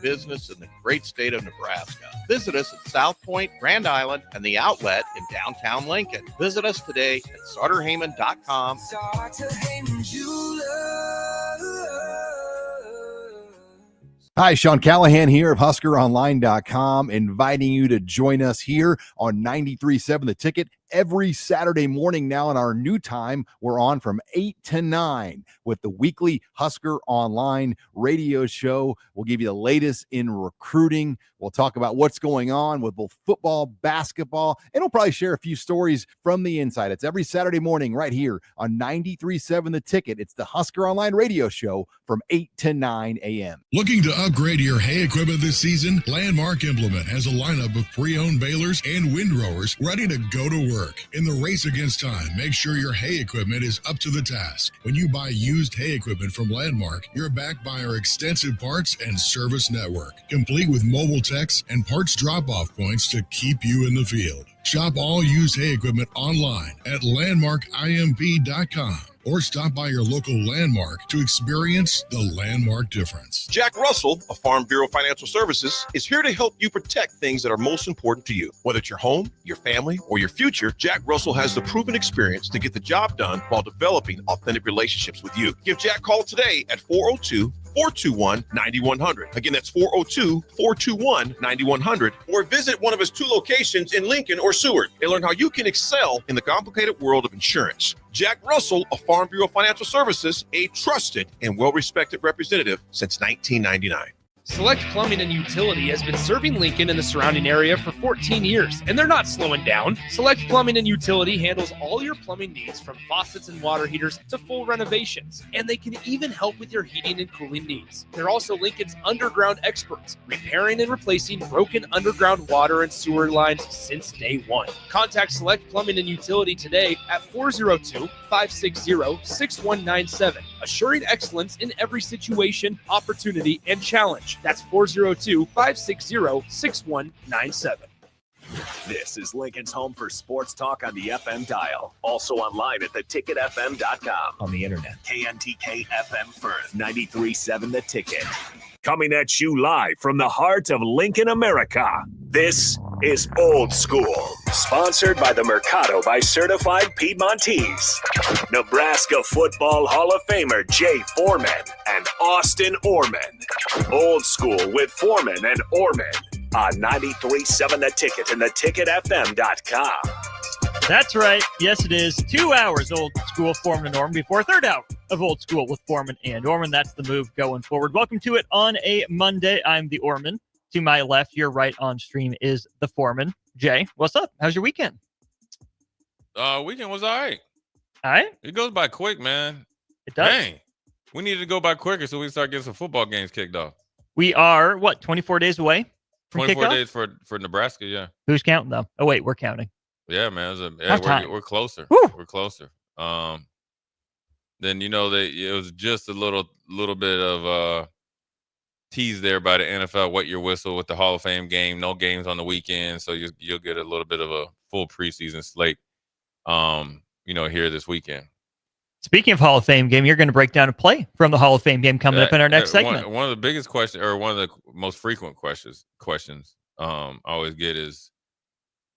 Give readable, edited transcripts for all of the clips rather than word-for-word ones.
business in the great state of Nebraska. Visit us at South Point, Grand Island, and the Outlet in downtown Lincoln. Visit us today at SarterHeyman.com. Hi, Sean Callahan here of HuskerOnline.com, inviting you to join us here on 93.7 The Ticket every Saturday morning now in our new time. We're on from 8 to 9 with the weekly Husker Online radio show. We'll give you the latest in recruiting. We'll talk about what's going on with both football, basketball, and we'll probably share a few stories from the inside. It's every Saturday morning right here on 93.7 The Ticket. It's the Husker Online radio show from 8 to 9 a.m. Looking to upgrade your hay equipment this season? Landmark Implement has a lineup of pre-owned balers and windrowers ready to go to work. In the race against time, make sure your hay equipment is up to the task. When you buy used hay equipment from Landmark, you're backed by our extensive parts and service network, complete with mobile techs and parts drop-off points to keep you in the field. Shop all used hay equipment online at landmarkimp.com or stop by your local Landmark to experience the Landmark difference. Jack Russell of Farm Bureau Financial Services is here to help you protect things that are most important to you. Whether it's your home, your family, or your future, Jack Russell has the proven experience to get the job done while developing authentic relationships with you. Give Jack a call today at 402-421-9100. Again, that's 402-421-9100. Or visit one of his 2 locations in Lincoln or Seward and learn how you can excel in the complicated world of insurance. Jack Russell of Farm Bureau Financial Services, a trusted and well-respected representative since 1999. Select Plumbing and Utility has been serving Lincoln and the surrounding area for 14 years, and they're not slowing down. Select Plumbing and Utility handles all your plumbing needs from faucets and water heaters to full renovations, and they can even help with your heating and cooling needs. They're also Lincoln's underground experts, repairing and replacing broken underground water and sewer lines since day one. Contact Select Plumbing and Utility today at 402-560-6197, assuring excellence in every situation, opportunity, and challenge. That's 402-560-6197. This is Lincoln's home for sports talk on the FM dial. Also online at theticketfm.com. On the internet. KNTK FM Firth, 93.7 The Ticket. Coming at you live from the heart of Lincoln, America. This is Old School. Sponsored by the Mercado by Certified Piedmontese. Nebraska Football Hall of Famer Jay Foreman and Austin Orman. Old School with Foreman and Orman on 93.7 The Ticket and theticketfm.com. That's right. Yes, it is. 2 hours Old School, Foreman and Orman before a third hour of Old School with Foreman and Orman. That's the move going forward. Welcome to it on a Monday. I'm the Orman. To my left, your right on stream is the Foreman. Jay, what's up? How's your weekend? Weekend was all right. All right. It goes by quick, man. It does. Dang. We need to go by quicker so we can start getting some football games kicked off. We are, 24 days away from 24 kickoff? days for Nebraska, yeah. Who's counting, though? Oh, wait, we're counting. Yeah, man. We're closer. Woo! We're closer. Then, it was just a little bit of tease there by the NFL, wet your whistle with the Hall of Fame game. No games on the weekend, so you'll get a little bit of a full preseason slate, here this weekend. Speaking of Hall of Fame game, you're going to break down a play from the Hall of Fame game coming up in our next segment. One of the biggest questions, or one of the most frequent questions I always get is,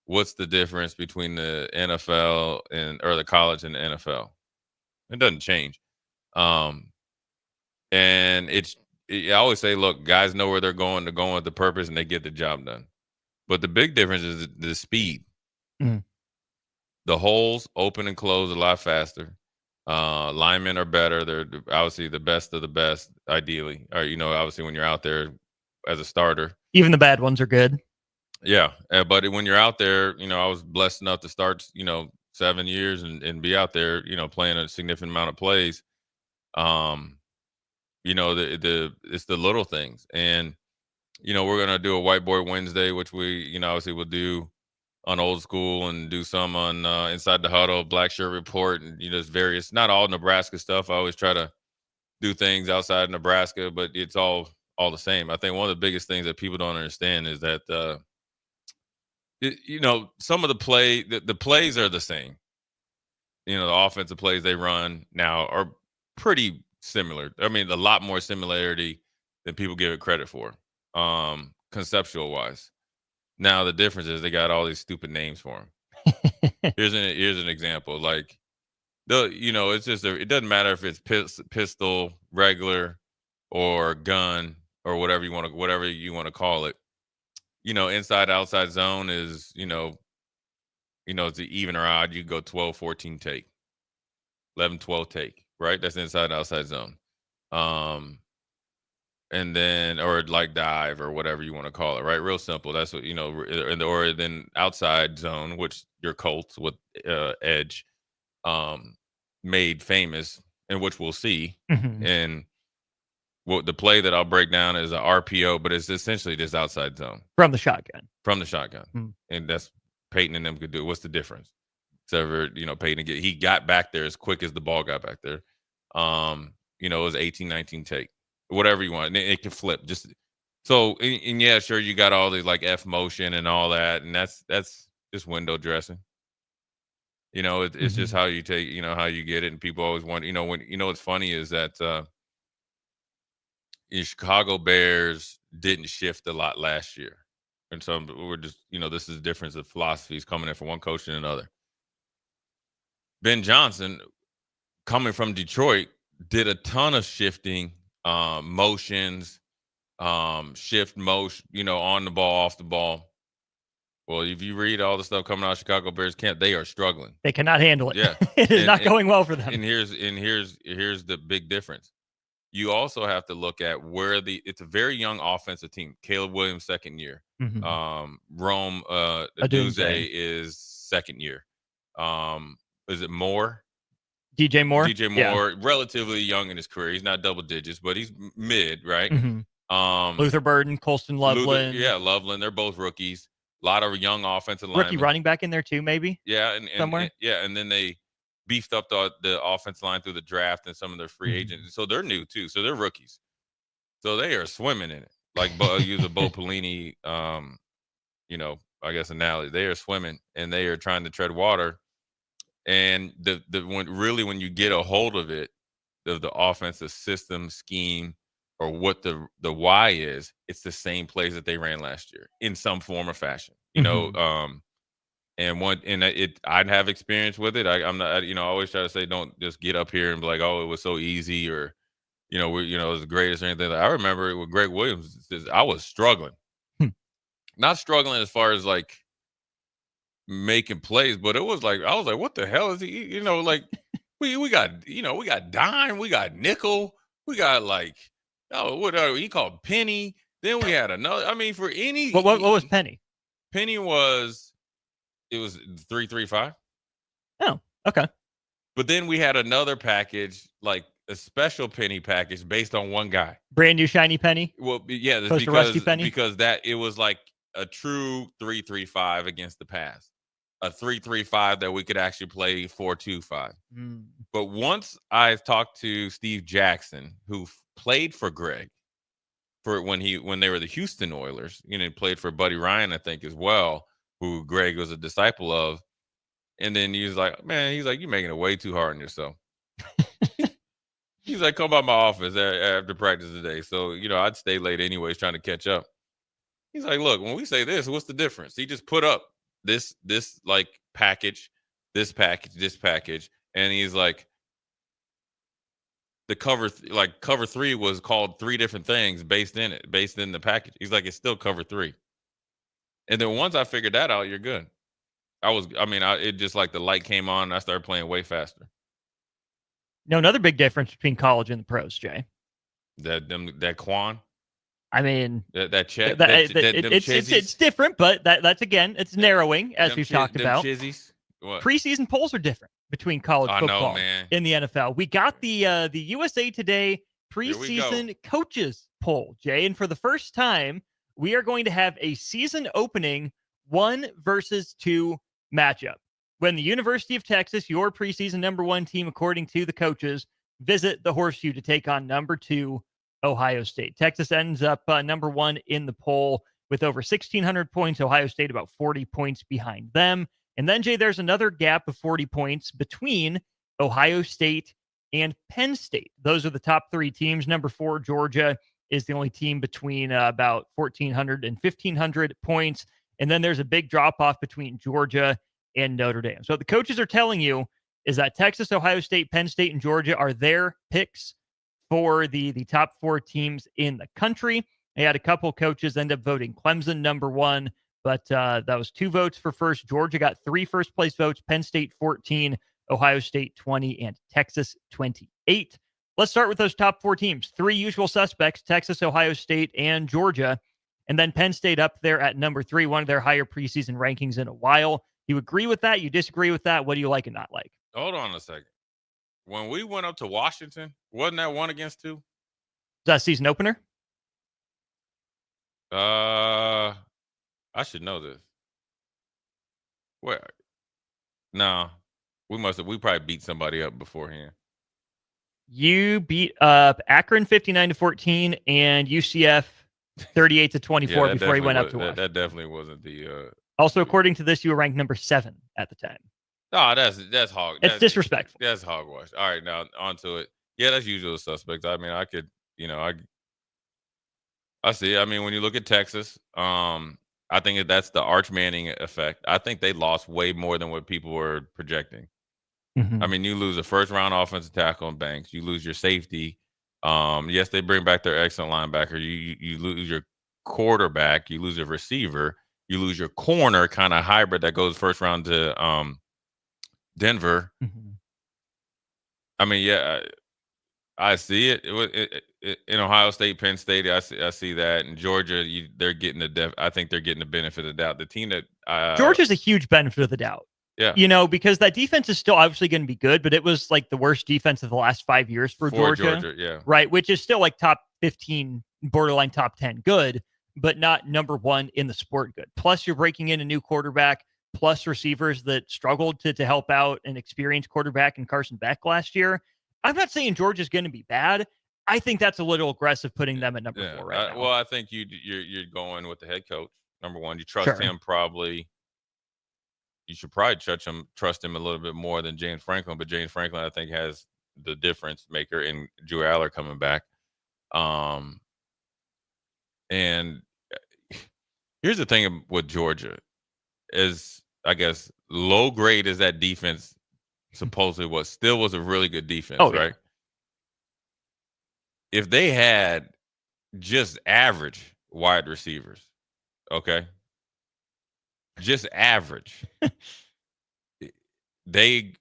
what's the difference between the NFL or the college and the NFL? It doesn't change. And I always say, look, guys know where they're going with the purpose and they get the job done. But the big difference is the speed. Mm-hmm. The holes open and close a lot faster. Linemen are better. They're obviously the best of the best, ideally. Or, obviously when you're out there as a starter. Even the bad ones are good. Yeah. But when you're out there, I was blessed enough to start, 7 years and be out there, playing a significant amount of plays. It's the little things. And, we're going to do a Whiteboard Wednesday, which we, obviously will do on Old School and do some on Inside the Huddle, Black Shirt Report, and, just various, not all Nebraska stuff. I always try to do things outside of Nebraska, but it's all the same. I think one of the biggest things that people don't understand is that, some of the plays are the same. The offensive plays they run now are pretty similar. I mean, a lot more similarity than people give it credit for. conceptual wise. Now the difference is they got all these stupid names for them. Here's an example. Like, it's just it doesn't matter if it's pistol, regular, or gun, or whatever you want to call it. Inside outside zone is it's the even or odd. You go 12, 14 take, 11, 12 take, right? That's inside outside zone. And then, or like dive or whatever you want to call it, right? Real simple. That's what, or then outside zone, which your Colts with edge made famous, and which we'll see. Mm-hmm. And the play that I'll break down is an RPO, but it's essentially just outside zone. From the shotgun. Mm-hmm. And that's Peyton and them could do. What's the difference? Except for, Peyton, he got back there as quick as the ball got back there. It was 18, 19 take. Whatever you want. And it can flip. Just so, and yeah, sure, you got all these like F motion and all that, and that's just window dressing. It's just how you take, how you get it, and people always want, what's funny is that the Chicago Bears didn't shift a lot last year, and so we're just, this is the difference of philosophies coming in from one coach and another. Ben Johnson, coming from Detroit, did a ton of shifting. Motions, shift motion, on the ball, off the ball. Well, if you read all the stuff coming out of Chicago Bears camp, they are struggling. They cannot handle it. Yeah. It is not going well for them. And here's the big difference. You also have to look at where it's a very young offensive team. Caleb Williams, second year. Mm-hmm. Rome Aduze is second year. Is it Moore? DJ Moore, yeah. Relatively young in his career. He's not double digits, but he's mid, right? Mm-hmm. Luther Burden, Colston Loveland. Loveland. They're both rookies. A lot of young offensive linemen. Rookie running back in there too, maybe. Yeah, somewhere. And then they beefed up the offensive line through the draft and some of their free agents. So they're new too. So they're rookies. So they are swimming in it. Like use a Bo Pelini, I guess analogy. They are swimming and they are trying to tread water. And when you get a hold of it, the offensive system scheme, or what the why is, it's the same plays that they ran last year in some form or fashion. I'd have experience with it. I'm not, I always try to say, don't just get up here and be like, oh, it was so easy, or it was the greatest or anything. I remember with Greg Williams, I was struggling, not struggling as far as like making plays, but I was like, what the hell is he? We got dime, we got nickel, we got like, he called penny. Then we had another. I mean, for any what was penny? Penny was 3-3-5. Oh, okay. But then we had another package, like a special penny package based on one guy. Brand new shiny penny. Well, yeah, because that it was like a true 3-3-5 against the pass. A 3-3-5 that we could actually play 4-2-5. But once I talked to Steve Jackson, who played for Greg for when they were the Houston Oilers, played for Buddy Ryan, I think, as well, who Greg was a disciple of. And then he was like, man, you're making it way too hard on yourself. He's like, come by my office after practice today. So, I'd stay late anyways, trying to catch up. He's like, look, when we say this, what's the difference? He just put up this like package, this package. And he's like, the cover 3 was called 3 different things based in the package. He's like, it's still cover 3. And then once I figured that out, you're good. It just like the light came on and I started playing way faster. Another big difference between college and the pros, Jay. That Quan. I mean, that check. It's different, but that's again, it's narrowing as we've talked about. Preseason polls are different between college football and the NFL. We got the USA Today preseason coaches poll, Jay, and for the first time, we are going to have a season opening 1 versus 2 matchup. When the University of Texas, your preseason number 1 team, according to the coaches, visit the Horseshoe to take on number 2 Ohio State. Texas ends up number 1 in the poll with over 1,600 points. Ohio State about 40 points behind them. And then, Jay, there's another gap of 40 points between Ohio State and Penn State. Those are the top 3 teams. Number 4, Georgia, is the only team between about 1,400 and 1,500 points. And then there's a big drop-off between Georgia and Notre Dame. So what the coaches are telling you is that Texas, Ohio State, Penn State, and Georgia are their picks for the top 4 teams in the country. They had a couple coaches end up voting Clemson number 1, but that was 2 votes for first. Georgia got 3 first-place votes, Penn State 14, Ohio State 20, and Texas 28. Let's start with those top 4 teams. 3 usual suspects, Texas, Ohio State, and Georgia. And then Penn State up there at number 3, one of their higher preseason rankings in a while. You agree with that? You disagree with that? What do you like and not like? Hold on a second. When we went up to Washington, wasn't that 1-2? Is that a season opener? I should know this. Where? No. We probably beat somebody up beforehand. You beat up Akron 59-14 and UCF 38-24 before he went up to Washington. That definitely wasn't the Also, according to this, you were ranked number 7 at the time. Oh, that's hog. It's disrespectful. That's hogwash. All right, now on to it. Yeah, that's usual suspects. I mean, I could, I see. I mean, when you look at Texas, I think that's the Arch Manning effect. I think they lost way more than what people were projecting. Mm-hmm. I mean, you lose a first-round offensive tackle on Banks. You lose your safety. Yes, they bring back their excellent linebacker. You lose your quarterback. You lose a receiver. You lose your corner, kind of hybrid that goes first round to Denver. Mm-hmm. I mean, yeah, I see it. In Ohio State, Penn State, I see that. In Georgia, they're getting I think they're getting the benefit of the doubt. The team that Georgia's a huge benefit of the doubt. Yeah, because that defense is still obviously going to be good, but it was like the worst defense of the last 5 years for Georgia. Yeah, right, which is still like top 15, borderline top 10 good, but not number 1 in the sport good. Plus, you're breaking in a new quarterback, plus receivers that struggled to help out an experienced quarterback in Carson Beck last year. I'm not saying Georgia's going to be bad. I think that's a little aggressive putting them at number 4 right now. Well, I think you're going with the head coach. Number 1, you trust him probably. You should probably trust him a little bit more than James Franklin, but James Franklin, I think, has the difference maker in Drew Aller coming back. And here's the thing with Georgia is, I guess, low grade as that defense supposedly still was a really good defense, right? If they had just average wide receivers, okay? Just average, they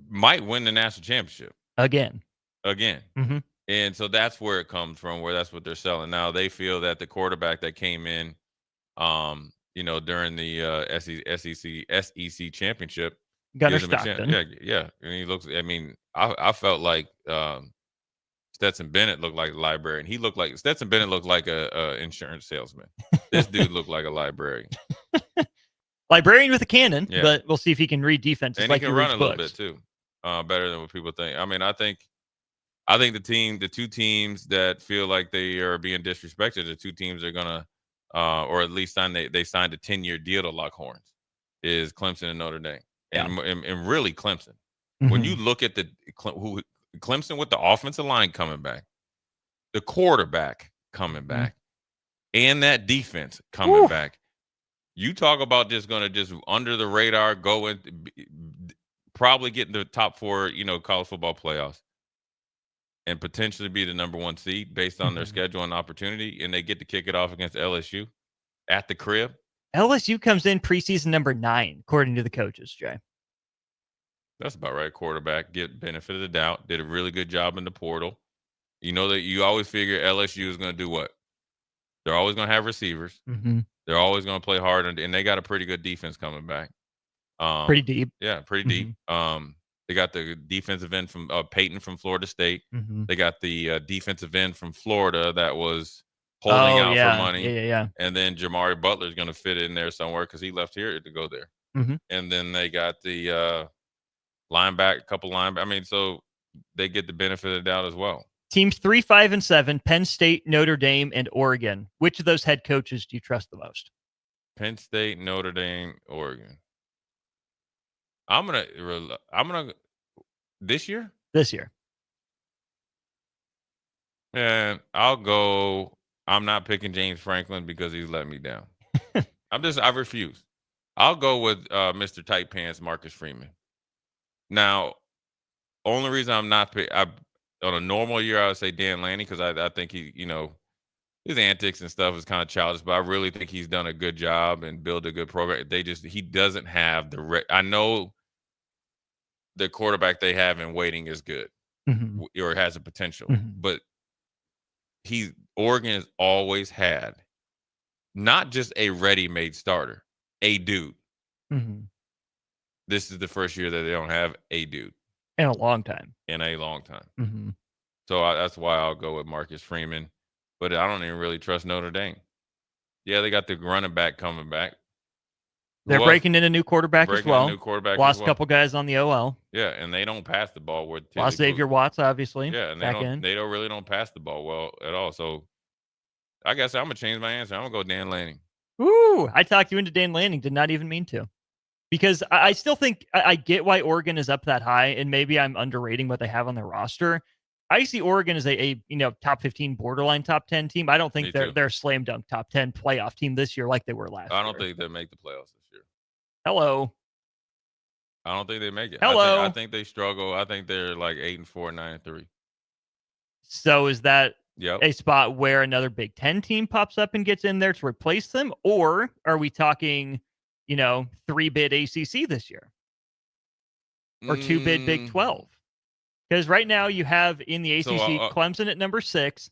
might win the national championship again. Mm-hmm. And so that's where it comes from, where that's what they're selling. Now they feel that the quarterback that came in, during the SEC championship, Gunnar Stockton. Yeah. And he looks. I mean, I felt like Stetson Bennett looked like a librarian. Stetson Bennett looked like a insurance salesman. This dude looked like a librarian. Librarian with a cannon, but we'll see if he can read defenses. And like he can run a little bit too, better than what people think. I mean, I think the 2 teams that feel like they are being disrespected, the 2 teams are gonna, or at least they signed a 10-year deal to lock horns, is Clemson and Notre Dame, and really Clemson. Mm-hmm. When you look at Clemson with the offensive line coming back, the quarterback coming back, and that defense coming back. You talk about just going to just under the radar go and probably get in the top 4, college football playoffs and potentially be the number 1 seed based on their schedule and opportunity. And they get to kick it off against LSU at the crib. LSU comes in preseason number 9, according to the coaches, Jay. That's about right. Quarterback, get benefit of the doubt. Did a really good job in the portal. You know that you always figure LSU is going to do what? They're always going to have receivers. Mm-hmm. They're always going to play hard, and they got a pretty good defense coming back. Pretty deep. Yeah, pretty deep. They got the defensive end from Peyton from Florida State. Mm-hmm. They got the defensive end from Florida that was holding out for money. Yeah. And then Jamari Butler's going to fit in there somewhere because he left here to go there. Mm-hmm. And then they got the couple linebackers. I mean, so they get the benefit of the doubt as well. Teams 3, 5, and 7, Penn State, Notre Dame, and Oregon. Which of those head coaches do you trust the most? Penn State, Notre Dame, Oregon. I'm gonna this year. This year. And I'll go. I'm not picking James Franklin because he's let me down. I refuse. I'll go with Mr. Tight Pants, Marcus Freeman. Now, only reason I'm not on a normal year, I would say Dan Lanning because I think his antics and stuff is kind of childish, but I really think he's done a good job and built a good program. He doesn't have I know the quarterback they have in waiting is good or has a potential, but Oregon has always had not just a ready-made starter, a dude. This is the first year that they don't have a dude. In a long time. So that's why I'll go with Marcus Freeman. But I don't even really trust Notre Dame. Yeah, they got the running back coming back. They're breaking in a new quarterback as well. Lost a couple guys on the OL. Yeah, and they don't pass the ball. Lost Xavier Watts, obviously. Yeah, and they don't really pass the ball well at all. So I guess I'm gonna change my answer. I'm gonna go Dan Lanning. Ooh, I talked you into Dan Lanning. Did not even mean to. Because I still think I get why Oregon is up that high, and maybe I'm underrating what they have on their roster. I see Oregon as a top 15, borderline top 10 team. I don't think they're a slam dunk top 10 playoff team this year like they were last year. I don't think they make the playoffs this year. Hello. I don't think they make it. Hello. I think they struggle. I think they're like 8-4, 9-3. So is that a spot where another Big Ten team pops up and gets in there to replace them? Or are we talking 3-bid ACC this year? Or 2-bid Big 12? Because right now you have in the ACC Clemson at number 6,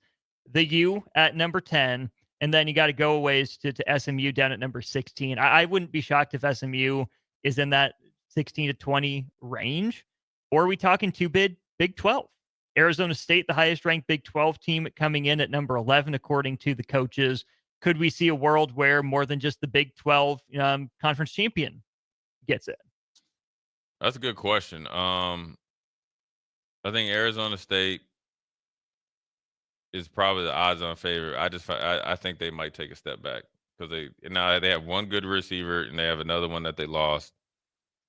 the U at number 10, and then you got to go a ways to SMU down at number 16. I wouldn't be shocked if SMU is in that 16 to 20 range. Or are we talking 2-bid Big 12? Arizona State, the highest ranked Big 12 team, coming in at number 11, according to the coaches. Could we see a world where more than just the Big 12 conference champion gets it? That's a good question. I think Arizona State is probably the odds-on favorite. I think they might take a step back because they have one good receiver and they have another one that they lost.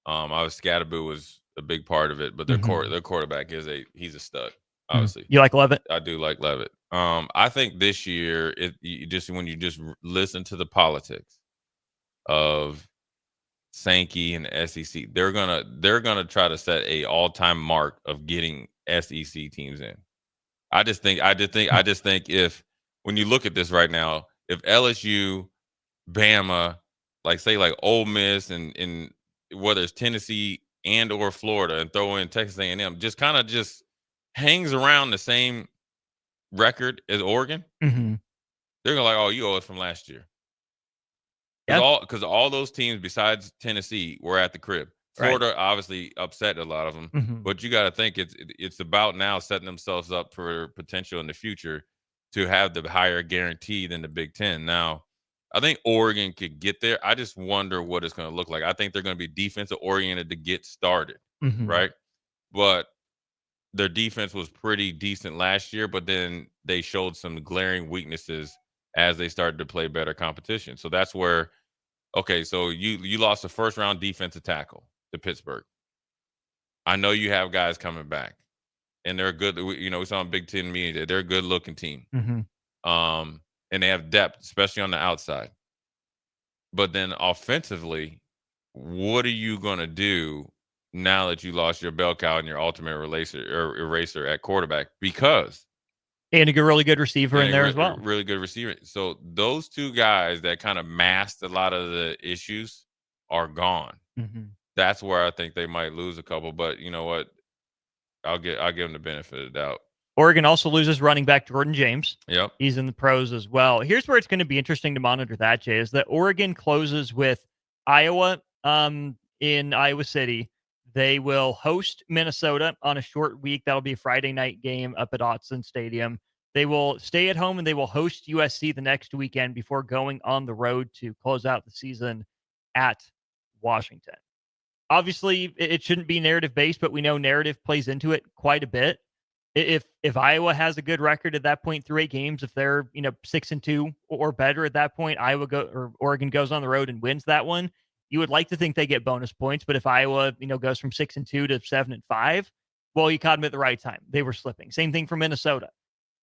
Scatterboo was a big part of it, but their quarterback he's a stud. Obviously, you like Levitt? I do like Levitt. I think this year, when you just listen to the politics of Sankey and the SEC, they're gonna try to set a all-time mark of getting SEC teams in. I just think if when you look at this right now, if LSU, Bama, like Ole Miss and whether it's Tennessee and or Florida and throw in Texas A&M, just kind of just hangs around the same record as Oregon, they're gonna oh, you owe us from last year. Because all those teams besides Tennessee were at the crib. Florida obviously upset a lot of them, but you got to think it's about now setting themselves up for potential in the future to have the higher guarantee than the Big Ten. Now, I think Oregon could get there. I just wonder what it's going to look like. I think they're going to be defensive oriented to get started, right? But their defense was pretty decent last year, but then they showed some glaring weaknesses as they started to play better competition. So that's where, okay, so you lost a first-round defensive tackle to Pittsburgh. I know you have guys coming back, and they're good. We saw on Big Ten media, they're a good-looking team. And they have depth, especially on the outside. But then offensively, what are you going to do now that you lost your bell cow and your ultimate eraser at quarterback? And a really good receiver in there as well. Really good receiver. So those two guys that kind of masked a lot of the issues are gone. That's where I think they might lose a couple. But you know what? I'll give them the benefit of the doubt. Oregon also loses running back Jordan James. Yep. He's in the pros as well. Here's where it's going to be interesting to monitor that, Jay, is that Oregon closes with Iowa in Iowa City. They will host Minnesota on a short week. That'll be a Friday night game up at Autzen Stadium. They will stay at home and they will host USC the next weekend before going on the road to close out the season at Washington. Obviously, it shouldn't be narrative-based, but we know narrative plays into it quite a bit. If Iowa has a good record at that point through 8 games, if they're 6-2 or better at that point, Oregon goes on the road and wins that one. You would like to think they get bonus points, but if Iowa goes from 6-2 to 7-5, well, you caught them at the right time. They were slipping. Same thing for Minnesota.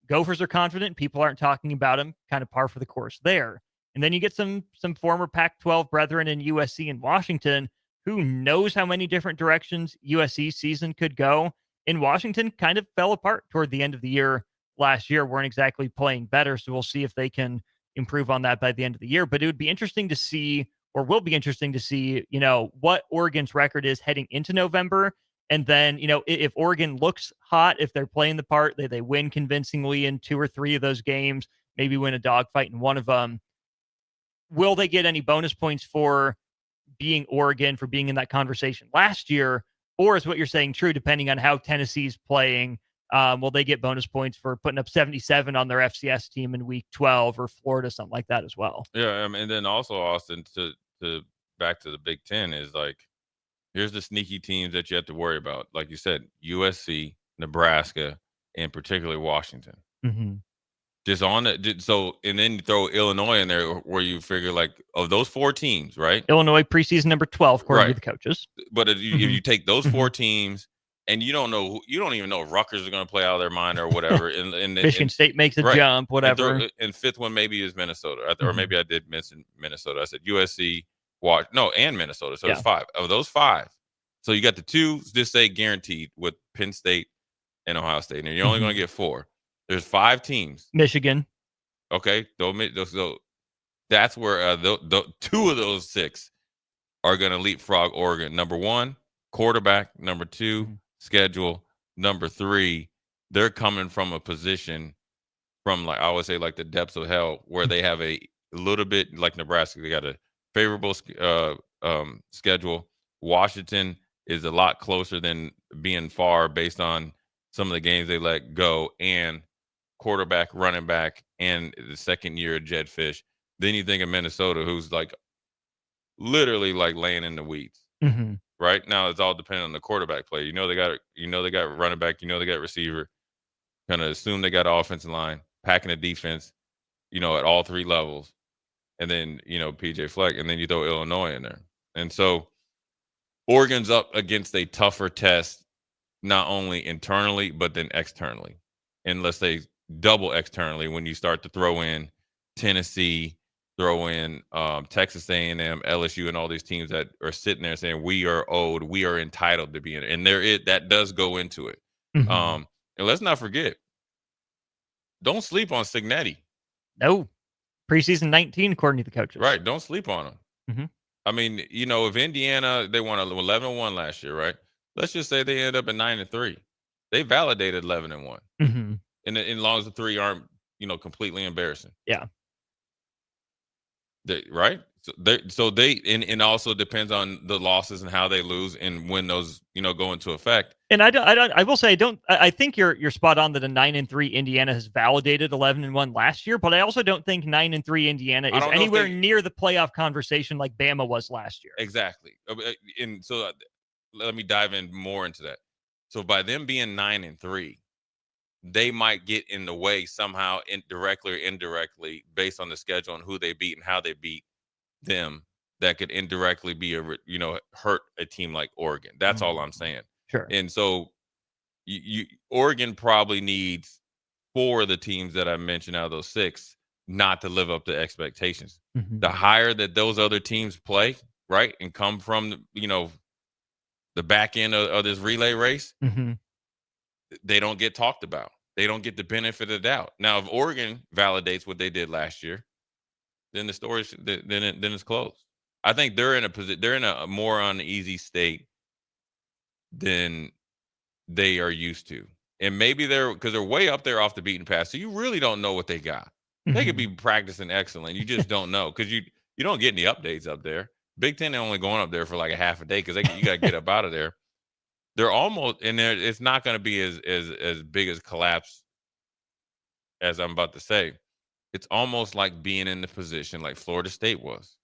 Gophers are confident. People aren't talking about them. Kind of par for the course there. And then you get some former Pac-12 brethren in USC and Washington. Who knows how many different directions USC's season could go? And Washington kind of fell apart toward the end of the year last year. Weren't exactly playing better. So we'll see if they can improve on that by the end of the year. But it would be interesting to see, or will be interesting to see, what Oregon's record is heading into November. And then, if Oregon looks hot, if they're playing the part, they win convincingly in 2 or 3 of those games, maybe win a dogfight in one of them. Will they get any bonus points for being Oregon, for being in that conversation last year? Or is what you're saying true, depending on how Tennessee's playing? Will they get bonus points for putting up 77 on their FCS team in week 12, or Florida, something like that as well? Yeah. And then also, Austin, to back to the Big Ten, is like, here's the sneaky teams that you have to worry about. Like you said, USC, Nebraska, and particularly Washington. Mm-hmm. Just on it. So, and then you throw Illinois in there, where you figure, like, of those 4 teams, right? Illinois preseason number 12, according to the coaches. But if you take those 4 teams, and you don't even know if Rutgers are going to play out of their mind or whatever. And Michigan State makes a jump, whatever. And 5th one maybe is Minnesota, or maybe I did mention Minnesota. I said USC, and Minnesota. So there's 5 of those 5. So you got the 2, just say guaranteed, with Penn State and Ohio State, and you're only going to get 4. There's 5 teams. Michigan. Okay, so that's where the 2 of those 6 are going to leapfrog Oregon. Number 1, quarterback. Number 2, schedule. Number 3, they're coming from a position from, like I would say, like the depths of hell, where they have a little bit like Nebraska. They got a favorable schedule. Washington is a lot closer than being far, based on some of the games they let go, and quarterback, running back, and the second year of Jed Fish. Then you think of Minnesota, who's like literally like laying in the weeds. Right now, it's all dependent on the quarterback play. They got running back. They got receiver. Kind of assume they got offensive line, packing a defense, at all 3 levels, and then PJ Fleck, and then you throw Illinois in there, and so Oregon's up against a tougher test, not only internally but then externally, and let's say double externally when you start to throw in Tennessee, throw in Texas A&M, LSU, and all these teams that are sitting there saying we are owed, we are entitled to be in it, and that does go into it. And let's not forget, don't sleep on Cignetti. No, preseason 19, according to the coaches. Right, don't sleep on him. I mean, if Indiana, they won 11-1 last year, right? Let's just say they end up at 9-3. They validated 11-1. And as long as the 3 aren't, completely embarrassing. Yeah. Right? So they and also depends on the losses and how they lose and when those, go into effect. And I think you're spot on that a 9-3 Indiana has validated 11-1 last year, but I also don't think 9-3 Indiana is anywhere near the playoff conversation like Bama was last year. Exactly. And so let me dive in more into that. So by them being 9-3, they might get in the way somehow, directly or indirectly, based on the schedule and who they beat and how they beat them. That could indirectly be hurt a team like Oregon. That's all I'm saying. Sure. And so Oregon probably needs 4 of the teams that I mentioned out of those 6 not to live up to expectations. The higher that those other teams play, right, and come from the back end of this relay race, they don't get talked about. They don't get the benefit of the doubt. Now, if Oregon validates what they did last year, then the story then it's closed. I think they're in a more uneasy state than they are used to, and maybe because they're way up there off the beaten path. So you really don't know what they got. They could be practicing excellent. You just don't know, because you don't get any updates up there. Big Ten, they're only going up there for like a half a day because you got to get up out of there. They're almost in there. It's not going to be as big as collapse as I'm about to say. It's almost like being in the position like Florida State was.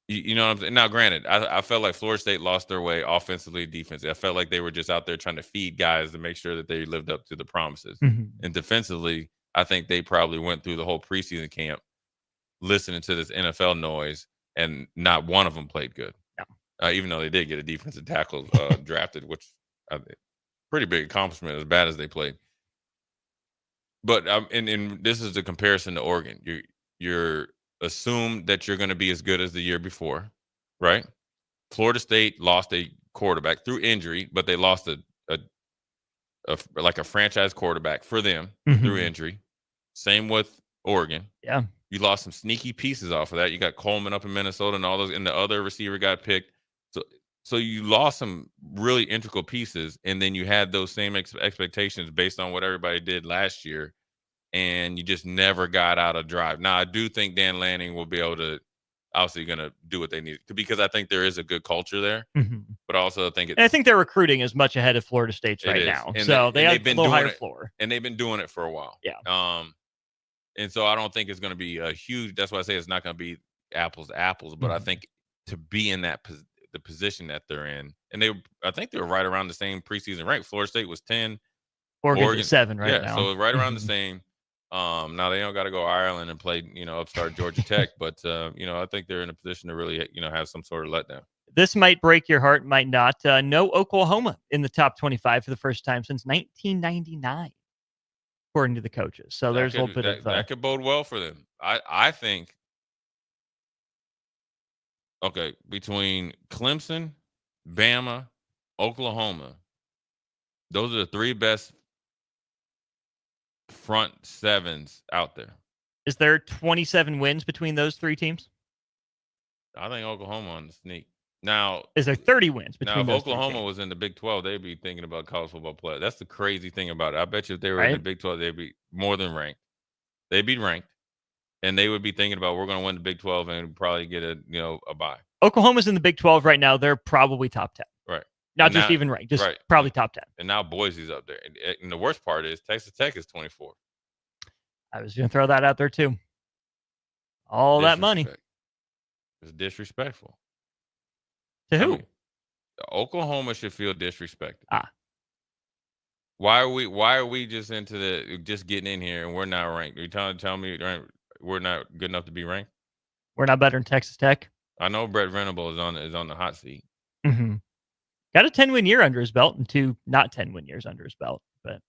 You know what I'm saying? Now, granted, I felt like Florida State lost their way offensively, defensively. I felt like they were just out there trying to feed guys to make sure that they lived up to the promises. And defensively, I think they probably went through the whole preseason camp listening to this NFL noise, and not one of them played good. Even though they did get a defensive tackle drafted, which pretty big accomplishment, as bad as they played. But and this is the comparison to Oregon. You're assumed that you're going to be as good as the year before, right? Florida State lost a quarterback through injury, but they lost a franchise quarterback for them through injury. Same with Oregon. Yeah. You lost some sneaky pieces off of that. You got Coleman up in Minnesota and all those, and the other receiver got picked. So you lost some really integral pieces, and then you had those same expectations based on what everybody did last year, and you just never got out of drive. Now, I do think Dan Lanning will be able to, obviously going to do what they need to, because I think there is a good culture there, but also I think their recruiting is much ahead of Florida State's right now. And so they have a little higher floor. And they've been doing it for a while. Yeah. And so I don't think it's going to be a huge, that's why I say it's not going to be apples to apples, but I think to be in that the position that they're in, and I think they were right around the same preseason rank. Florida State was 10. Oregon 7 right now. So right around the same. Now they don't got to go Ireland and play, upstart Georgia Tech, but I think they're in a position to really, have some sort of letdown. This might break your heart, might not. No Oklahoma in the top 25 for the first time since 1999, according to the coaches. So there's a little bit of that could bode well for them. I think. Okay, between Clemson, Bama, Oklahoma, those are the three best front sevens out there. Is there 27 wins between those three teams? I think Oklahoma on the sneak. Now, is there 30 wins between those? Now, if those Oklahoma was in the Big 12, they'd be thinking about college football play. That's the crazy thing about it. I bet you if they were in the Big 12, they'd be more than ranked. They'd be ranked, and they would be thinking about, we're going to win the Big 12 and probably get a bye. Oklahoma's in the Big 12 right now. They're probably top 10. Right. Not just even ranked, just probably top 10. And now Boise's up there. And the worst part is Texas Tech is 24. I was going to throw that out there too. All that money. It's disrespectful. To who? Oklahoma should feel disrespected. Why are we just just getting in here and we're not ranked? Are you tell me we're not good enough to be ranked? We're not better than Texas Tech. I know Brett Venable is on the hot seat. Got a 10-win year under his belt and 2 not 10-win years under his belt, but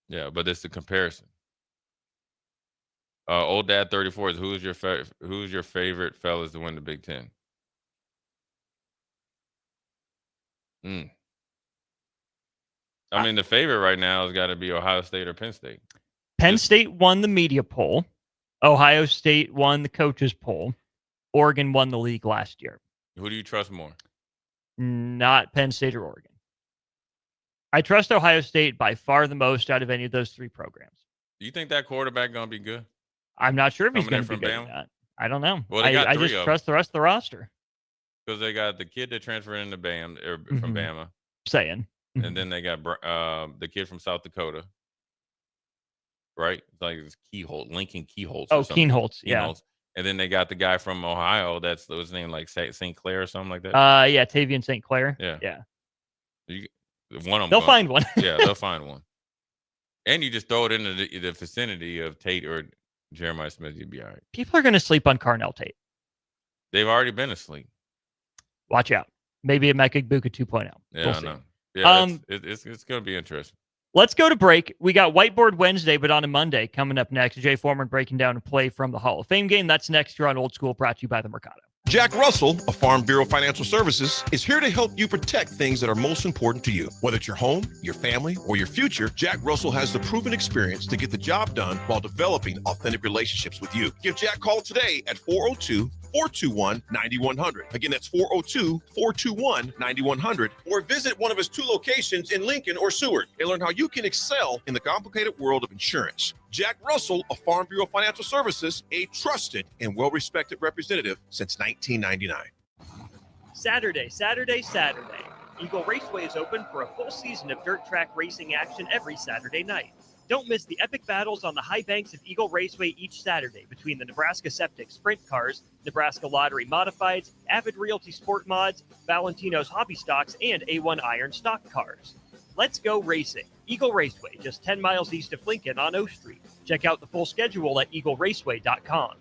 but it's the comparison. Old Dad 34 is who's your favorite fellas to win the Big Ten? I mean, the favorite right now has got to be Ohio State or Penn State. Penn State won the media poll. Ohio State won the coaches poll. Oregon won the league last year. Who do you trust more? Not Penn State or Oregon. I trust Ohio State by far the most out of any of those 3 programs. Do you think that quarterback going to be good? I'm not sure if he's going to be good or not. I don't know. Well, I just trust the rest of the roster. Because they got the kid that transferred into Bama, from Bama. Saying. And then they got the kid from South Dakota. Right? Like it's Lincoln Keyholtz. Oh, Keenholtz. Yeah. And then they got the guy from Ohio. That's his name, like St. Clair or something like that. Yeah, Tavian St. Clair. Yeah. One of them. They'll find one. Yeah, they'll find one. And you just throw it into the vicinity of Tate or Jeremiah Smith, you'd be all right. People are going to sleep on Carnell Tate. They've already been asleep. Watch out. Maybe a Mike Igbuka 2.0. Yeah, we'll see. I know. Yeah, it's going to be interesting. Let's go to break. We got Whiteboard Wednesday, but on a Monday coming up next. Jay Foreman breaking down a play from the Hall of Fame game. That's next here on Old School, brought to you by the Mercado. Jack Russell of Farm Bureau Financial Services is here to help you protect things that are most important to you. Whether it's your home, your family, or your future, Jack Russell has the proven experience to get the job done while developing authentic relationships with you. Give Jack a call today at 402-421-9100. Again, that's 402-421-9100. Or visit one of his 2 locations in Lincoln or Seward and learn how you can excel in the complicated world of insurance. Jack Russell of Farm Bureau Financial Services, a trusted and well-respected representative since 1999. Saturday. Eagle Raceway is open for a full season of dirt track racing action every Saturday night. Don't miss the epic battles on the high banks of Eagle Raceway each Saturday between the Nebraska Septic Sprint Cars, Nebraska Lottery Modifieds, Avid Realty Sport Mods, Valentino's Hobby Stocks, and A1 Iron Stock Cars. Let's go racing. Eagle Raceway, just 10 miles east of Lincoln on O Street. Check out the full schedule at eagleraceway.com.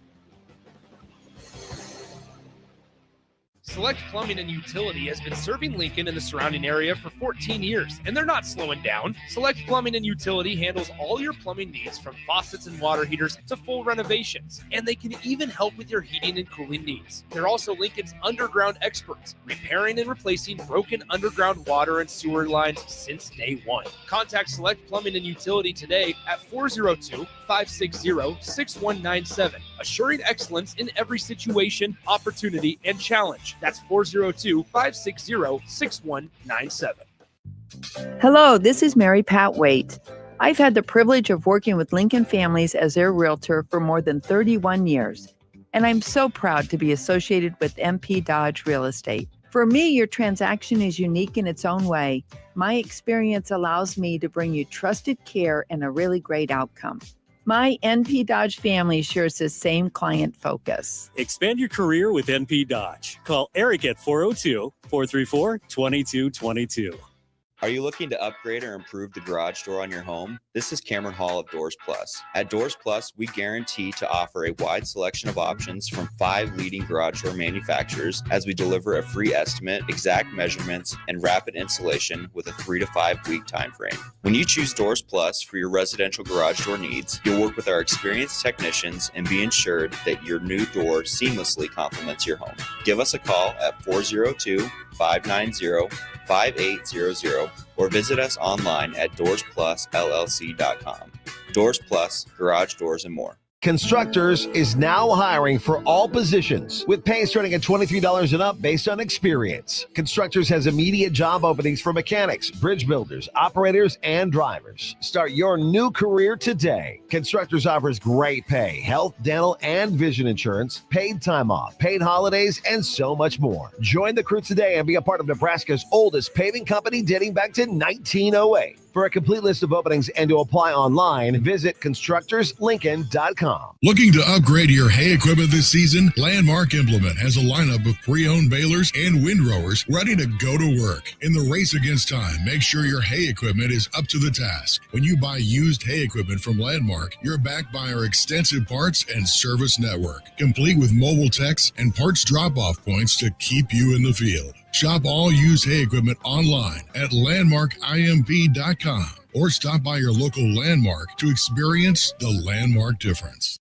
Select Plumbing and Utility has been serving Lincoln and the surrounding area for 14 years, and they're not slowing down. Select Plumbing and Utility handles all your plumbing needs from faucets and water heaters to full renovations, and they can even help with your heating and cooling needs. They're also Lincoln's underground experts, repairing and replacing broken underground water and sewer lines since day one. Contact Select Plumbing and Utility today at 402-560-6197, assuring excellence in every situation, opportunity, and challenge. That's 402-560-6197. Hello, this is Mary Pat Waite. I've had the privilege of working with Lincoln families as their realtor for more than 31 years, and I'm so proud to be associated with MP Dodge Real Estate. For me, your transaction is unique in its own way. My experience allows me to bring you trusted care and a really great outcome. My NP Dodge family shares the same client focus. Expand your career with NP Dodge. Call Eric at 402-434-2222. Are you looking to upgrade or improve the garage door on your home? This is Cameron Hall of Doors Plus. At Doors Plus, we guarantee to offer a wide selection of options from 5 leading garage door manufacturers as we deliver a free estimate, exact measurements, and rapid installation with a 3 to 5 week time frame. When you choose Doors Plus for your residential garage door needs, you'll work with our experienced technicians and be ensured that your new door seamlessly complements your home. Give us a call at 402-590-5800 or visit us online at DoorsPlusLLC.com. Doors Plus, garage doors and more. Constructors is now hiring for all positions with pay starting at $23 and up based on experience. Constructors has immediate job openings for mechanics, bridge builders, operators, and drivers. Start your new career today. Constructors offers great pay, health, dental, and vision insurance, paid time off, paid holidays, and so much more. Join the crew today and be a part of Nebraska's oldest paving company dating back to 1908. For a complete list of openings and to apply online, visit constructorslincoln.com. Looking to upgrade your hay equipment this season? Landmark Implement has a lineup of pre-owned balers and windrowers ready to go to work. In the race against time, make sure your hay equipment is up to the task. When you buy used hay equipment from Landmark, you're backed by our extensive parts and service network, complete with mobile techs and parts drop-off points to keep you in the field. Shop all used hay equipment online at landmarkimp.com or stop by your local Landmark to experience the Landmark difference.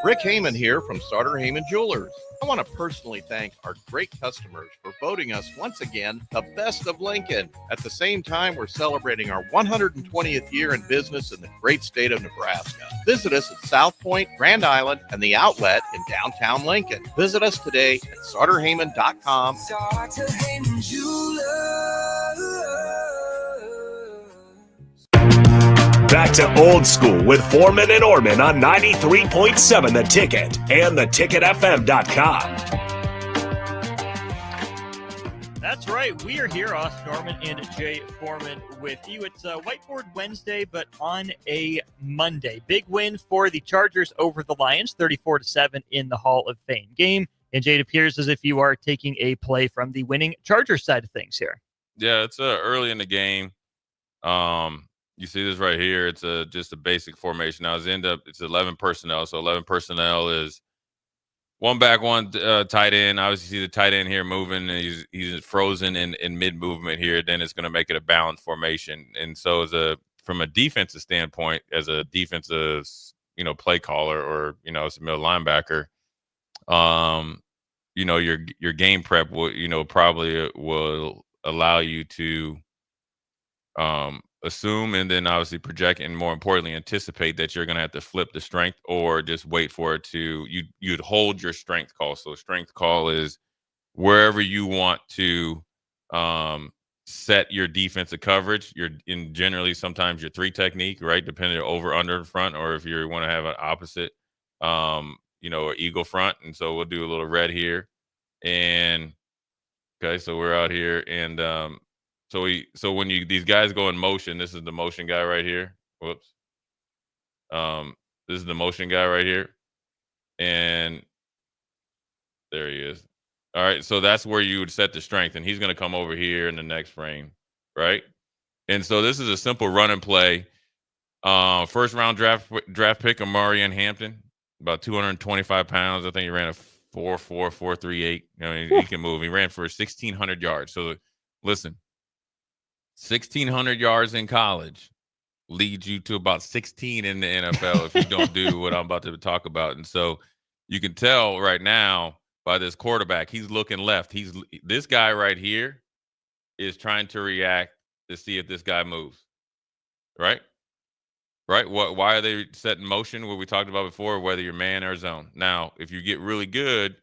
Rick Heyman here from Sartor Heyman Jewelers. I want to personally thank our great customers for voting us once again the best of Lincoln. At the same time, we're celebrating our 120th year in business in the great state of Nebraska. Visit us at South Point, Grand Island, and the Outlet in downtown Lincoln. Visit us today at SartorHeyman.com. Sartor Heyman Jewelers. Back to old school with Foreman and Orman on 93.7 The Ticket and theticketfm.com. That's right. We are here, Austin Norman and Jay Foreman with you. It's a Whiteboard Wednesday, but on a Monday. Big win for the Chargers over the Lions, 34-7 in the Hall of Fame game. And Jay, it appears as if you are taking a play from the winning Chargers side of things here. Yeah, it's early in the game. You see this right here. It's just a basic formation. Now it's 11 personnel. So 11 personnel is one back, one tight end. Obviously, you see the tight end here moving, and he's frozen in mid movement here. Then it's going to make it a balanced formation. And so from a defensive standpoint, as a defensive play caller or as a middle linebacker, your game prep will probably will allow you to assume and then obviously project and more importantly anticipate that you're going to have to flip the strength or just wait for it to you'd hold your strength call. So strength call is wherever you want to set your defensive coverage. You're in generally sometimes your 3 technique, right? Depending over under front, or if you want to have an opposite or eagle front. And so we'll do a little red here. And okay, so we're out here and So when these guys go in motion, this is the motion guy right here. Whoops. This is the motion guy right here. And there he is. All right. So that's where you would set the strength. And he's going to come over here in the next frame. Right. And so this is a simple run and play. First round draft pick, Amarian Hampton. about 225 pounds. I think he ran a 4.4, 4.38. He can move. He ran for 1,600 yards. So listen, 1,600 yards in college leads you to about 16 in the NFL if you don't do what I'm about to talk about. And so you can tell right now by this quarterback, he's looking left. This guy right here is trying to react to see if this guy moves. Right? Right? Why are they set in motion? What we talked about before, whether you're man or zone. Now, if you get really good,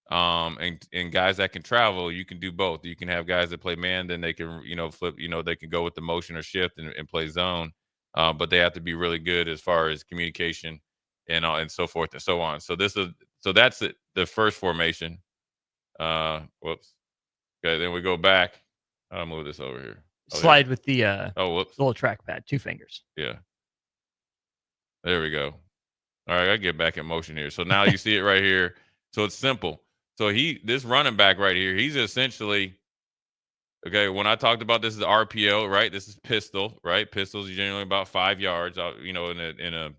and guys that can travel, you can do both. You can have guys that play man, then they can, flip, they can go with the motion or shift and play zone. But they have to be really good as far as communication and so forth and so on. So that's it, the first formation. Whoops. Okay, then we go back. I'll move this over here. Slide with the whoops. little trackpad, 2 fingers. Yeah. There we go. All right, I get back in motion here. So now you see it right here. So it's simple. So this running back right here, he's essentially, okay, when I talked about this is RPO, right? This is pistol, right? Pistols are generally about 5 yards, in a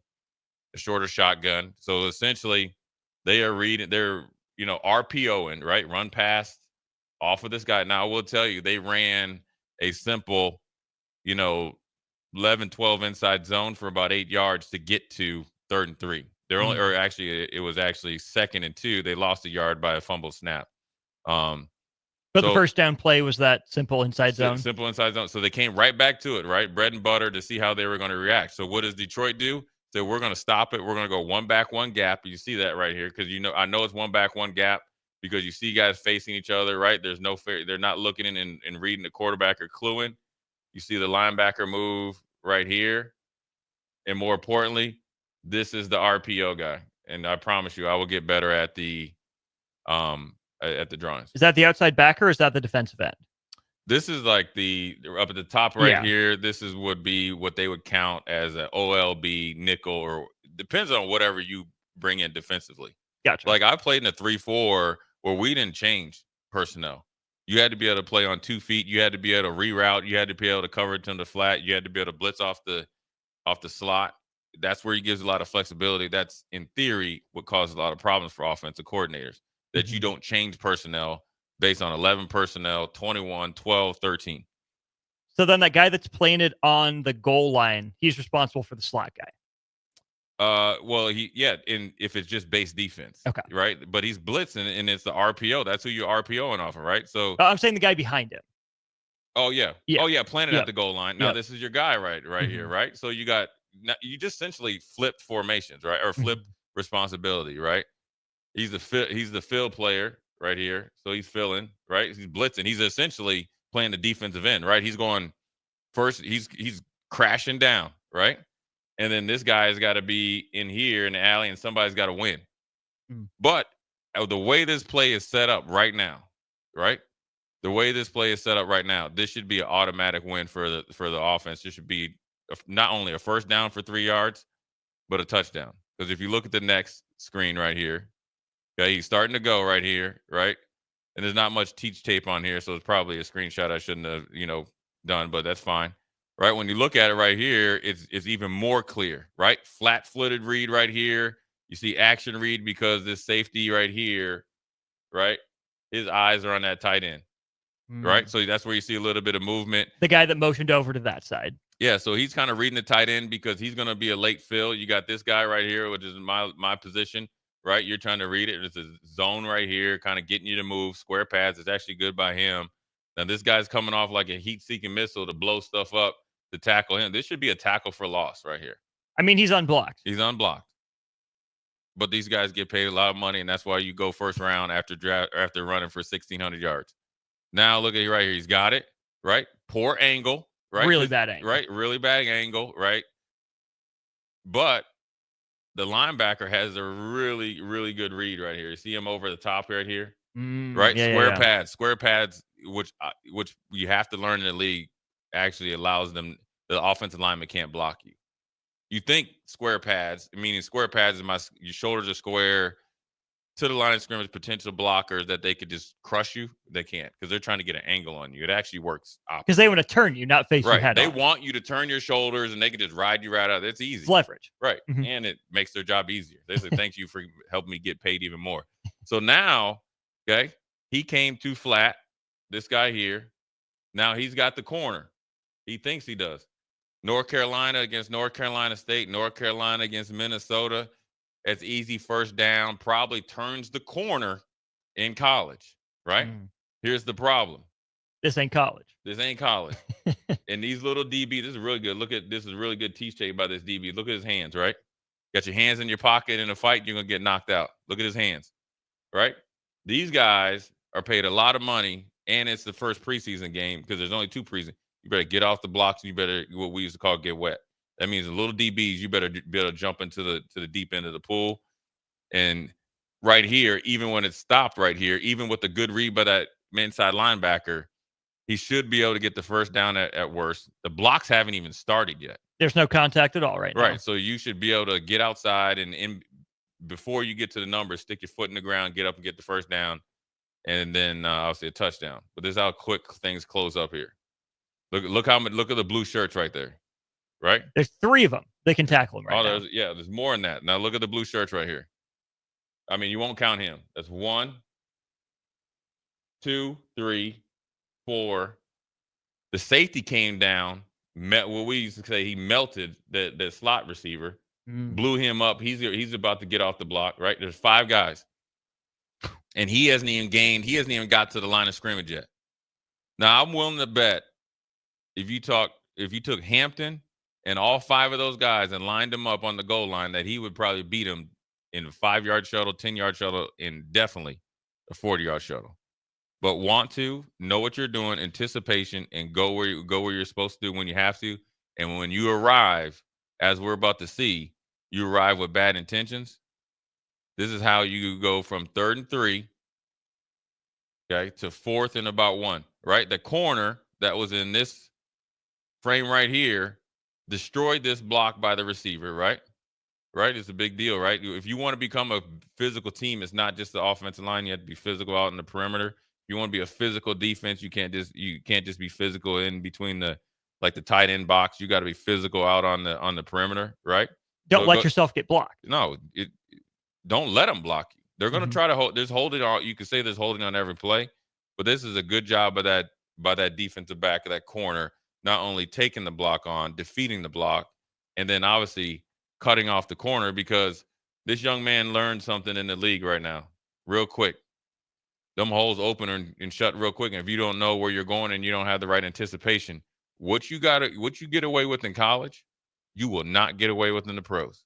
shorter shotgun. So essentially, they're RPOing, right? Run past off of this guy. Now, I will tell you, they ran a simple, 11, 12 inside zone for about 8 yards to get to 3rd and 3. They're only, or actually, it was actually 2nd and 2. They lost a yard by a fumble snap. But the first down play was that simple inside zone. Simple inside zone. So they came right back to it, right? Bread and butter to see how they were going to react. So what does Detroit do? So we're going to stop it. We're going to go one back, one gap. You see that right here because I know it's one back, one gap because you see guys facing each other, right? There's no fair. They're not looking in and reading the quarterback or cluing. You see the linebacker move right here. And more importantly, this is the RPO guy. And I promise you, I will get better at the drawings. Is that the outside backer or is that the defensive end? This is like up at the top right here. This would be what they would count as an OLB nickel, or depends on whatever you bring in defensively. Gotcha. Like I played in a 3-4 where we didn't change personnel. You had to be able to play on 2 feet. You had to be able to reroute. You had to be able to cover it to the flat. You had to be able to blitz off the slot. That's where he gives a lot of flexibility. That's in theory what causes a lot of problems for offensive coordinators. That you don't change personnel based on 11 personnel, 21, 12, 13. So then that guy that's playing it on the goal line, he's responsible for the slot guy. If it's just base defense. Okay. Right? But he's blitzing and it's the RPO. That's who you're RPOing off of, right? So I'm saying the guy behind him. Oh yeah. Yeah. Oh yeah, planted Yeah. at the goal line. Now Yeah. this is your guy right here, right? So you just essentially flipped formations, right? Or flipped responsibility, right? He's the field player right here. So he's filling, right? He's blitzing. He's essentially playing the defensive end, right? He's going first, he's crashing down, right? And then this guy's got to be in here in the alley and somebody's got to win. But the way this play is set up right now, right? The way this play is set up right now, this should be an automatic win for the offense. This should be not only a first down for 3 yards, but a touchdown. Because if you look at the next screen right here, okay, he's starting to go right here, right? And there's not much teach tape on here, so it's probably a screenshot I shouldn't have, done, but that's fine. Right? When you look at it right here, it's even more clear, right? Flat-footed read right here. You see action read because this safety right here, right? His eyes are on that tight end, right? So that's where you see a little bit of movement. The guy that motioned over to that side. Yeah, so he's kind of reading the tight end because he's going to be a late fill. You got this guy right here, which is my position, right? You're trying to read it. It's a zone right here, kind of getting you to move. Square pads. It's actually good by him. Now, this guy's coming off like a heat-seeking missile to blow stuff up to tackle him. This should be a tackle for loss right here. I mean, he's unblocked. He's unblocked. But these guys get paid a lot of money, and that's why you go first round after running for 1,600 yards. Now, look at it right here. He's got it, right? Poor angle, right? Really bad angle. Right? Really bad angle, right? But the linebacker has a really, really good read right here. You see him over the top right here? Right? Yeah, Square pads, which you have to learn in the league, actually allows them, the offensive lineman can't block you. You think square pads, meaning square pads is your shoulders are square, to the line of scrimmage potential blockers that they could just crush you, they can't because they're trying to get an angle on you. It actually works opposite. Because they want to turn you, not face you Right. head They on. want you to turn your shoulders and they can just ride you right out. It's easy. It's leverage. Right. Mhm. And it makes their job easier. They say, thank you for helping me get paid even more. So now, okay, he came too flat. This guy here. Now he's got the corner. He thinks he does. North Carolina against North Carolina State, North Carolina against Minnesota. It's easy first down, probably turns the corner in college, right? Here's the problem. This ain't college. This ain't college. And these little DB, this is really good. Look at this is really good teach tape by this DB. Look at his hands, right? Got your hands in your pocket in a fight, you're going to get knocked out. Look at his hands, right? These guys are paid a lot of money, and it's the first preseason game because there's only 2 preseason. You better get off the blocks, and you better, what we used to call, get wet. That means the little DBs, you better be able to jump into the deep end of the pool. And right here, even when it's stopped right here, even with the good read by that inside linebacker, he should be able to get the first down at worst. The blocks haven't even started yet. There's no contact at all right now. Right. So you should be able to get outside and before you get to the numbers, stick your foot in the ground, get up and get the first down, and then I'll say a touchdown. But this is how quick things close up here. Look at the blue shirts right there. Right? There's 3 of them. They can tackle him right now. There's more than that. Now look at the blue shirts right here. I mean, you won't count him. That's 1, 2, 3, 4. The safety came down, what we used to say, he melted the slot receiver, blew him up. He's about to get off the block, right? There's 5 guys. And he hasn't even got to the line of scrimmage yet. Now, I'm willing to bet if you took Hampton and all 5 of those guys and lined them up on the goal line, that he would probably beat them in a 5-yard shuttle, 10-yard shuttle, and definitely a 40-yard shuttle. But know what you're doing, anticipation, and go where you're supposed to do when you have to. And when you arrive, as we're about to see, you arrive with bad intentions. This is how you go from 3rd and 3, okay, to 4th and about 1, right? The corner that was in this frame right here destroyed this block by the receiver, right? Right? It's a big deal, right? If you want to become a physical team, it's not just the offensive line. You have to be physical out in the perimeter. If you want to be a physical defense, you can't just be physical in between the tight end box. You got to be physical out on the perimeter, right? Don't let yourself get blocked. No, don't let them block you. They're going to try to hold. There's holding on. You can say there's holding on every play, but this is a good job by that defensive back of that corner, not only taking the block on, defeating the block, and then obviously cutting off the corner, because this young man learned something in the league right now, real quick. Them holes open and shut real quick. And if you don't know where you're going and you don't have the right anticipation, what you get away with in college, you will not get away with in the pros.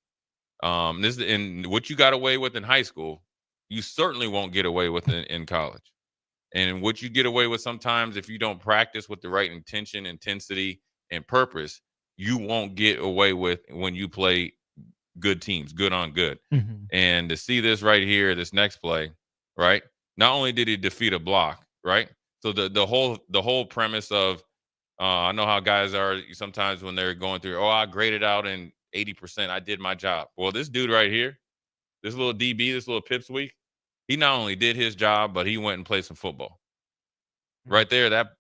What you got away with in high school, you certainly won't get away with in college. And what you get away with sometimes, if you don't practice with the right intention, intensity, and purpose, you won't get away with when you play good teams, good on good. And to see this right here, this next play, right? Not only did he defeat a block, right? So the whole premise of I know how guys are sometimes when they're going through, I graded out in 80%, I did my job. Well, this dude right here, this little DB, this little pipsqueak, he not only did his job, but he went and played some football. Right there, that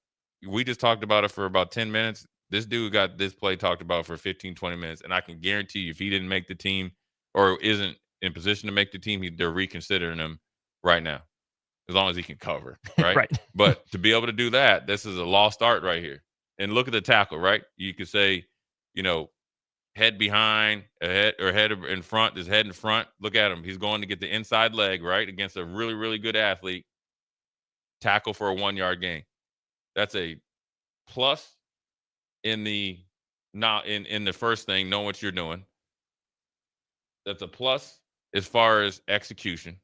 we just talked about it for about 10 minutes. This dude got this play talked about for 15, 20 minutes. And I can guarantee you, if he didn't make the team or isn't in position to make the team, they're reconsidering him right now, as long as he can cover, right? Right. But to be able to do that, this is a lost art right here. And look at the tackle, right? You could say, head behind, head in front. There's head in front. Look at him. He's going to get the inside leg, right, against a really, really good athlete. Tackle for a 1-yard gain. That's a plus in the first thing, know what you're doing. That's a plus as far as execution.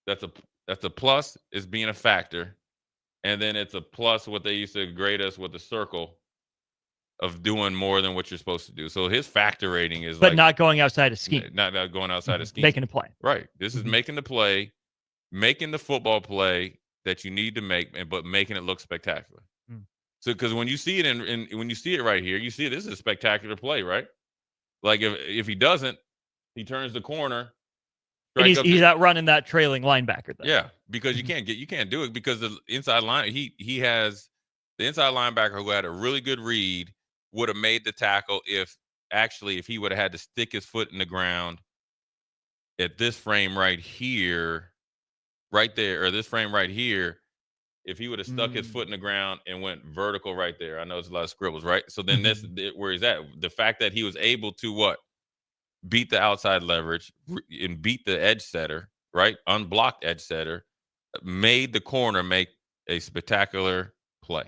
That's a plus is being a factor. And then it's a plus what they used to grade us with the circle of doing more than what you're supposed to do. So his factor rating is but not going outside of scheme. Not going outside of scheme. Making a play. Right. This is making the play, making the football play that you need to make, but making it look spectacular. So because when you see it when you see it right here, you see this is a spectacular play, right? Like if he doesn't, he turns the corner, And he's outrunning that trailing linebacker. Then. Yeah, because you can't do it because the inside line he has the inside linebacker who had a really good read would have made the tackle if he would have had to stick his foot in the ground at this frame right here, right there, or this frame right here. If he would have stuck his foot in the ground and went vertical right there, I know it's a lot of scribbles, right? So then this where he's at. The fact that he was able to beat the outside leverage and beat the edge setter, right? Unblocked edge setter, made the corner make a spectacular play,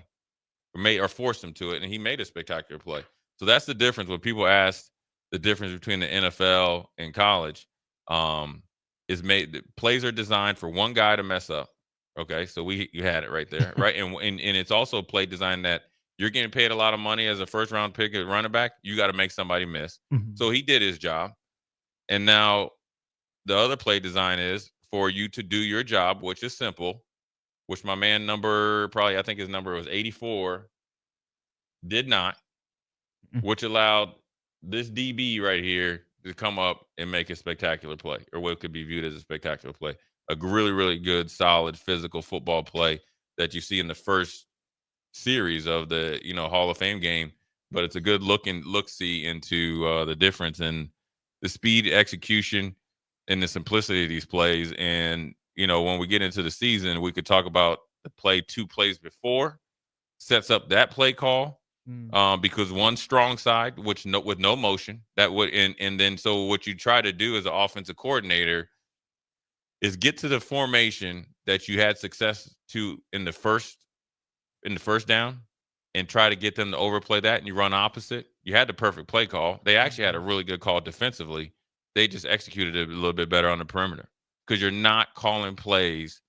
or forced him to it, and he made a spectacular play. So that's the difference when people ask the difference between the NFL and college. Plays are designed for one guy to mess up. Okay, so you had it right there, right? And it's also a play design that you're getting paid a lot of money as a first-round pick at running back. You got to make somebody miss. So he did his job. And now the other play design is for you to do your job, which is simple, which my man I think his number was 84, did not, which allowed this DB right here to come up and make a spectacular play, or what could be viewed as a spectacular play. A really, really good, solid, physical football play that you see in the first series of the Hall of Fame game. But it's a good look-see into the difference in the speed, execution, and the simplicity of these plays. And when we get into the season, we could talk about the play 2 plays before sets up that play call. Because one strong side, with no motion, that would and then so what you try to do as an offensive coordinator is get to the formation that you had success to in the first down and try to get them to overplay that, and you run opposite. You had the perfect play call. They actually had a really good call defensively. They just executed it a little bit better on the perimeter because you're not calling plays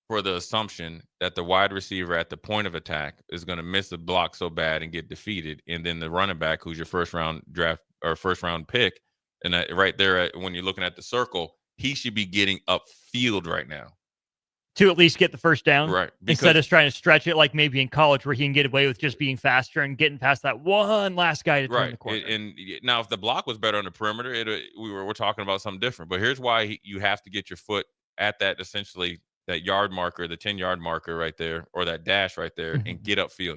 for the assumption that the wide receiver at the point of attack is going to miss a block so bad and get defeated, and then the running back, who's your first round pick, and right there when you're looking at the circle, he should be getting upfield right now to at least get the first down, right? Instead of trying to stretch it like maybe in college where he can get away with just being faster and getting past that one last guy to turn the corner. And now, if the block was better on the perimeter, we're talking about something different. But here's why you have to get your foot at that essentially. That yard marker, the 10-yard marker right there, or that dash right there, and get upfield.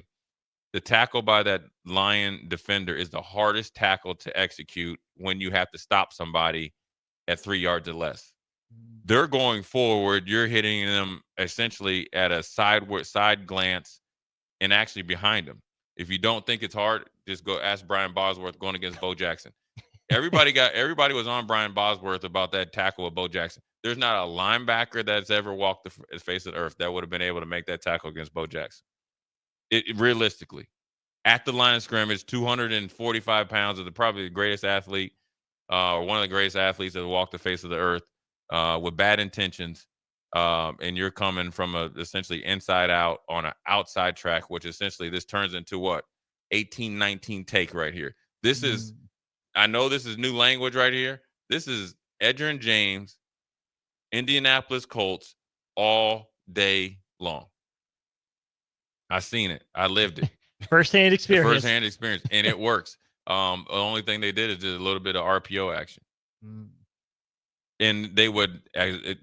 The tackle by that Lion defender is the hardest tackle to execute when you have to stop somebody at 3 yards or less. They're going forward. You're hitting them essentially at a side glance and actually behind them. If you don't think it's hard, just go ask Brian Bosworth going against Bo Jackson. Everybody was on Brian Bosworth about that tackle with Bo Jackson. There's not a linebacker that's ever walked the face of the earth that would have been able to make that tackle against Bo Jackson. Realistically, at the line of scrimmage, 245 pounds of probably the greatest athlete, or one of the greatest athletes that walked the face of the earth, with bad intentions, and you're coming from essentially inside out on an outside track, which essentially this turns into 18-19 take right here. This is, I know this is new language right here. This is Edgerrin James, Indianapolis Colts all day long. I seen it. I lived it. Firsthand experience. And it works. The only thing they did is just a little bit of RPO action. And they would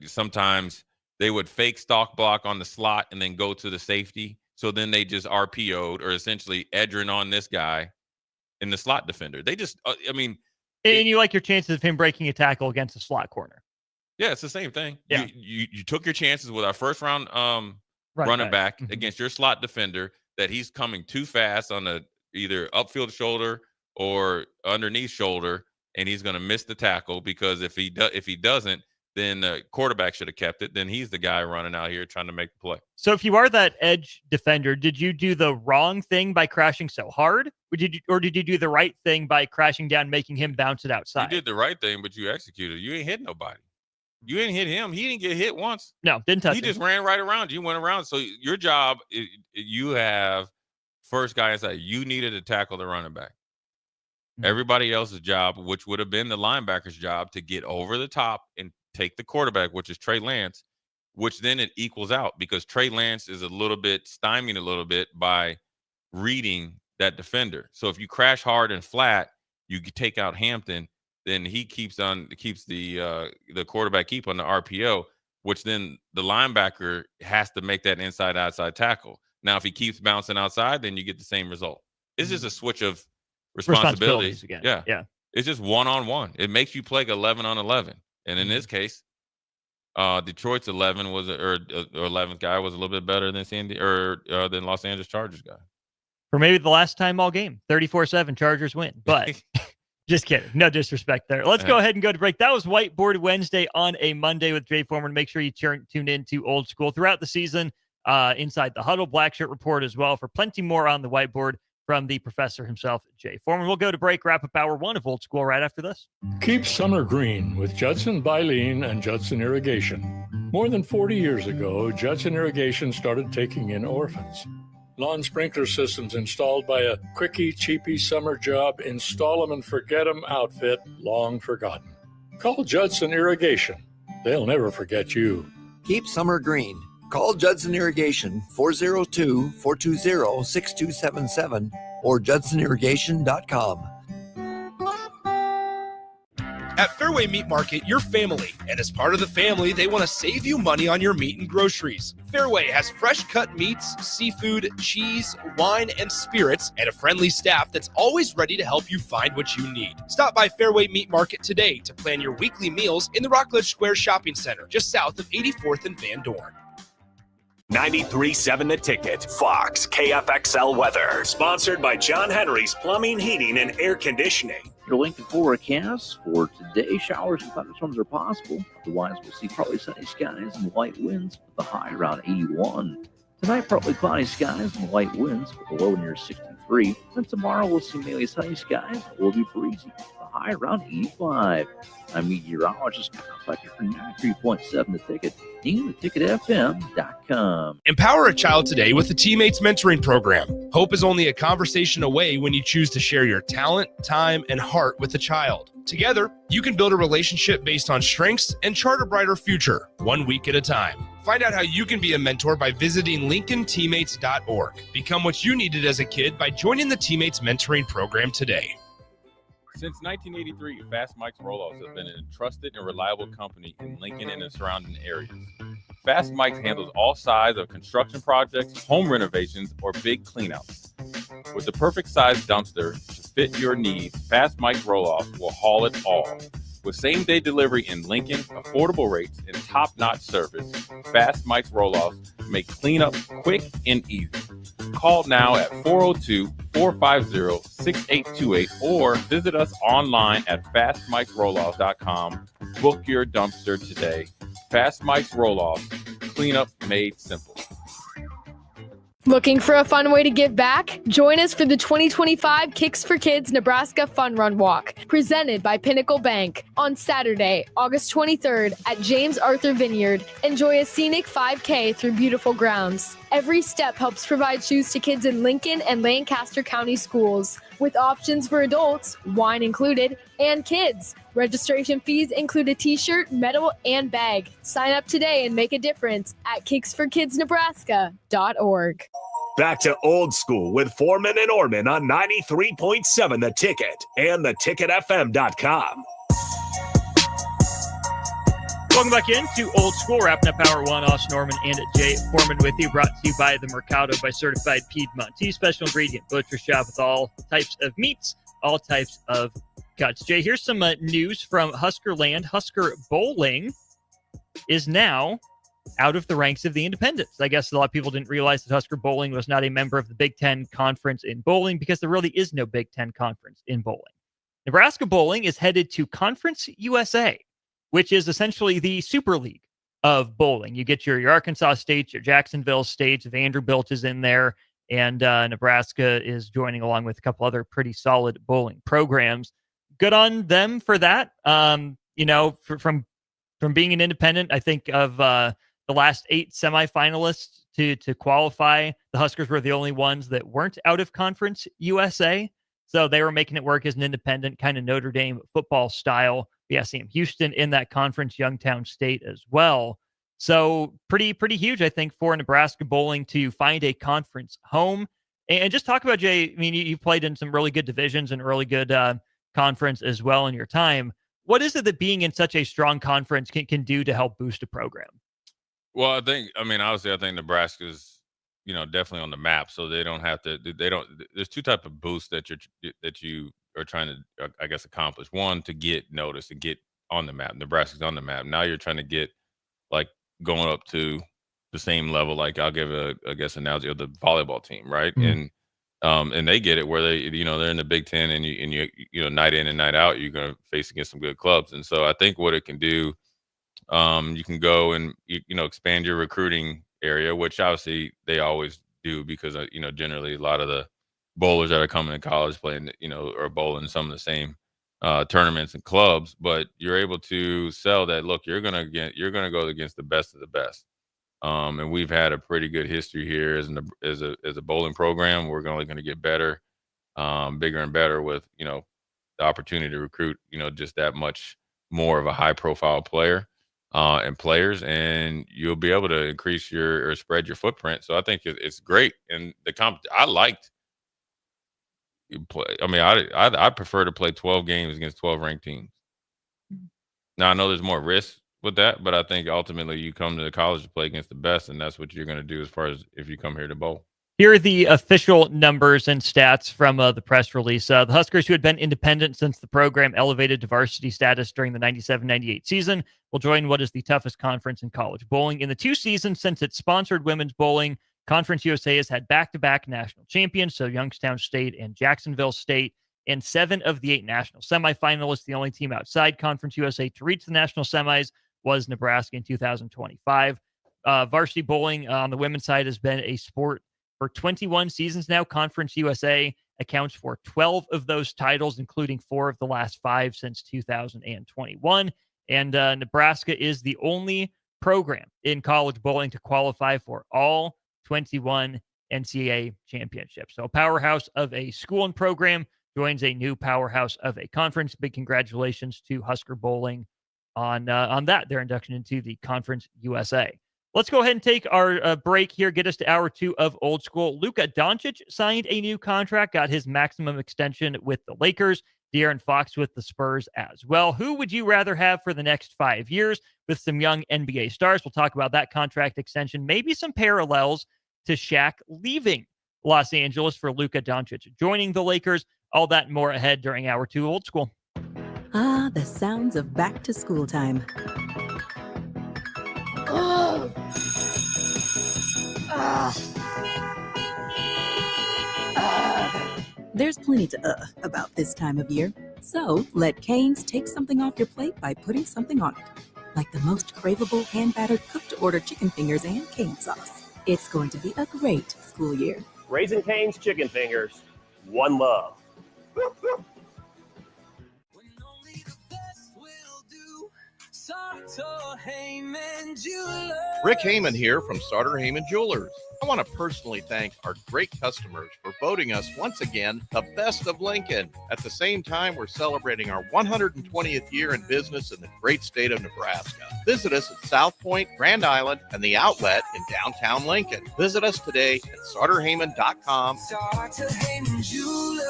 sometimes they would fake stock block on the slot and then go to the safety. So then they just RPO'd, or essentially Edgerrin on this guy in the slot defender. They just, and you like your chances of him breaking a tackle against a slot corner. Yeah, it's the same thing. Yeah. You took your chances with our first round running back against your slot defender that he's coming too fast on the either upfield shoulder or underneath shoulder, and he's going to miss the tackle because if he doesn't, then the quarterback should have kept it. Then he's the guy running out here trying to make the play. So if you are that edge defender, did you do the wrong thing by crashing so hard? Or did you do the right thing by crashing down, making him bounce it outside? You did the right thing, but you executed. You ain't hit nobody. You didn't hit him. He didn't get hit once. No, didn't touch him. He just ran right around you. You went around. So your job, you have first guy inside. You needed to tackle the running back. Everybody else's job, which would have been the linebacker's job, to get over the top and take the quarterback, which is Trey Lance, which then it equals out because Trey Lance is a little bit stymied a little bit by reading that defender. So if you crash hard and flat, you could take out Hampton. then he keeps the quarterback keep on the RPO, which then the linebacker has to make that inside-outside tackle. Now, if he keeps bouncing outside, then you get the same result. It's just a switch of responsibilities again. Yeah. It's just one-on-one. It makes you play 11 on 11. And in this case, Detroit's 11th guy was a little bit better than than Los Angeles Chargers guy. For maybe the last time all game, 34-7 Chargers win. But just kidding. No disrespect there. Let's go ahead and go to break. That was Whiteboard Wednesday on a Monday with Jay Foreman. Make sure you tune in to Old School throughout the season. Inside the Huddle, Black Shirt Report as well for plenty more on the whiteboard from the professor himself, Jay Foreman. We'll go to break, wrap up hour 1 of Old School right after this. Keep summer green with Judson Baleen and Judson Irrigation. More than 40 years ago, Judson Irrigation started taking in orphans. Lawn sprinkler systems installed by a quickie, cheapy summer job, install 'em and forget 'em outfit long forgotten. Call Judson Irrigation. They'll never forget you. Keep summer green. Call Judson Irrigation 402-420-6277 or judsonirrigation.com. At Fairway Meat Market, you're family, and as part of the family, they want to save you money on your meat and groceries. Fairway has fresh cut meats, seafood, cheese, wine, and spirits, and a friendly staff that's always ready to help you find what you need. Stop by Fairway Meat Market today to plan your weekly meals in the Rockledge Square Shopping Center, just south of 84th and Van Dorn. 93.7 The Ticket, Fox, KFXL weather. Sponsored by John Henry's Plumbing, Heating, and Air Conditioning. Your Lincoln forecast for today, showers and thunderstorms are possible. Otherwise, we'll see partly sunny skies and light winds with the high around 81. Tonight, partly cloudy skies and light winds with a low near 63. Then tomorrow, we'll see mainly sunny skies and it will be breezy with the high around 85. I'm meteorologist Kyle Fletcher for 93.7 The Ticket and theticketfm.com. Empower a child today with the Teammates Mentoring Program. Hope is only a conversation away when you choose to share your talent, time, and heart with the child. Together, you can build a relationship based on strengths and chart a brighter future, 1 week at a time. Find out how you can be a mentor by visiting LincolnTeammates.org. Become what you needed as a kid by joining the Teammates Mentoring Program today. Since 1983, Fast Mike's Roll-Offs has been a trusted and reliable company in Lincoln and the surrounding areas. Fast Mike's handles all sides of construction projects, home renovations, or big cleanouts. With the perfect size dumpster to fit your needs, Fast Mike's Roll-Offs will haul it all. With same-day delivery in Lincoln, affordable rates, and top-notch service, Fast Mike's Roll-Offs make cleanup quick and easy. Call now at 402-450-6828 or visit us online at fastmikesrolloffs.com. Book your dumpster today. Fast Mike's Roll-Offs, cleanup made simple. Looking for a fun way to give back? Join us for the 2025 Kicks for Kids Nebraska Fun Run Walk, presented by Pinnacle Bank. On Saturday, August 23rd at James Arthur Vineyard, enjoy a scenic 5K through beautiful grounds. Every step helps provide shoes to kids in Lincoln and Lancaster County schools, with options for adults, wine included, and kids. Registration fees include a t-shirt, medal, and bag. Sign up today and make a difference at kicksforkidsnebraska.org. Back to Old School with Foreman and Orman on 93.7 The Ticket and theticketfm.com. Welcome back into Old School, wrapping up hour 1. Austin Norman and Jay Foreman with you, brought to you by the Mercado by Certified Piedmontese, special ingredient butcher shop with all types of meats, all types of cuts. Jay, here's some news from Husker Land. Husker Bowling is now out of the ranks of the independents. I guess a lot of people didn't realize that Husker Bowling was not a member of the Big Ten Conference in bowling because there really is no Big Ten Conference in bowling. Nebraska Bowling is headed to Conference USA, which is essentially the Super League of bowling. You get your Arkansas states, your Jacksonville states, Vanderbilt is in there, and Nebraska is joining along with a couple other pretty solid bowling programs. Good on them for that. From being an independent, I think of the last 8 semifinalists to qualify, the Huskers were the only ones that weren't out of Conference USA. So they were making it work as an independent, kind of Notre Dame football style. Yeah, Sam Houston in that conference, Youngstown State as well. So pretty huge, I think, for Nebraska Bowling to find a conference home. And just talk about, Jay, I mean, you've played in some really good divisions and really good conference as well in your time. What is it that being in such a strong conference can do to help boost a program? Well, obviously, I think Nebraska's, definitely on the map, so they don't have to. There's two type of boosts that you are trying to, I guess, accomplish. One, to get noticed and get on the map. Nebraska's on the map. Now you're trying to get like going up to the same level. Like I'll give analogy of the volleyball team, right? Mm. And they get it where they're in the Big Ten, and you night in and night out, you're going to face against some good clubs. And so I think what it can do, you can go and expand your recruiting area, which obviously they always do because generally a lot of the bowlers that are coming to college playing or bowling some of the same tournaments and clubs. But you're able to sell that. Look, you're gonna go against the best of the best. And we've had a pretty good history here as a bowling program. We're only going to get better, bigger and better with the opportunity to recruit just that much more of a high profile player and players, and you'll be able to increase or spread your footprint. So I think it's great. And I liked play. I mean, I prefer to play 12 games against 12 ranked teams. Now I know there's more risk with that, but I think ultimately you come to the college to play against the best, and that's what you're going to do as far as if you come here to bowl. Here are the official numbers and stats from the press release. The Huskers, who had been independent since the program elevated to varsity status during the 97-98 season, will join what is the toughest conference in college bowling. In the 2 seasons since it sponsored women's bowling, Conference USA has had back-to-back national champions, so Youngstown State and Jacksonville State, and 7 of the 8 national semifinalists. The only team outside Conference USA to reach the national semis was Nebraska in 2025. Varsity bowling on the women's side has been a sport for 21 seasons now. Conference USA accounts for 12 of those titles, including 4 of the last 5 since 2021. And Nebraska is the only program in college bowling to qualify for all 21 NCAA championships. So a powerhouse of a school and program joins a new powerhouse of a conference. Big congratulations to Husker Bowling on that, their induction into the Conference USA. Let's go ahead and take our break here, get us to hour 2 of Old School. Luka Doncic signed a new contract, got his maximum extension with the Lakers. De'Aaron Fox with the Spurs as well. Who would you rather have for the next 5 years with some young NBA stars? We'll talk about that contract extension, maybe some parallels to Shaq leaving Los Angeles for Luka Doncic joining the Lakers. All that and more ahead during hour 2 Old School. Ah, the sounds of back to school time. There's plenty to about this time of year. So let Cane's take something off your plate by putting something on it. Like the most craveable hand-battered cooked-to-order chicken fingers and cane sauce. It's going to be a great school year. Raising Cane's chicken fingers. One love. Rick Heyman here from Starter Heyman Jewelers. I want to personally thank our great customers for voting us once again the best of Lincoln. At the same time, we're celebrating our 120th year in business in the great state of Nebraska. Visit us at South Point, Grand Island, and the Outlet in downtown Lincoln. Visit us today at StarterHeyman.com. Starter Heyman Jewelers.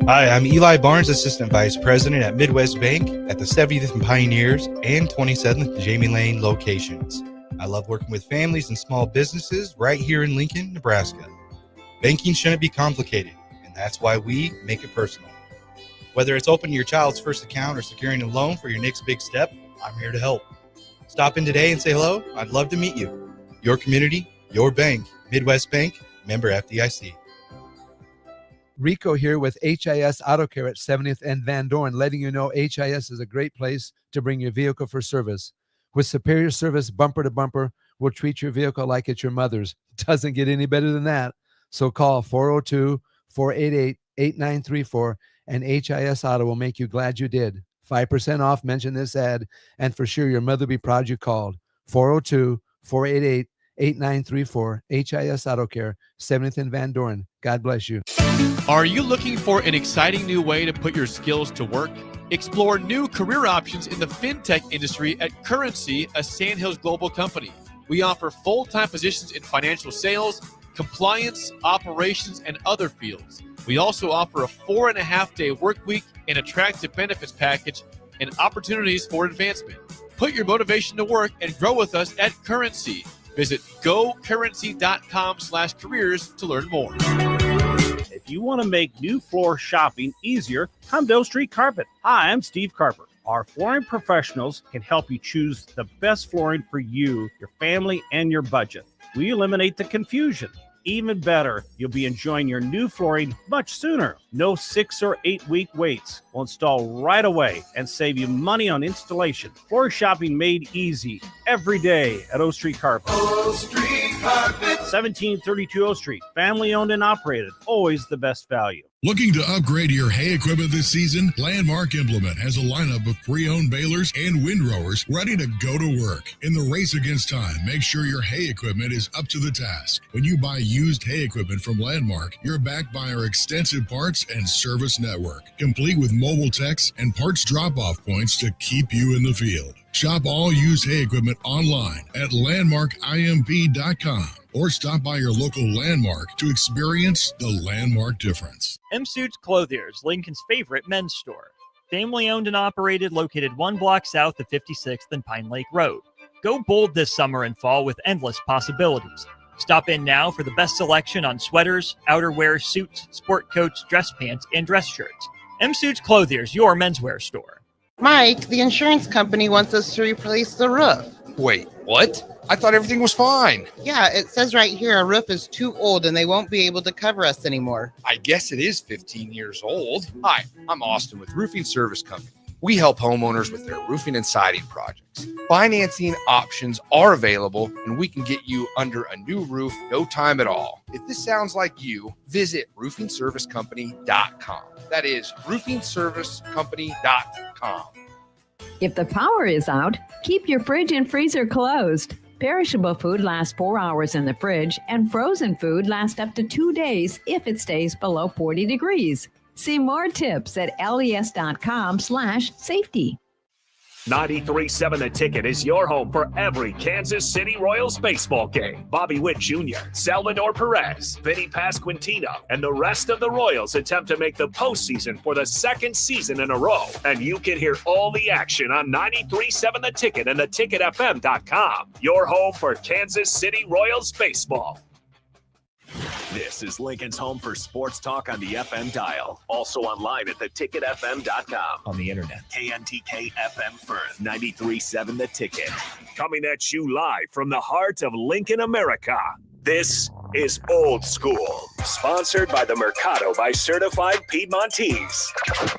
Hi, I'm Eli Barnes, Assistant Vice President at Midwest Bank at the 70th and Pioneers and 27th Jamie Lane locations. I love working with families and small businesses right here in Lincoln, Nebraska. Banking shouldn't be complicated, and that's why we make it personal. Whether it's opening your child's first account or securing a loan for your next big step, I'm here to help. Stop in today and say hello. I'd love to meet you. Your community, your bank. Midwest Bank, member FDIC. Rico here with HIS Auto Care at 70th and Van Dorn, letting you know HIS is a great place to bring your vehicle for service. With superior service bumper to bumper, we'll treat your vehicle like it's your mother's. Doesn't get any better than that. So call 402-488-8934 and HIS Auto will make you glad you did. 5% off, mention this ad, and for sure your mother will be proud you called. 402-488-8934, HIS Auto Care, 70th and Van Dorn. God bless you. Are you looking for an exciting new way to put your skills to work? Explore new career options in the fintech industry at Currency, a Sandhills global company. We offer full-time positions in financial sales, compliance, operations, and other fields. We also offer a 4.5-day work week, an attractive benefits package, and opportunities for advancement. Put your motivation to work and grow with us at Currency. Visit gocurrency.com/careers to learn more. If you want to make new floor shopping easier, come to O Street Carpet. Hi, I'm Steve Carper. Our flooring professionals can help you choose the best flooring for you, your family, and your budget. We eliminate the confusion. Even better, you'll be enjoying your new flooring much sooner. No 6 or 8 week waits. We'll install right away and save you money on installation. Floor shopping made easy every day at O Street Carpet. O Street Carpet. 1732 O Street. Family owned and operated. Always the best value. Looking to upgrade your hay equipment this season? Landmark Implement has a lineup of pre-owned balers and windrowers ready to go to work. In the race against time, make sure your hay equipment is up to the task. When you buy used hay equipment from Landmark, you're backed by our extensive parts and service network, complete with mobile techs and parts drop-off points to keep you in the field. Shop all used hay equipment online at landmarkimp.com or stop by your local Landmark to experience the Landmark difference. M Suits Clothiers, Lincoln's favorite men's store. Family owned and operated, located 1 block south of 56th and Pine Lake Road. Go bold this summer and fall with endless possibilities. Stop in now for the best selection on sweaters, outerwear, suits, sport coats, dress pants, and dress shirts. M Suits Clothiers, your menswear store. Mike, the insurance company wants us to replace the roof. Wait, what? I thought everything was fine. Yeah, it says right here our roof is too old and they won't be able to cover us anymore. I guess it is 15 years old. Hi, I'm Austin with Roofing Service Company. We help homeowners with their roofing and siding projects. Financing options are available, and we can get you under a new roof no time at all. If this sounds like you, visit roofingservicecompany.com. That is roofingservicecompany.com. If the power is out, keep your fridge and freezer closed. Perishable food lasts 4 hours in the fridge, and frozen food lasts up to 2 days if it stays below 40 degrees. See more tips at les.com/safety. 93.7 The Ticket is your home for every Kansas City Royals baseball game. Bobby Witt Jr., Salvador Perez, Vinny Pasquantino, and the rest of the Royals attempt to make the postseason for the second season in a row. And you can hear all the action on 93.7 The Ticket and theticketfm.com. Your home for Kansas City Royals baseball. This is Lincoln's home for sports talk on the FM dial. Also online at theticketfm.com. On the internet. KNTK FM Firth, 93.7 The Ticket. Coming at you live from the heart of Lincoln, America. This is Old School. Sponsored by the Mercado by Certified Piedmontese.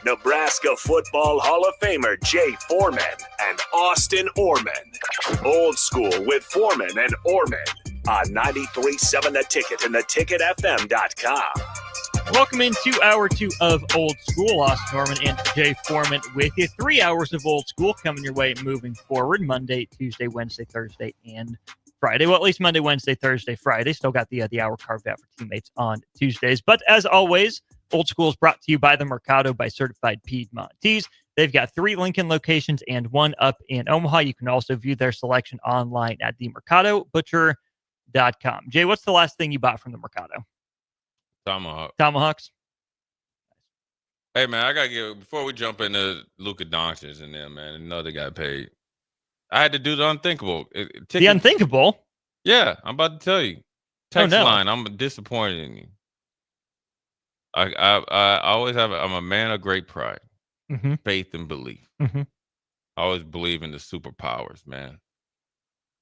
Nebraska Football Hall of Famer Jay Foreman and Austin Orman. Old School with Foreman and Orman. On 93.7 The Ticket and theticketfm.com. Welcome into Hour 2 of Old School. Austin Norman and Jay Foreman with you. 3 hours of Old School coming your way moving forward. Monday, Tuesday, Wednesday, Thursday, and Friday. Well, at least Monday, Wednesday, Thursday, Friday. Still got the hour carved out for teammates on Tuesdays. But as always, Old School is brought to you by the Mercado by Certified Piedmontese. They've got 3 Lincoln locations and 1 up in Omaha. You can also view their selection online at the Mercado Butcher.com. Jay, what's the last thing you bought from the Mercado? Tomahawks. Hey, man, I got to give, before we jump into Luka Doncic and them, man, another guy paid. I had to do the unthinkable. The unthinkable? Yeah, I'm about to tell you. Text line, I'm disappointed in you. I always have, I'm a man of great pride, faith, and belief. I always believe in the superpowers, man.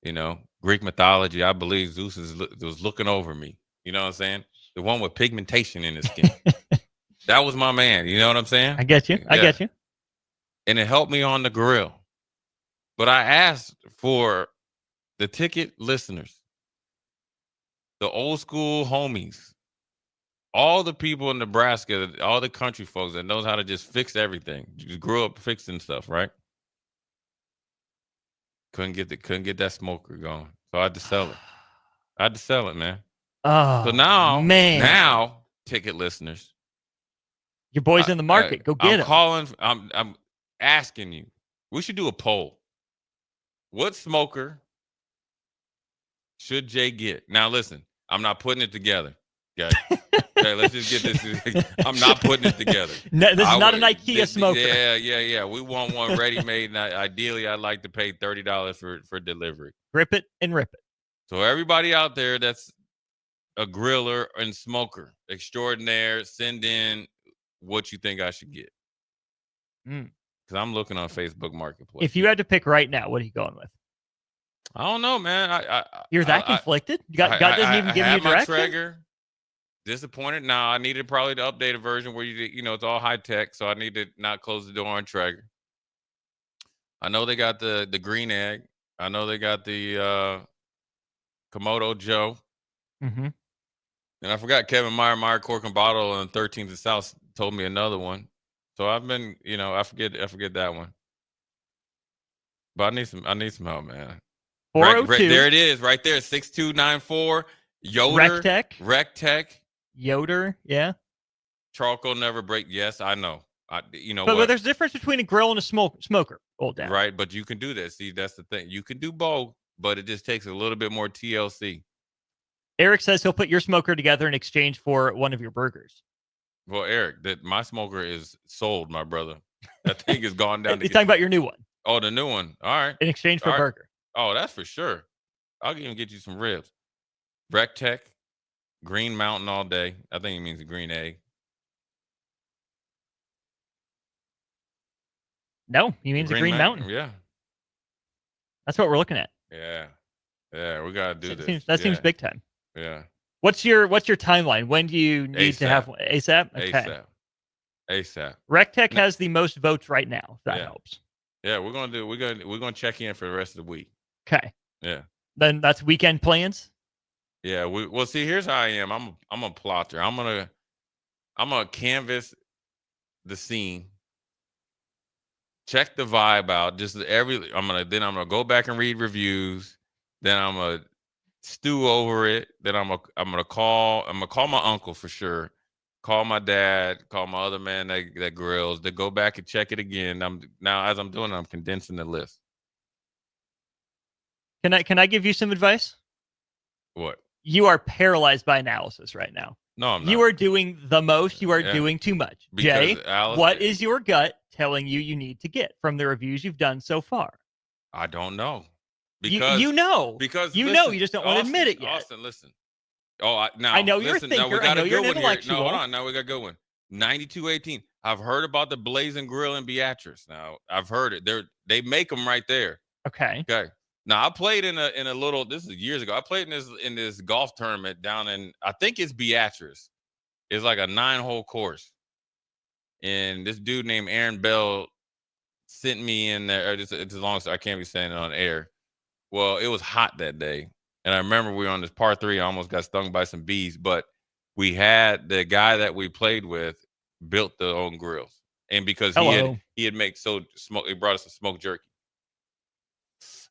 You know, Greek mythology, I believe Zeus was looking over me. You know what I'm saying? The one with pigmentation in his skin. That was my man. You know what I'm saying? I get you. I get you. And it helped me on the grill. But I asked for the ticket listeners, the old school homies, all the people in Nebraska, all the country folks that knows how to just fix everything. You grew up fixing stuff, right? Couldn't get that smoker going. So I had to sell it. Man. Oh, so now ticket listeners, your boy's in the market. Go get him. I'm asking you. We should do a poll. What smoker should Jay get? Now listen, I'm not putting it together. Okay. Okay, let's just get this. I'm not putting it together. No, this is not an IKEA smoker. Yeah. We want one ready-made, and ideally, I'd like to pay $30 for delivery. Grip it and rip it. So everybody out there that's a griller and smoker extraordinaire, send in what you think I should get. Because I'm looking on Facebook Marketplace. If you had to pick right now, what are you going with? I don't know, man. You're that conflicted? God doesn't even give you a direction? Traeger. Disappointed. Now I needed probably to update a version where it's all high tech, so I need to not close the door on Traeger. I know they got the green egg. I know they got the Komodo Joe. Mm-hmm. And I forgot Kevin Meyer Cork and Bottle on 13th and South told me another one. So I've been, I forget that one. But I need some help, man. 402. There it is, right there. 6294. Yoder. Rectech. Yoder, yeah. Charcoal never break. Yes, I know. But there's a difference between a grill and a smoker, old down. Right, but you can do that. See, that's the thing. You can do both, but it just takes a little bit more TLC. Eric says he'll put your smoker together in exchange for one of your burgers. Well, Eric, my smoker is sold, my brother. That thing is gone down. You're talking about your new one. Oh, the new one. All right. In exchange for a burger. Oh, that's for sure. I'll even get you some ribs. Rectech, Green Mountain all day. I think it means a green egg. No, he means a Green Mountain. Yeah. That's what we're looking at. Yeah. Yeah, we got to do this. Seems big time. Yeah. What's your timeline? When do you need to have one? ASAP? Okay. ASAP. Rectech has the most votes right now, if that helps. Yeah, we're gonna check in for the rest of the week. Okay. Yeah. Then that's weekend plans? Yeah, well see, here's how I am. I'm a plotter. I'm gonna canvas the scene. Check the vibe out. I'm gonna go back and read reviews. Then I'm gonna stew over it. Then I'm gonna call my uncle for sure. Call my dad. Call my other man that grills. To go back and check it again. As I'm doing it, I'm condensing the list. Can I give you some advice? What? You are paralyzed by analysis right now. No, I'm not. You are doing the most. You are doing too much. Because Jay, what is your gut telling you need to get from the reviews you've done so far? I don't know. Because you know. Because you listen, know. You just don't want to admit it yet. Austin, listen. I know you're a thinker. Now we got a good one here. No, hold on. Now we got a good one. 9218. I've heard about the Blazing Grill in Beatrice. Now I've heard it. They make them right there. Okay. Now I played in a little. This is years ago. I played in this golf tournament down in, I think it's Beatrice. It's like a 9-hole course, and this dude named Aaron Bell sent me in there. It's as long as I can't be saying it on air. Well, it was hot that day, and I remember we were on this par 3. I almost got stung by some bees, but we had the guy that we played with built their own grills, and because he had made smoke, it brought us some smoked jerky.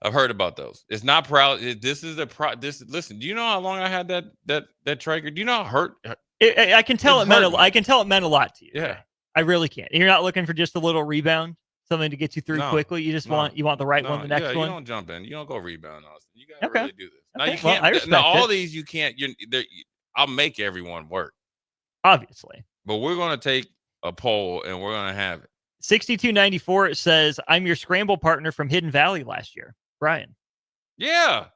I've heard about those. It's not proud. Listen, do you know how long I had that Traeger? Do you know how hurt? I can tell it meant. I can tell it meant a lot to you. Yeah, I really can. You're not looking for just a little rebound, something to get you through quickly. You just want the right one, the next one. You don't jump in. You don't go rebound, Austin. You gotta really do this. Now Okay. you can't. Well, I respect now all it. these you can't. I'll make everyone work, obviously. But we're gonna take a poll and we're gonna have it. 6294 says, "I'm your scramble partner from Hidden Valley last year." Brian. Yeah.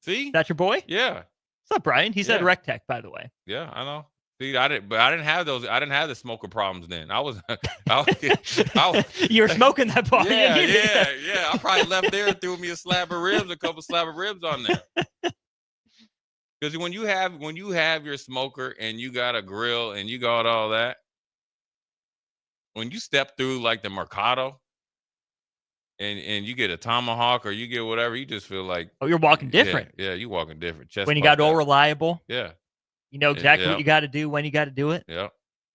See? That's your boy? Yeah. What's up, Brian? He said Rectech, by the way. Yeah, I know. See, I didn't have those. I didn't have the smoker problems then. You were smoking that ball. Yeah. I probably left there and threw me a couple slab of ribs on there. Because when you have your smoker and you got a grill and you got all that, when you step through like the Mercado, and you get a tomahawk or you get whatever, you just feel like, you're walking different. Yeah, you're walking different. When you got all reliable. Yeah. You know exactly what you got to do when you got to do it. Yeah.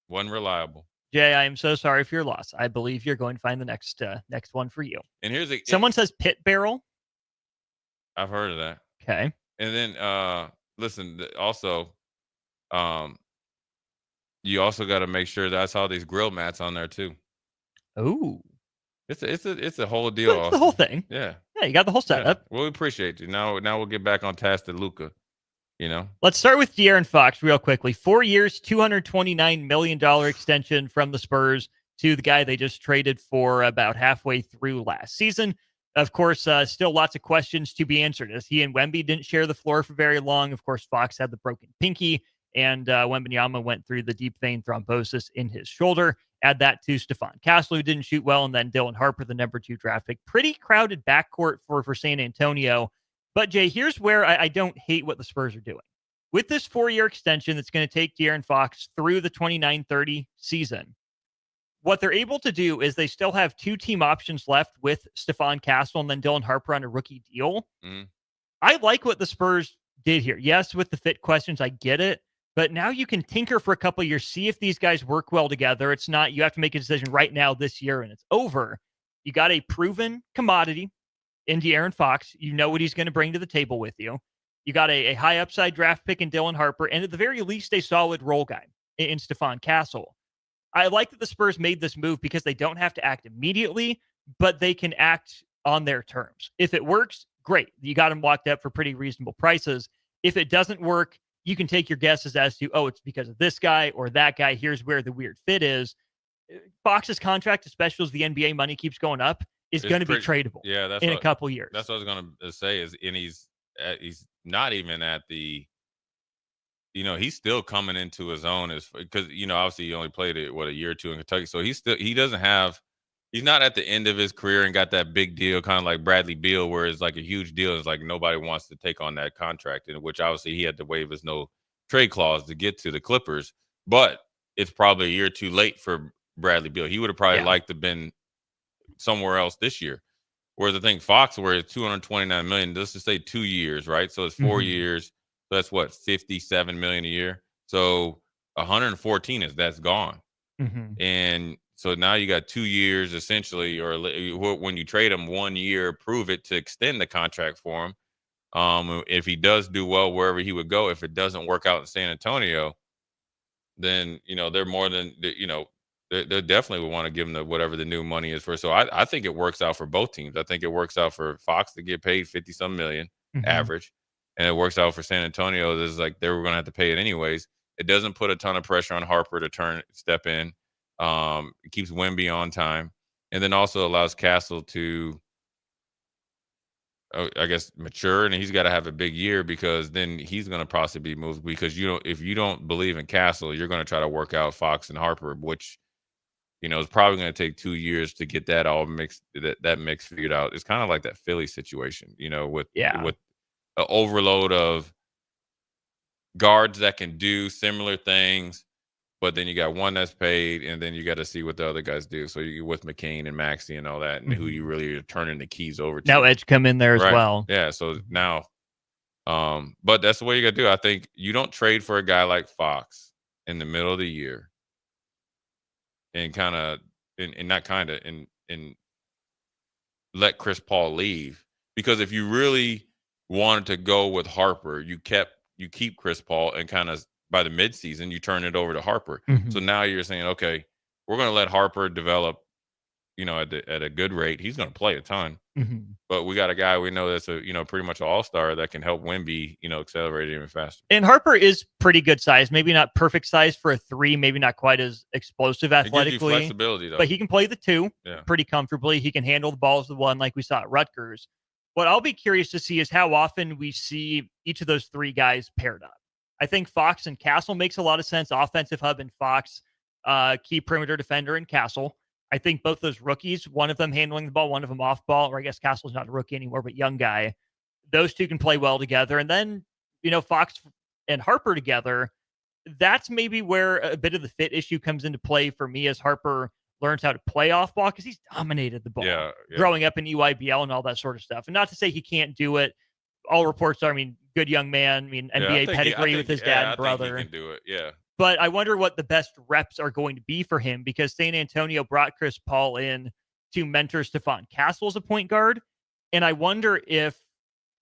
One reliable. Jay, I am so sorry for your loss. I believe you're going to find the next one for you. And someone says pit barrel. I've heard of that. Okay. And then listen, also, you also got to make sure that I saw these grill mats on there too. Oh. It's a whole deal. It's the whole thing. Yeah. Yeah, you got the whole setup. Yeah. Well, we appreciate you. Now we'll get back on task to Luka. Let's start with De'Aaron Fox real quickly. 4 years, $229 million extension from the Spurs to the guy they just traded for about halfway through last season. Of course, still lots of questions to be answered as he and Wemby didn't share the floor for very long. Of course, Fox had the broken pinky, and Wembanyama went through the deep vein thrombosis in his shoulder. Add that to Stephon Castle, who didn't shoot well, and then Dylan Harper, the number 2 draft pick. Pretty crowded backcourt for San Antonio. But, Jay, here's where I don't hate what the Spurs are doing. With this 4-year extension that's going to take De'Aaron Fox through the 29-30 season, what they're able to do is they still have 2 team options left with Stephon Castle and then Dylan Harper on a rookie deal. I like what the Spurs did here. Yes, with the fit questions, I get it. But now you can tinker for a couple of years, see if these guys work well together. It's not, you have to make a decision right now this year and it's over. You got a proven commodity in De'Aaron Fox. You know what he's going to bring to the table with you. You got a high upside draft pick in Dylan Harper, and at the very least, a solid role guy in Stephon Castle. I like that the Spurs made this move because they don't have to act immediately, but they can act on their terms. If it works, great. You got them locked up for pretty reasonable prices. If it doesn't work, you can take your guesses as to, it's because of this guy or that guy. Here's where the weird fit is. Fox's contract, especially as the NBA money keeps going up, is going to be tradable in a couple years. That's what I was going to say and he's not even at the, he's still coming into his own because, obviously he only played it, a year or two in Kentucky. So he's not at the end of his career and got that big deal, kind of like Bradley Beal, where it's like a huge deal. It's like nobody wants to take on that contract, in which obviously he had to waive his no trade clause to get to the Clippers. But it's probably a year too late for Bradley Beal. He would have probably liked to have been somewhere else this year. Whereas I think Fox, where it's $229 million, let's just say 2 years, right? So it's 4 years. So that's what, $57 million a year. So 114 that's gone. And so now you got 2 years essentially, or when you trade him 1 year, prove it to extend the contract for him. If he does do well wherever he would go, if it doesn't work out in San Antonio, then they're more than they definitely would want to give him whatever the new money is for. So I think it works out for both teams. I think it works out for Fox to get paid 50-some million average, and it works out for San Antonio. There's like they were going to have to pay it anyways. It doesn't put a ton of pressure on Harper to step in. It keeps Wemby on time, and then also allows Castle to, I guess, mature, and he's got to have a big year because then he's going to possibly be moved because if you don't believe in Castle, you're going to try to work out Fox and Harper, which it's probably going to take 2 years to get that all mixed, that mix figured out. It's kind of like that Philly situation, with an overload of guards that can do similar things, but then you got one that's paid, and then you got to see what the other guys do. So you with McCain and Maxey and all that, and who you really are turning the keys over to. Now Edge come in there as well. Yeah. So now, but that's the way you got to do. I think you don't trade for a guy like Fox in the middle of the year, and let Chris Paul leave, because if you really wanted to go with Harper, you keep Chris Paul, and kind of by the midseason, you turn it over to Harper. So now you're saying, okay, we're going to let Harper develop, at a good rate. He's going to play a ton, but we got a guy we know that's pretty much an all-star that can help Wemby, accelerate even faster. And Harper is pretty good size, maybe not perfect size for a 3, maybe not quite as explosive athletically. It gives you flexibility, though. But he can play the 2 pretty comfortably. He can handle the ball as the 1, like we saw at Rutgers. What I'll be curious to see is how often we see each of those 3 guys paired up. I think Fox and Castle makes a lot of sense. Offensive hub in Fox, key perimeter defender in Castle. I think both those rookies, one of them handling the ball, one of them off ball, or I guess Castle's not a rookie anymore, but young guy. Those 2 can play well together. And then, Fox and Harper together, that's maybe where a bit of the fit issue comes into play for me as Harper learns how to play off ball, because he's dominated the ball growing up in EYBL and all that sort of stuff. And not to say he can't do it. All reports are, good young man. NBA pedigree with his dad and brother. I think he can do it, yeah. But I wonder what the best reps are going to be for him, because San Antonio brought Chris Paul in to mentor Stephon Castle as a point guard. And I wonder if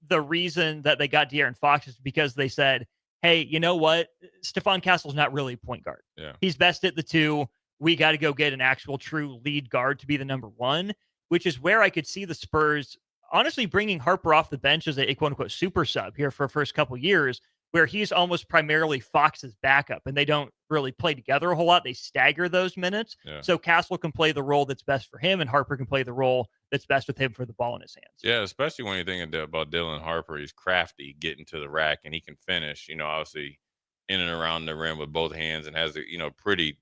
the reason that they got De'Aaron Fox is because they said, hey, you know what? Stephon Castle's not really a point guard. Yeah. He's best at the 2. We got to go get an actual true lead guard to be the number 1, which is where I could see the Spurs honestly bringing Harper off the bench as a quote-unquote super sub here for the first couple years, where he's almost primarily Fox's backup, and they don't really play together a whole lot. They stagger those minutes. Yeah. So Castle can play the role that's best for him, and Harper can play the role that's best with him for the ball in his hands. Yeah, especially when you think about Dylan Harper. He's crafty, getting to the rack, and he can finish, obviously in and around the rim with both hands, and has a, pretty,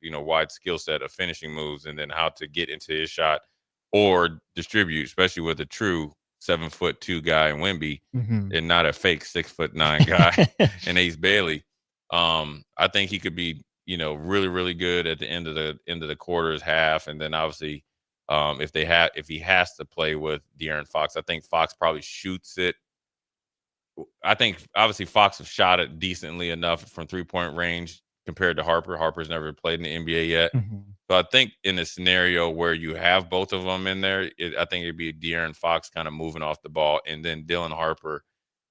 wide skill set of finishing moves, and then how to get into his shot or distribute, especially with a true 7'2" guy in Wemby, and not a fake 6'9" guy in Ace Bailey. I think he could be, really, really good at the end of the quarters, half, and then obviously, if he has to play with De'Aaron Fox, I think Fox probably shoots it. I think obviously Fox has shot it decently enough from 3-point range compared to Harper. Harper's never played in the NBA yet. So I think in a scenario where you have both of them in there, I think it'd be De'Aaron Fox kind of moving off the ball, and then Dylan Harper,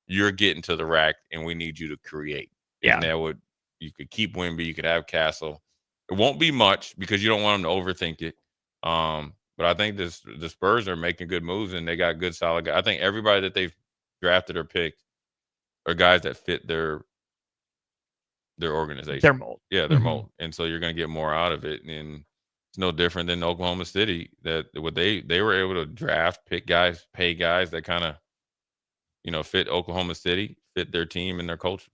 you're getting to the rack, and we need you to create. Yeah. And you could keep Wemby, you could have Castle. It won't be much because you don't want them to overthink it. But I think the Spurs are making good moves, and they got good, solid guys. I think everybody that they've drafted or picked are guys that fit their organization. Their mold. Yeah, their mold. And so you're going to get more out of it. And it's no different than Oklahoma City, that what they were able to draft, pick guys, pay guys that kind of, fit Oklahoma City, fit their team and their culture.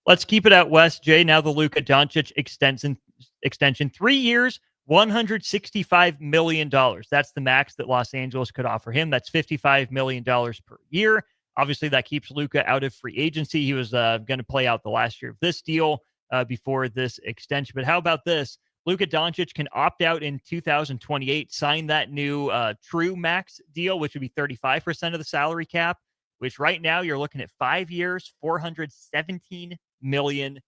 Let's keep it out west, Jay. Now the Luka Doncic extension, 3 years, $165 million. That's the max that Los Angeles could offer him. That's $55 million per year. Obviously, that keeps Luka out of free agency. He was going to play out the last year of this deal before this extension. But how about this? Luka Doncic can opt out in 2028, sign that new true max deal, which would be 35% of the salary cap, which right now you're looking at 5 years, $417 million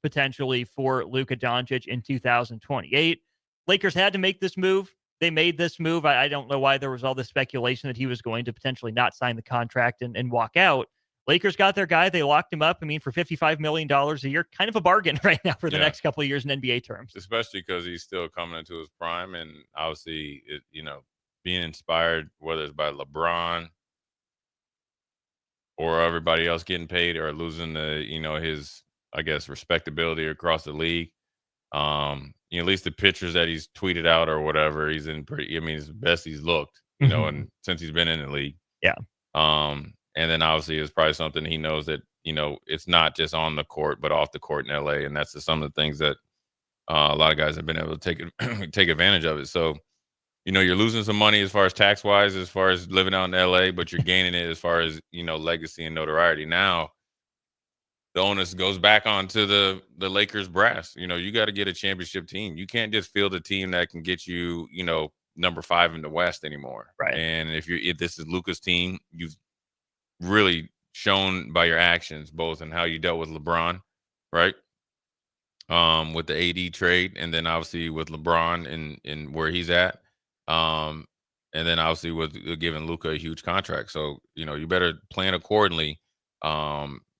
potentially for Luka Doncic in 2028. Lakers had to make this move. They made this move. I don't know why there was all this speculation that he was going to potentially not sign the contract and walk out. Lakers got their guy. They locked him up. I mean, for $55 million a year, kind of a bargain right now for the next couple of years in NBA terms. Especially because he's still coming into his prime, and obviously, being inspired, whether it's by LeBron or everybody else getting paid or losing his, I guess, respectability across the league. At least the pictures that he's tweeted out or whatever, he's in it's the best he's looked, and since he's been in the league. Yeah. And then obviously it's probably something he knows that, it's not just on the court, but off the court in LA. And that's some of the things that a lot of guys have been able to take advantage of it. So, you're losing some money as far as tax wise, as far as living out in LA, but you're gaining it as far as, legacy and notoriety. Now, the onus goes back onto the Lakers brass. You got to get a championship team. You can't just field a team that can get you, number 5 in the West anymore. Right. And if this is Luka's team, you've really shown by your actions, both in how you dealt with LeBron, right? With the AD trade, and then obviously with LeBron and where he's at. And then obviously with giving Luka a huge contract. So, you better plan accordingly.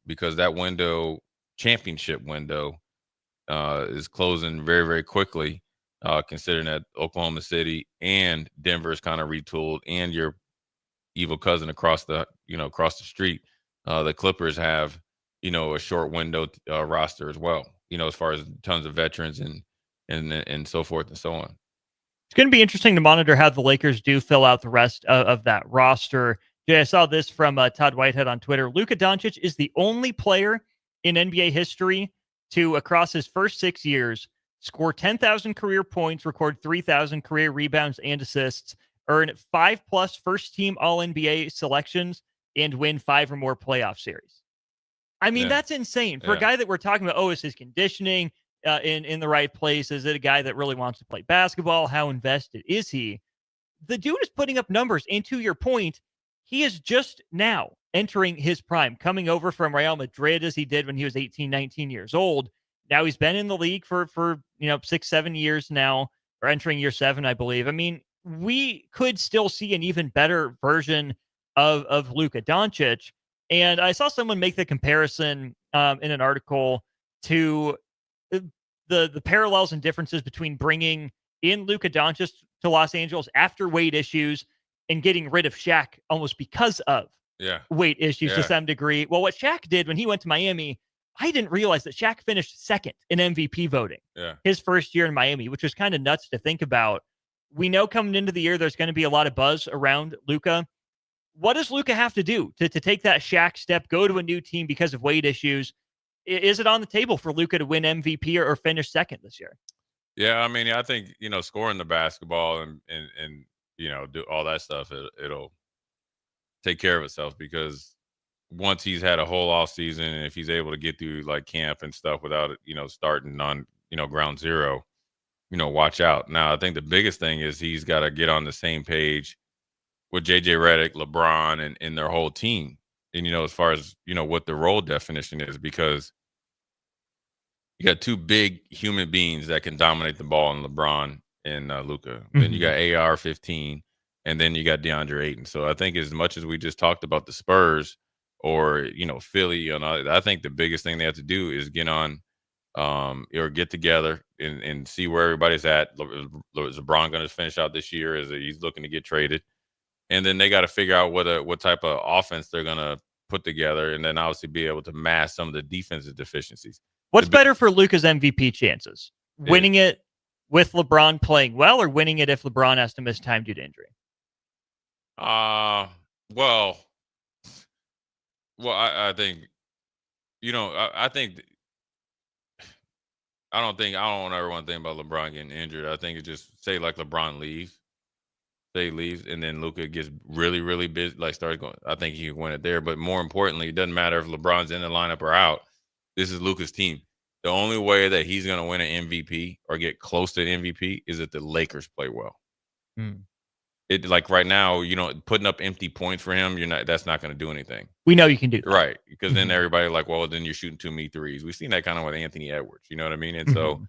Because that championship window, is closing very, very quickly, considering that Oklahoma City and Denver is kind of retooled, and your evil cousin across the street, the Clippers have, a short window roster as well, as far as tons of veterans and so forth and so on. It's going to be interesting to monitor how the Lakers do fill out the rest of that roster. Jay, I saw this from Todd Whitehead on Twitter. Luka Doncic is the only player in NBA history to, across his first 6 years, score 10,000 career points, record 3,000 career rebounds and assists, earn 5+ first-team All-NBA selections, and win 5 or more playoff series. I mean, that's insane. For a guy that we're talking about, is his conditioning in the right place? Is it a guy that really wants to play basketball? How invested is he? The dude is putting up numbers, and to your point, he is just now entering his prime, coming over from Real Madrid as he did when he was 18, 19 years old. Now he's been in the league for 6-7 years now, or entering year 7, I believe. I mean, we could still see an even better version of Luka Doncic. And I saw someone make the comparison in an article to the parallels and differences between bringing in Luka Doncic to Los Angeles after weight issues and getting rid of Shaq almost because of weight issues to Yeah. some degree. Well, what Shaq did when he went to Miami, I didn't realize that Shaq finished second in MVP voting his first year in Miami, which was kind of nuts to think about. We know coming into the year there's going to be a lot of buzz around Luka. What does Luka have to do to take that Shaq step, go to a new team because of weight issues? Is it on the table for Luka to win MVP or finish second this year? Yeah, I mean, I think, scoring the basketball and do all that stuff, it'll take care of itself, because once he's had a whole off season, and if he's able to get through like camp and stuff without starting on ground zero, watch out. Now, I think the biggest thing is he's got to get on the same page with JJ Redick, LeBron, and their whole team, and as far as what the role definition is, because you got two big human beings that can dominate the ball in LeBron and Luka. Then you got AR-15, and then you got DeAndre Ayton. So I think as much as we just talked about the Spurs or Philly, I think the biggest thing they have to do is get on or get together and see where everybody's at. Is LeBron going to finish out this year? Is he's looking to get traded? And then they got to figure out what type of offense they're going to put together, and then obviously be able to mask some of the defensive deficiencies. What's better for Luka's MVP chances? Winning it with LeBron playing well, or winning it if LeBron has to miss time due to injury? Well, I think, I think, I don't want everyone to think about LeBron getting injured. I think it just say like LeBron leaves, and then Luka gets really, really busy, like starts going. I think he can win it there. But more importantly, it doesn't matter if LeBron's in the lineup or out. This is Luka's team. The only way that he's going to win an MVP or get close to an MVP is if the Lakers play well. It like right now, putting up empty points for him, that's not going to do anything. We know you can do that. Right, because then everybody like, well, then you're shooting too many threes. We've seen that kind of with Anthony Edwards. You know what I mean? And so,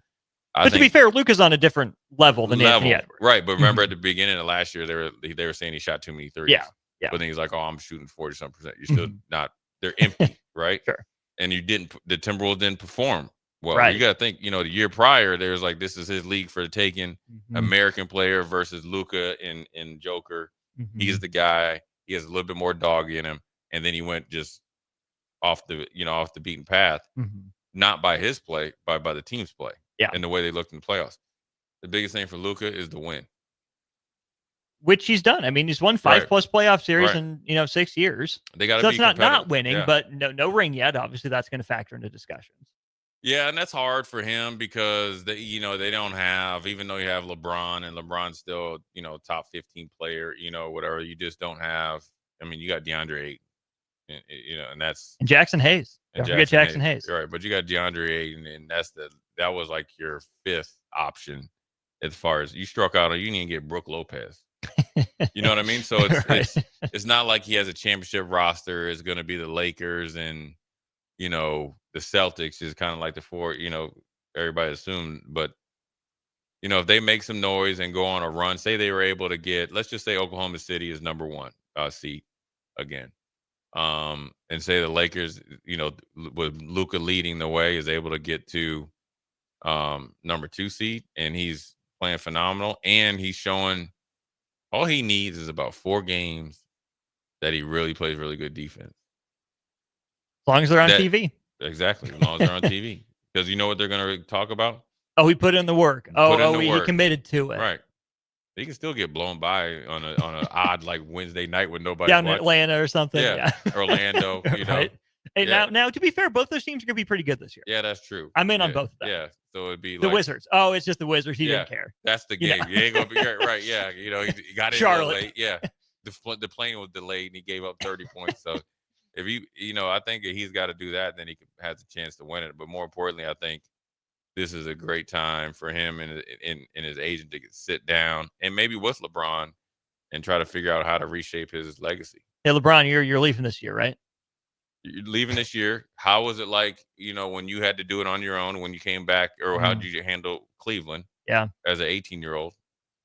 but to be fair, Luka's on a different level than Anthony Edwards. Right, but remember at the beginning of last year, they were saying he shot too many threes. Yeah. But then he's like, oh, I'm shooting 40-some%. You're still not. They're empty, right? Sure. And the Timberwolves didn't perform well. Right. You got to think, the year prior, there was like, this is his league for the taking. American player versus Luka and Joker. He's the guy. He has a little bit more dog in him, and then he went just off the beaten path, not by his play, by the team's play, and the way they looked in the playoffs. The biggest thing for Luka is the win, which he's done. I mean, he's won 5+ playoff series in 6 years. They got to so be that's not winning, yeah. but no ring yet. Obviously, that's going to factor into discussions. Yeah, and that's hard for him because they don't have, even though you have LeBron, and LeBron's still top 15 player, whatever. You just don't have. I mean, you got DeAndre Ayton, and that's and Jackson Hayes. Don't forget Jackson Hayes. Right, but you got DeAndre Ayton, and that was like your fifth option as far as you struck out. You didn't get Brook Lopez. You know what I mean? So it's not like he has a championship roster. It's going to be the Lakers and the Celtics is kind of like the four, everybody assumed. But, if they make some noise and go on a run, say they were able to get, let's just say Oklahoma City is number 1 seed again. And say the Lakers, with Luka leading the way, is able to get to number 2 seed, and he's playing phenomenal. And he's showing all he needs is about 4 games that he really plays really good defense. As long as they're on TV. Exactly. As long as they're on TV. Because you know what they're going to talk about? Oh, he put in the work. He committed to it. Right. He can still get blown by on an odd like Wednesday night when nobody's down in watching. Atlanta or something. Yeah. Orlando, Right. Hey, now, to be fair, both those teams are going to be pretty good this year. Yeah, that's true. I'm in on both of them. Yeah. So it'd be the like Wizards. Oh, it's just the Wizards. He didn't care. That's the game. You ain't going to be right. Yeah. He got in Charlotte. late. Yeah. The plane was delayed and he gave up 30 points. So if I think if he's got to do that, then he has a chance to win it. But more importantly, I think this is a great time for him and his agent to sit down and maybe with LeBron and try to figure out how to reshape his legacy. Hey, LeBron, you're leaving this year, right? You're leaving this year. How was it like, when you had to do it on your own when you came back, or how did you handle Cleveland? Yeah. As an 18-year-old,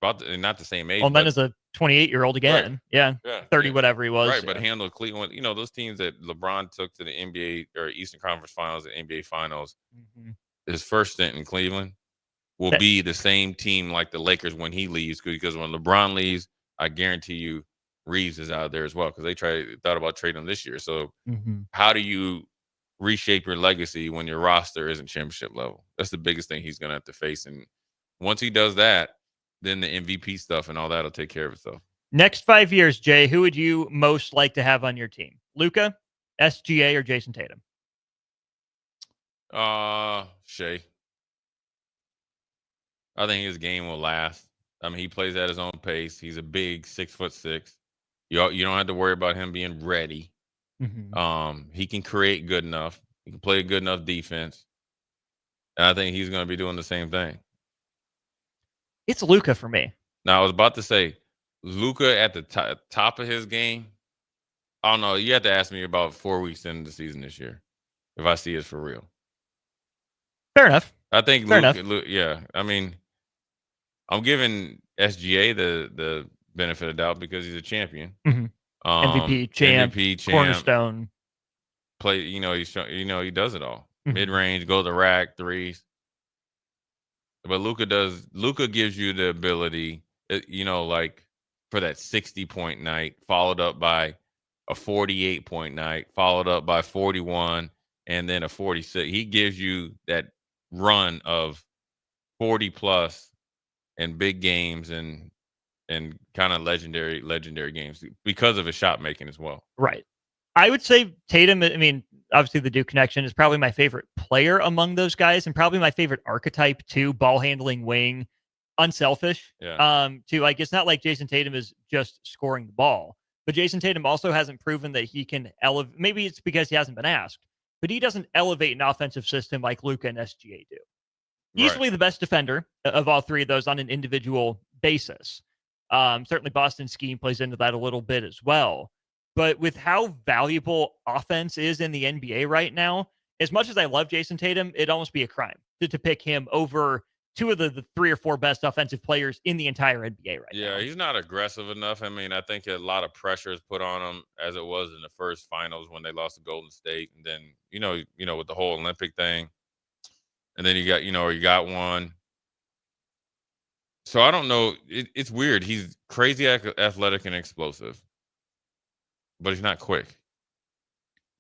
not the same age. Well, then as a 28-year-old again. Right. Yeah. 30 whatever he was. Right, but handle Cleveland. Those teams that LeBron took to the NBA or Eastern Conference Finals and NBA Finals, his first stint in Cleveland will be the same team like the Lakers when he leaves, because when LeBron leaves, I guarantee you Reeves is out there as well because they thought about trading him this year. So Mm-hmm. how do you reshape your legacy when your roster isn't championship level? That's the biggest thing he's going to have to face. And once he does that, then the MVP stuff and all that will take care of itself. Next 5 years, Jay, who would you most like to have on your team? Luka, SGA, or Jason Tatum? Shea. I think his game will last. I mean, he plays at his own pace. He's a big 6'6". You don't have to worry about him being ready. Mm-hmm. He can create good enough. He can play good enough defense. And I think he's going to be doing the same thing. It's Luka for me. Now, I was about to say, Luka at the top of his game, I don't know. You have to ask me about 4 weeks into the season this year if I see it for real. Fair enough. I think Fair enough. Yeah. I mean, I'm giving SGA the benefit of doubt because he's a champion. Mm-hmm. MVP champ, cornerstone. Play, he does it all. Mm-hmm. Mid-range, go to rack, threes. But Luka gives you the ability, like for that 60-point night, followed up by a 48-point night, followed up by 41, and then a 46. He gives you that run of 40 plus and big games and kind of legendary games because of his shot making as well. Right. I would say Tatum, I mean, obviously the Duke connection is probably my favorite player among those guys and probably my favorite archetype too, ball handling wing, unselfish. Yeah. Too. Like, it's not like Jason Tatum is just scoring the ball, but Jason Tatum also hasn't proven that he can elevate. Maybe it's because he hasn't been asked, but he doesn't elevate an offensive system like Luka and SGA do. Easily the best defender of all three of those on an individual basis. Certainly Boston's scheme plays into that a little bit as well. But with how valuable offense is in the NBA right now, as much as I love Jason Tatum, it'd almost be a crime to pick him over two of the 3 or 4 best offensive players in the entire NBA right now. Yeah, he's not aggressive enough. I mean, I think a lot of pressure is put on him as it was in the first finals when they lost to Golden State. And then, with the whole Olympic thing. And then you got one. So I don't know. It's weird. He's crazy athletic and explosive, but he's not quick.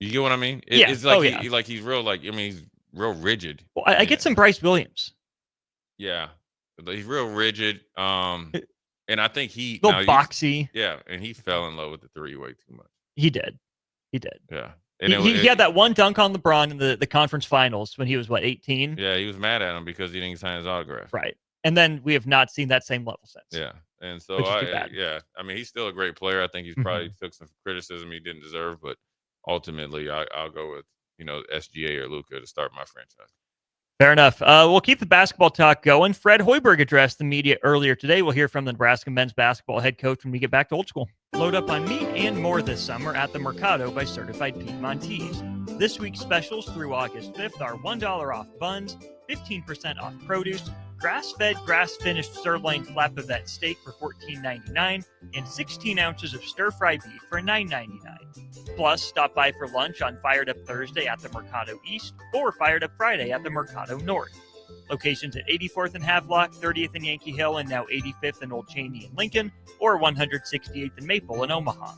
You get what I mean? It's like he's real. He's real rigid. Well, I get some Bryce Williams. Yeah, he's real rigid. And I think he a little boxy. Yeah, and he fell in love with the three way too much. He did. Yeah. And he had that one dunk on LeBron in the conference finals when he was, 18? Yeah, he was mad at him because he didn't sign his autograph. Right. And then we have not seen that same level since. Yeah. And so, I mean, he's still a great player. I think he's probably took some criticism he didn't deserve, but ultimately I'll go with, SGA or Luka to start my franchise. Fair enough. We'll keep the basketball talk going. Fred Hoiberg addressed the media earlier today. We'll hear from the Nebraska men's basketball head coach when we get back to Old School. Load up on meat and more this summer at the Mercado by Certified Piedmontese. This week's specials through August 5th are $1 off buns, 15% off produce, grass-fed, grass-finished sirloin flat-bavette steak for $14.99, and 16 ounces of stir-fry beef for $9.99. Plus, stop by for lunch on Fired Up Thursday at the Mercado East or Fired Up Friday at the Mercado North. Locations at 84th and Havelock, 30th and Yankee Hill, and now 85th and Old Cheney in Lincoln, or 168th and Maple in Omaha.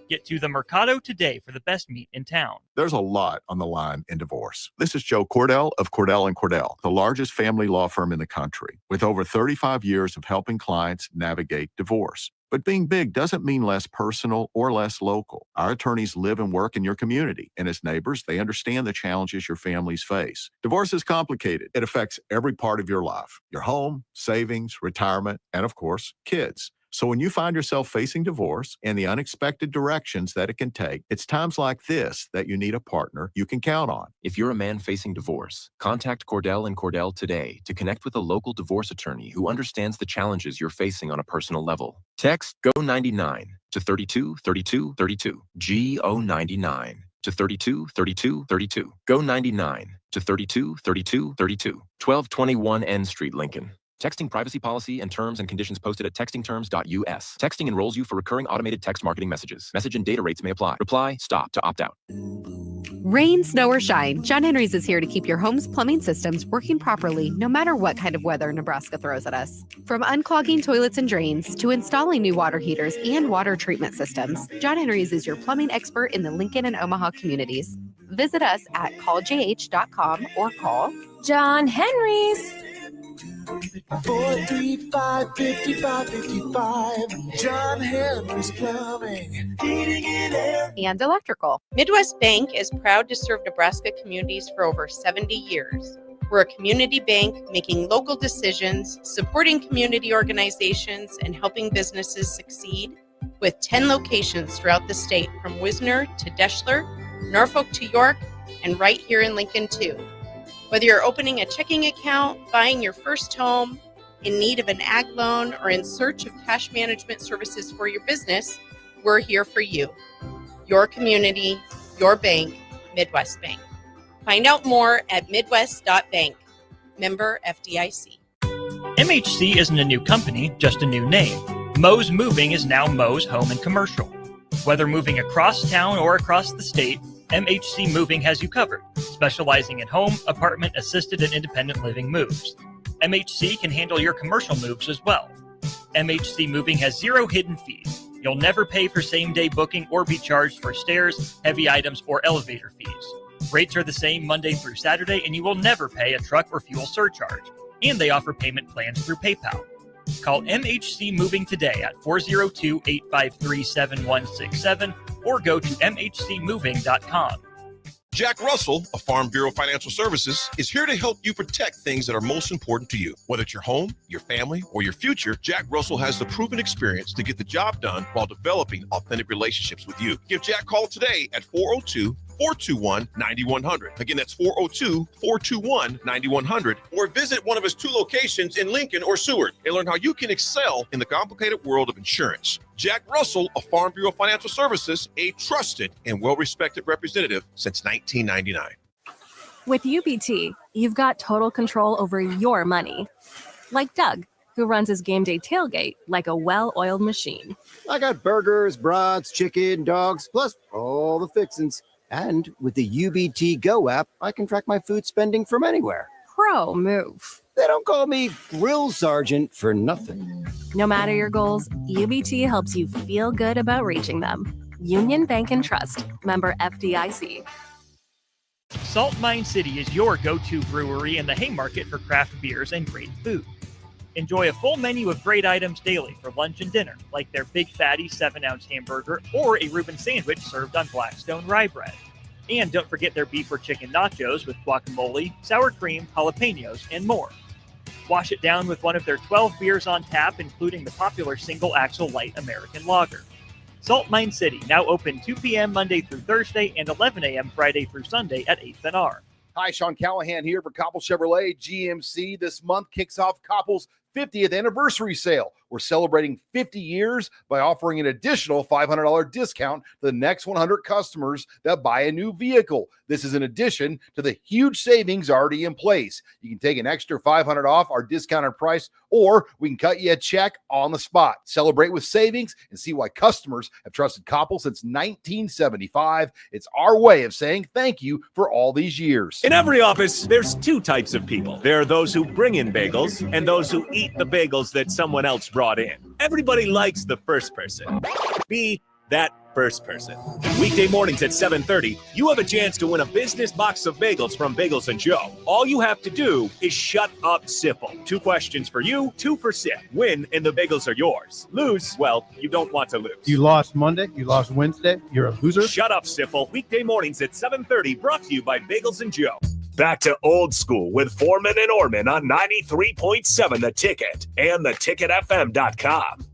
Get to the Mercado today for the best meat in town. There's a lot on the line in divorce. This is Joe Cordell of Cordell & Cordell, the largest family law firm in the country, with over 35 years of helping clients navigate divorce. But being big doesn't mean less personal or less local. Our attorneys live and work in your community, and as neighbors, they understand the challenges your families face. Divorce is complicated. It affects every part of your life, your home, savings, retirement, and of course, kids. So when you find yourself facing divorce and the unexpected directions that it can take, it's times like this that you need a partner you can count on. If you're a man facing divorce, contact Cordell & Cordell today to connect with a local divorce attorney who understands the challenges you're facing on a personal level. Text GO99 to 323232. GO99 to 323232. GO99 to 323232. 1221 N Street, Lincoln. Texting privacy policy and terms and conditions posted at textingterms.us. Texting enrolls you for recurring automated text marketing messages. Message and data rates may apply. Reply, stop to opt out. Rain, snow, or shine, John Henry's is here to keep your home's plumbing systems working properly no matter what kind of weather Nebraska throws at us. From unclogging toilets and drains to installing new water heaters and water treatment systems, John Henry's is your plumbing expert in the Lincoln and Omaha communities. Visit us at calljh.com or call John Henry's. 435-5555. John Henry's Plumbing, Heating and Air. And electrical. Midwest Bank is proud to serve Nebraska communities for over 70 years. We're a community bank making local decisions, supporting community organizations, and helping businesses succeed with 10 locations throughout the state, from Wisner to Deschler, Norfolk to York, and right here in Lincoln too. Whether you're opening a checking account, buying your first home, in need of an ag loan, or in search of cash management services for your business, we're here for you. Your community, your bank, Midwest Bank. Find out more at midwest.bank. Member FDIC. MHC isn't a new company, just a new name. Moe's Moving is now Moe's Home and Commercial. Whether moving across town or across the state, MHC Moving has you covered, specializing in home, apartment, assisted, and independent living moves. MHC can handle your commercial moves as well. MHC Moving has 0 hidden fees. You'll never pay for same-day booking or be charged for stairs, heavy items, or elevator fees. Rates are the same Monday through Saturday, and you will never pay a truck or fuel surcharge. And they offer payment plans through PayPal. Call MHC Moving today at 402-853-7167 or go to mhcmoving.com. Jack Russell of Farm Bureau Financial Services is here to help you protect things that are most important to you. Whether it's your home, your family, or your future, Jack Russell has the proven experience to get the job done while developing authentic relationships with you. Give Jack a call today at 402-421-9100. Again, that's 402-421-9100. Or visit one of his 2 locations in Lincoln or Seward and learn how you can excel in the complicated world of insurance. Jack Russell of Farm Bureau Financial Services, a trusted and well-respected representative since 1999. With UBT, you've got total control over your money. Like Doug, who runs his game day tailgate like a well-oiled machine. I got burgers, brats, chicken, dogs, plus all the fixins. And with the UBT Go app, I can track my food spending from anywhere. Pro move. They don't call me Grill Sergeant for nothing. No matter your goals, UBT helps you feel good about reaching them. Union Bank and Trust. Member FDIC. Salt Mine City is your go-to brewery in the Haymarket for craft beers and great food. Enjoy a full menu of great items daily for lunch and dinner, like their Big Fatty 7-ounce hamburger or a Reuben sandwich served on Blackstone rye bread. And don't forget their beef or chicken nachos with guacamole, sour cream, jalapenos, and more. Wash it down with one of their 12 beers on tap, including the popular Single Axle Light American Lager. Salt Mine City, now open 2 p.m. Monday through Thursday and 11 a.m. Friday through Sunday at 8th and R. Hi, Sean Callahan here for Koppel Chevrolet GMC. This month kicks off Koppel's 50th anniversary sale. We're celebrating 50 years by offering an additional $500 discount to the next 100 customers that buy a new vehicle. This is in addition to the huge savings already in place. You can take an extra $500 off our discounted price, or we can cut you a check on the spot. Celebrate with savings and see why customers have trusted Koppel since 1975. It's our way of saying thank you for all these years. In every office, there's 2 types of people. There are those who bring in bagels and those who eat the bagels that someone else brought in. Everybody likes the first person. Be that first person. Weekday mornings at 7:30, you have a chance to win a business box of bagels from Bagels & Joe. All you have to do is shut up, Sipple. 2 questions for you, 2 for Sip. Win, and the bagels are yours. Lose, well, you don't want to lose. You lost Monday, you lost Wednesday, you're a loser. Shut up, Sipple. Weekday mornings at 7:30, brought to you by Bagels & Joe. Back to old school with Foreman and Orman on 93.7 The Ticket and theticketfm.com.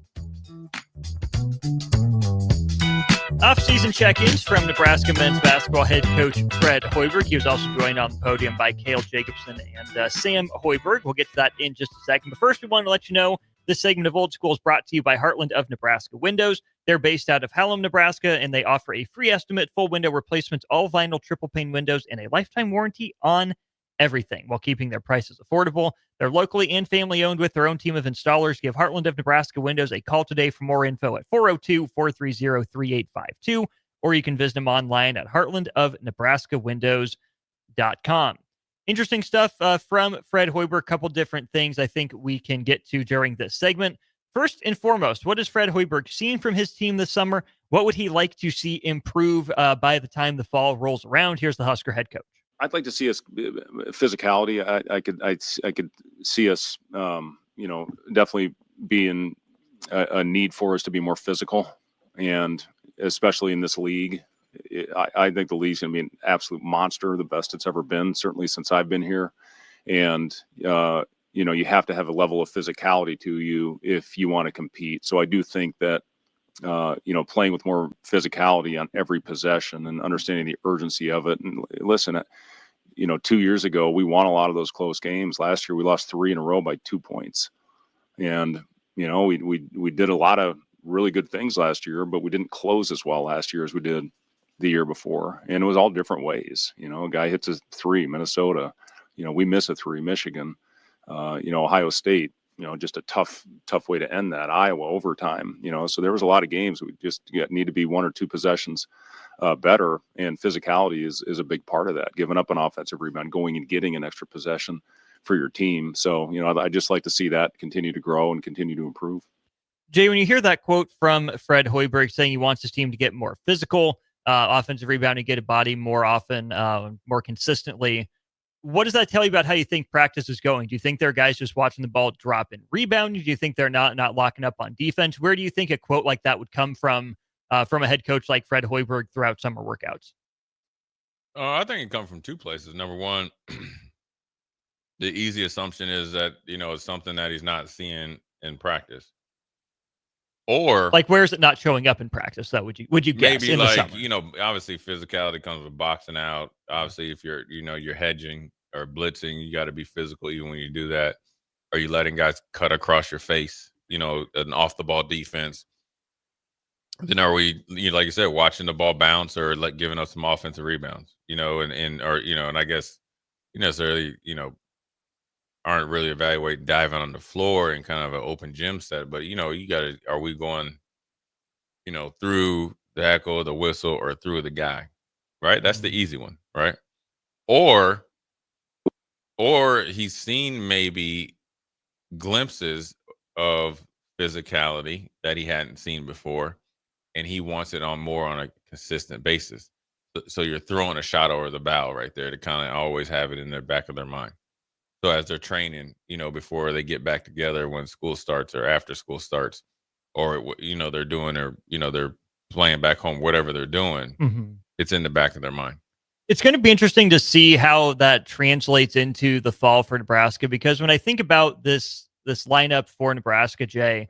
Off-season check-ins from Nebraska men's basketball head coach Fred Hoiberg. He was also joined on the podium by Cale Jacobson and Sam Hoiberg. We'll get to that in just a second. But first, we want to let you know this segment of Old School is brought to you by Heartland of Nebraska Windows. They're based out of Hallam, Nebraska, and they offer a free estimate, full window replacements, all vinyl triple pane windows, and a lifetime warranty on everything while keeping their prices affordable. They're locally and family owned with their own team of installers. Give Heartland of Nebraska Windows a call today for more info at 402-430-3852 or you can visit them online at heartlandofnebraskawindows.com. Interesting stuff from Fred Hoiberg. A couple different things I think we can get to during this segment. First and foremost, what has Fred Hoiberg seen from his team this summer? What would he like to see improve by the time the fall rolls around? Here's the Husker head coach. I'd like to see us physicality. I could see us, definitely being a need for us to be more physical, and especially in this league. I think the league's going to be an absolute monster, the best it's ever been, certainly since I've been here. And, you have to have a level of physicality to you if you want to compete. So I do think that, playing with more physicality on every possession and understanding the urgency of it. And listen, 2 years ago, we won a lot of those close games. Last year, we lost 3 in a row by 2 points. And, we did a lot of really good things last year, but we didn't close as well last year as we did the year before. And it was all different ways. A guy hits a 3, Minnesota, we miss a 3, Michigan, Ohio State, just a tough way to end that. Iowa overtime, so there was a lot of games we just need to be 1 or 2 possessions better, and physicality is a big part of that. Giving up an offensive rebound, going and getting an extra possession for your team. So, I just like to see that continue to grow and continue to improve. Jay, when you hear that quote from Fred Hoiberg saying he wants his team to get more physical, offensive rebounding, get a body more often, more consistently, what does that tell you about how you think practice is going? Do you think there are guys just watching the ball drop and rebounding? Do you think they're not locking up on defense? Where do you think a quote like that would come from a head coach like Fred Hoiberg throughout summer workouts? I think it comes from 2 places. Number one, the easy assumption is that, it's something that he's not seeing in practice. Or like, where is it not showing up in practice? That would you guess? Maybe in like, the summer? Obviously physicality comes with boxing out. Obviously, if you're, you're hedging or blitzing, you got to be physical even when you do that. Are you letting guys cut across your face? An off the ball defense. Then are we, like you said, watching the ball bounce or like giving us some offensive rebounds? And I guess necessarily, aren't really evaluating diving on the floor in kind of an open gym set, but are we going, through the heckle, the whistle, or through the guy, right? That's the easy one, right? Or he's seen maybe glimpses of physicality that he hadn't seen before, and he wants it more on a consistent basis. So you're throwing a shot over the bow right there to kind of always have it in the back of their mind. So as they're training, before they get back together when school starts or after school starts, or, they're doing, or, they're playing back home, whatever they're doing, it's in the back of their mind. It's going to be interesting to see how that translates into the fall for Nebraska, because when I think about this lineup for Nebraska, Jay,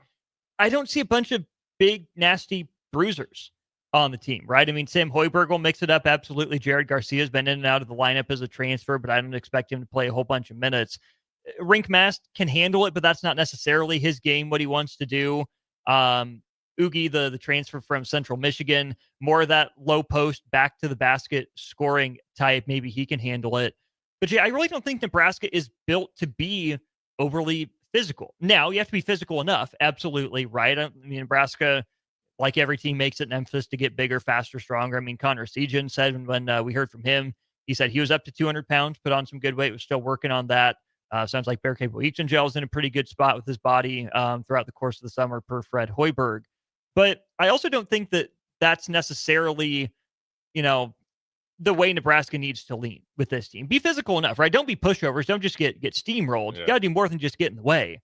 I don't see a bunch of big, nasty bruisers on the team, right? I mean, Sam Hoiberg will mix it up. Absolutely. Jared Garcia's been in and out of the lineup as a transfer, but I don't expect him to play a whole bunch of minutes. Rink Mast can handle it, but that's not necessarily his game, what he wants to do. Oogie, the transfer from Central Michigan, more of that low post, back to the basket scoring type. Maybe he can handle it. But Jay, I really don't think Nebraska is built to be overly physical. Now, you have to be physical enough. Absolutely, right? I mean, Nebraska, like every team, makes it an emphasis to get bigger, faster, stronger. I mean, Connor Sejan said when we heard from him, he said he was up to 200 pounds, put on some good weight, was still working on that. Sounds like Bear Cable Eachengel is in a pretty good spot with his body throughout the course of the summer per Fred Hoiberg. But I also don't think that that's necessarily, the way Nebraska needs to lean with this team. Be physical enough, right? Don't be pushovers. Don't just get steamrolled. You got to do more than just get in the way.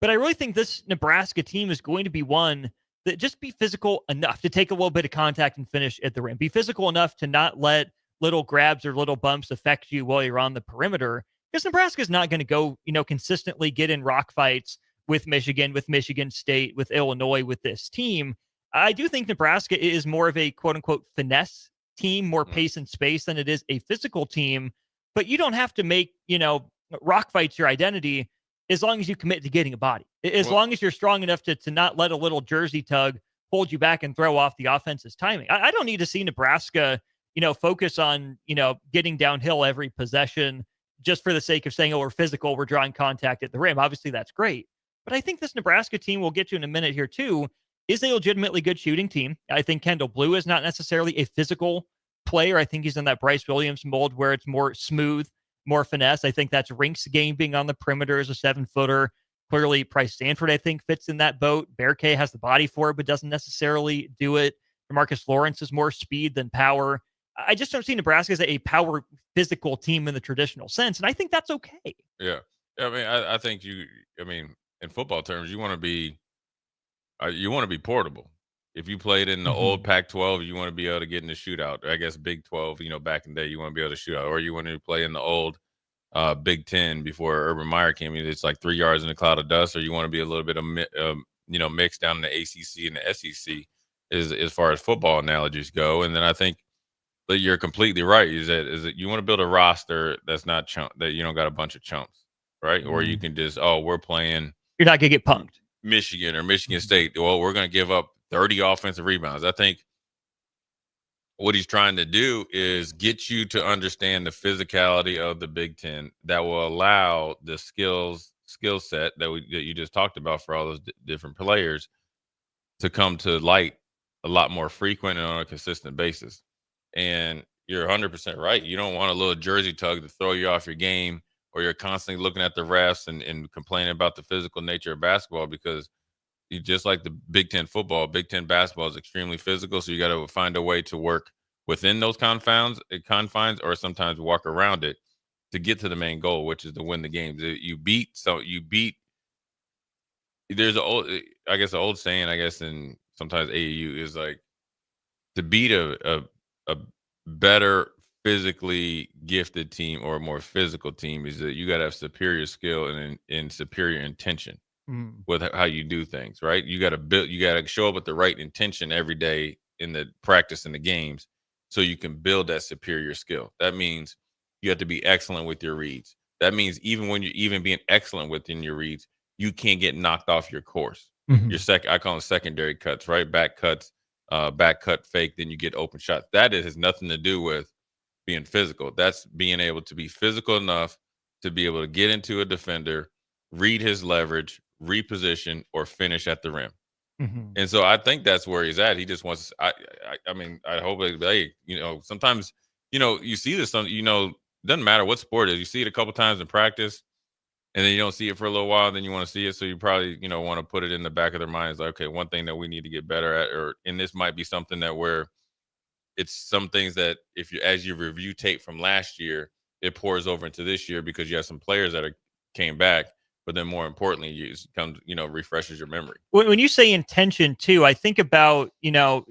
But I really think this Nebraska team is going to be one that just be physical enough to take a little bit of contact and finish at the rim. Be physical enough to not let little grabs or little bumps affect you while you're on the perimeter. Because Nebraska is not going to go, consistently get in rock fights with Michigan, with Michigan State, with Illinois, with this team. I do think Nebraska is more of a quote unquote finesse team, more pace and space than it is a physical team. But you don't have to make, rock fights your identity as long as you commit to getting a body. As long as you're strong enough to not let a little jersey tug hold you back and throw off the offense's timing. I don't need to see Nebraska, focus on, getting downhill every possession just for the sake of saying, oh, we're physical, we're drawing contact at the rim. Obviously, that's great. But I think this Nebraska team, we'll get to in a minute here too, is a legitimately good shooting team. I think Kendall Blue is not necessarily a physical player. I think he's in that Bryce Williams mold where it's more smooth, more finesse. I think that's Rink's game being on the perimeter as a 7-footer. Clearly, Price Stanford, I think, fits in that boat. Bearcay has the body for it, but doesn't necessarily do it. Marcus Lawrence is more speed than power. I just don't see Nebraska as a power physical team in the traditional sense, and I think that's okay. Yeah. I mean, I think in football terms, you want to be portable. If you played in the old Pac-12, you want to be able to get in the shootout. I guess Big 12, back in the day, you want to be able to shoot out. Or you want to play in the old Big 10 before Urban Meyer came in. It's like 3 yards in a cloud of dust. Or you want to be a little bit of, mixed down in the ACC and the SEC as far as football analogies go. And then I think that you're completely right. Is that you want to build a roster that's not that you don't got a bunch of chumps, right? Or you can just, we're playing. You're not going to get punked. Michigan or Michigan State. Well, we're going to give up 30 offensive rebounds. I think what he's trying to do is get you to understand the physicality of the Big Ten that will allow the skill set that you just talked about for all those different players to come to light a lot more frequent and on a consistent basis. And you're 100% right. You don't want a little jersey tug to throw you off your game, or you're constantly looking at the refs and complaining about the physical nature of basketball, because you just like the Big Ten football, Big Ten basketball is extremely physical. So you got to find a way to work within those confines, or sometimes walk around it to get to the main goal, which is to win the games. There's an old saying, and sometimes AAU is like, to beat a better physically gifted team or a more physical team is that you got to have superior skill and superior intention with how you do things, right? You got to show up with the right intention every day in the practice and the games so you can build that superior skill. That means you have to be excellent with your reads. That means even when you're being excellent within your reads, you can't get knocked off your course. I call them secondary cuts, right? Back cuts, back cut fake, then you get open shots. That has nothing to do with being physical. That's being able to be physical enough to be able to get into a defender, read his leverage, reposition, or finish at the rim. And so I think that's where he's at. He just wants. I hope. Sometimes you see this. Doesn't matter what sport it is. You see it a couple times in practice, and then you don't see it for a little while. Then you want to see it, so you probably want to put it in the back of their minds. Like, okay, one thing that we need to get better at, and this might be something that where it's some things that as you review tape from last year, it pours over into this year because you have some players that came back. But then more importantly, refreshes your memory. When you say intention too, I think about,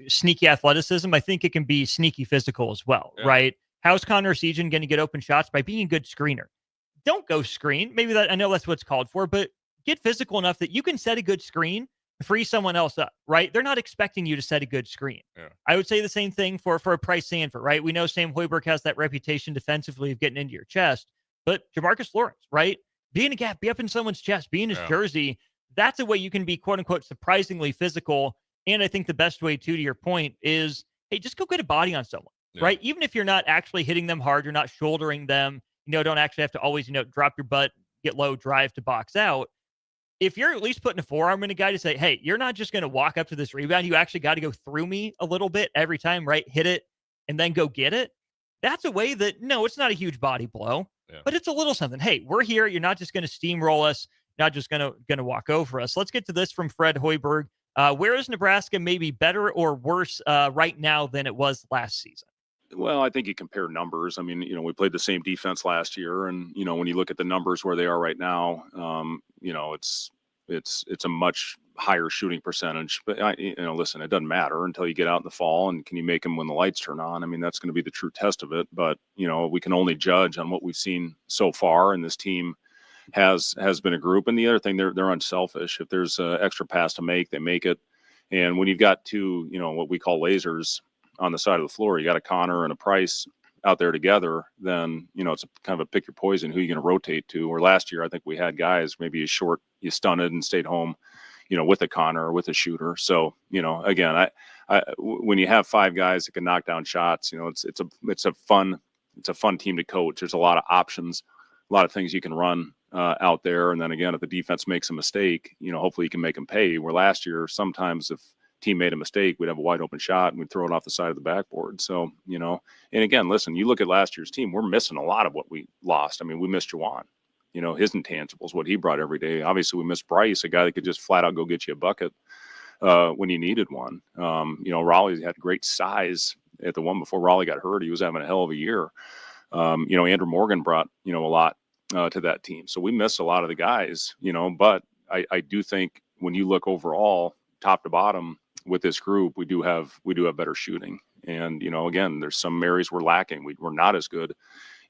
sneaky athleticism. I think it can be sneaky physical as well, right? How's Connor Seaton going to get open shots? By being a good screener. Don't go screen. Maybe I know that's what's called for, but get physical enough that you can set a good screen, free someone else up, right? They're not expecting you to set a good screen. Yeah. I would say the same thing for a Price Stanford, right? We know Sam Hoiberg has that reputation defensively of getting into your chest, but Jamarcus Lawrence, right? Be in a gap, be up in someone's chest, be in his jersey. That's a way you can be, quote unquote, surprisingly physical. And I think the best way, too, to your point, is, hey, just go get a body on someone, right? Even if you're not actually hitting them hard, you're not shouldering them, don't actually have to always, drop your butt, get low, drive to box out. If you're at least putting a forearm in a guy to say, hey, you're not just going to walk up to this rebound. You actually got to go through me a little bit every time, right? Hit it and then go get it. That's a way that, no, it's not a huge body blow. But it's a little something. Hey, we're here. You're not just going to steamroll us. Not just going to walk over us. Let's get to this from Fred Hoiberg. Where is Nebraska maybe better or worse right now than it was last season? Well, I think you compare numbers. I mean, we played the same defense last year, and when you look at the numbers where they are right now, it's a much higher shooting percentage. But listen, it doesn't matter until you get out in the fall, and can you make them when the lights turn on? I mean, that's going to be the true test of it. But we can only judge on what we've seen so far, and this team has been a group. And the other thing, they're unselfish. If there's an extra pass to make, they make it. And when you've got two, what we call lasers on the side of the floor, you got a Connor and a Price out there together, then it's a kind of a pick your poison who you're going to rotate to. Or last year, I think we had guys maybe you stunted and stayed home, with a Connor or with a shooter. So again, I when you have five guys that can knock down shots, it's a fun team to coach. There's a lot of options, a lot of things you can run out there. And then again, if the defense makes a mistake, hopefully you can make them pay. Where last year, sometimes if team made a mistake, we'd have a wide open shot and we'd throw it off the side of the backboard. So, and again, listen, you look at last year's team, we're missing a lot of what we lost. I mean, we missed Juwan, his intangibles, what he brought every day. Obviously, we missed Bryce, a guy that could just flat out go get you a bucket when you needed one. Raleigh had great size at the one before Raleigh got hurt. He was having a hell of a year. Andrew Morgan brought, a lot to that team. So we missed a lot of the guys, but I do think when you look overall, top to bottom with this group, we do have better shooting. And, again, there's some areas we're lacking. We're not as good,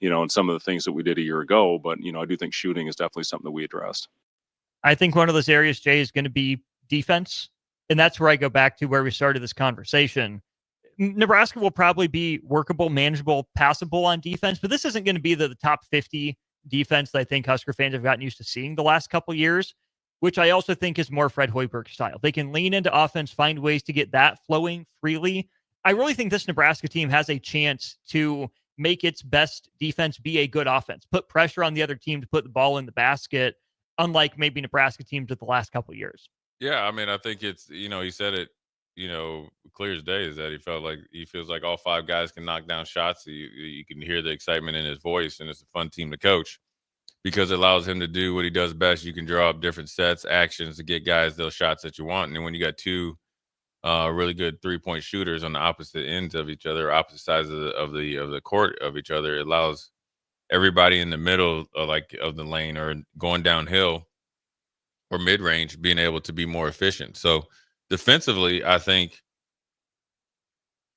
in some of the things that we did a year ago. But, I do think shooting is definitely something that we addressed. I think one of those areas, Jay, is going to be defense. And that's where I go back to where we started this conversation. Nebraska will probably be workable, manageable, passable on defense, but this isn't going to be the top 50 defense that I think Husker fans have gotten used to seeing the last couple of years, which I also think is more Fred Hoiberg style. They can lean into offense, find ways to get that flowing freely. I really think this Nebraska team has a chance to make its best defense be a good offense, put pressure on the other team to put the ball in the basket, unlike maybe Nebraska teams of the last couple of years. Yeah, I mean, I think it's, he said it, clear as day, is that he feels like all five guys can knock down shots. You can hear the excitement in his voice, and it's a fun team to coach because it allows him to do what he does best. You can draw up different sets, actions to get guys those shots that you want. And then when you got two really good 3-point shooters on the opposite ends of each other, opposite sides of the court of each other, it allows everybody in the middle of the lane or going downhill or mid-range being able to be more efficient. So defensively, I think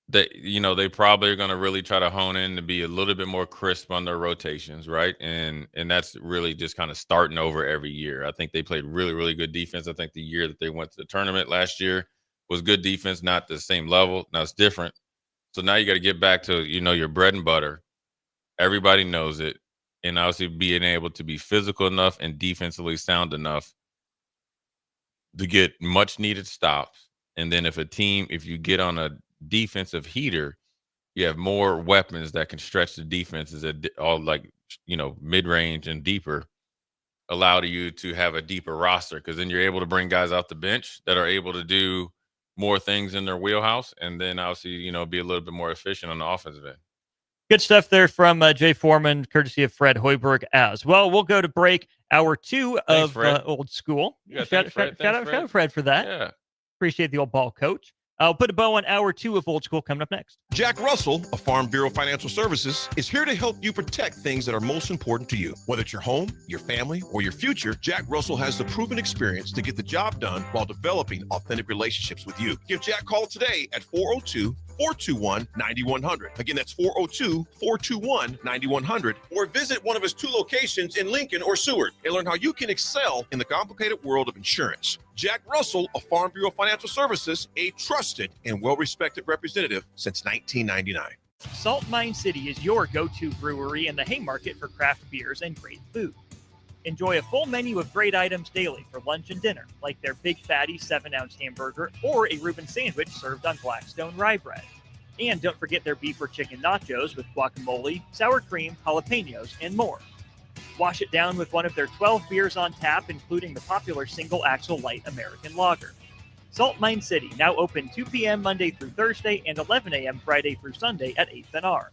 that, they probably are going to really try to hone in to be a little bit more crisp on their rotations, right? And that's really just kind of starting over every year. I think they played really, really good defense. I think the year that they went to the tournament last year was good defense, not the same level. Now it's different. So now you got to get back to, your bread and butter. Everybody knows it. And obviously being able to be physical enough and defensively sound enough to get much needed stops. And then if you get on a defensive heater, you have more weapons that can stretch the defenses at all, mid-range and deeper, allow you to have a deeper roster, because then you're able to bring guys off the bench that are able to do more things in their wheelhouse, and then obviously, be a little bit more efficient on the offensive end. Good stuff there from Jay Foreman, courtesy of Fred Hoiberg as well. We'll go to break, hour 2 of Old School. Shout out Fred for that. Yeah. Appreciate the old ball coach. I'll put a bow on hour 2 of Old School coming up next. Jack Russell of Farm Bureau Financial Services is here to help you protect things that are most important to you. Whether it's your home, your family, or your future, Jack Russell has the proven experience to get the job done while developing authentic relationships with you. Give Jack a call today at 402-421-9100. Again, that's 402-421-9100. Or visit one of his 2 locations in Lincoln or Seward and learn how you can excel in the complicated world of insurance. Jack Russell of Farm Bureau Financial Services, a trusted and well-respected representative since 1999. Salt Mine City is your go-to brewery in the Haymarket for craft beers and great food. Enjoy a full menu of great items daily for lunch and dinner, like their Big Fatty 7-ounce hamburger or a Reuben sandwich served on Blackstone rye bread. And don't forget their beef or chicken nachos with guacamole, sour cream, jalapenos, and more. Wash it down with one of their 12 beers on tap, including the popular Single Axle Light American Lager. Salt Mine City, now open 2 p.m. Monday through Thursday and 11 a.m. Friday through Sunday at 8th and R.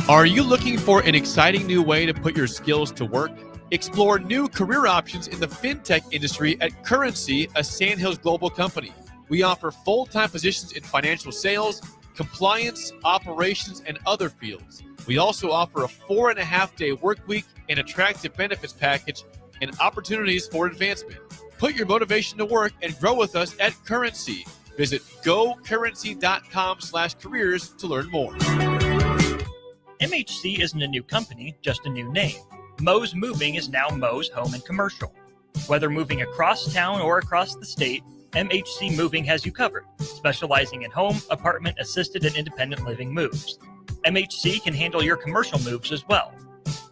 Are you looking for an exciting new way to put your skills to work? Explore new career options in the fintech industry at Currency, a Sandhills Global company. We offer full-time positions in financial sales, compliance, operations, and other fields. We also offer a 4.5-day work week, an attractive benefits package, and opportunities for advancement. Put your motivation to work and grow with us at Currency. Visit gocurrency.com/careers to learn more. MHC isn't a new company, just a new name. Moe's Moving is now Moe's Home and Commercial. Whether moving across town or across the state, MHC Moving has you covered, specializing in home, apartment, assisted, and independent living moves. MHC can handle your commercial moves as well.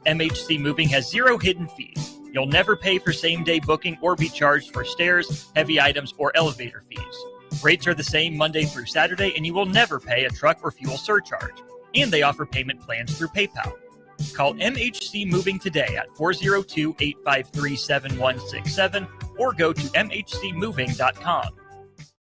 MHC Moving has 0 hidden fees. You'll never pay for same-day booking or be charged for stairs, heavy items, or elevator fees. Rates are the same Monday through Saturday, and you will never pay a truck or fuel surcharge. And they offer payment plans through PayPal. Call MHC Moving today at 402-853-7167 or go to mhcmoving.com.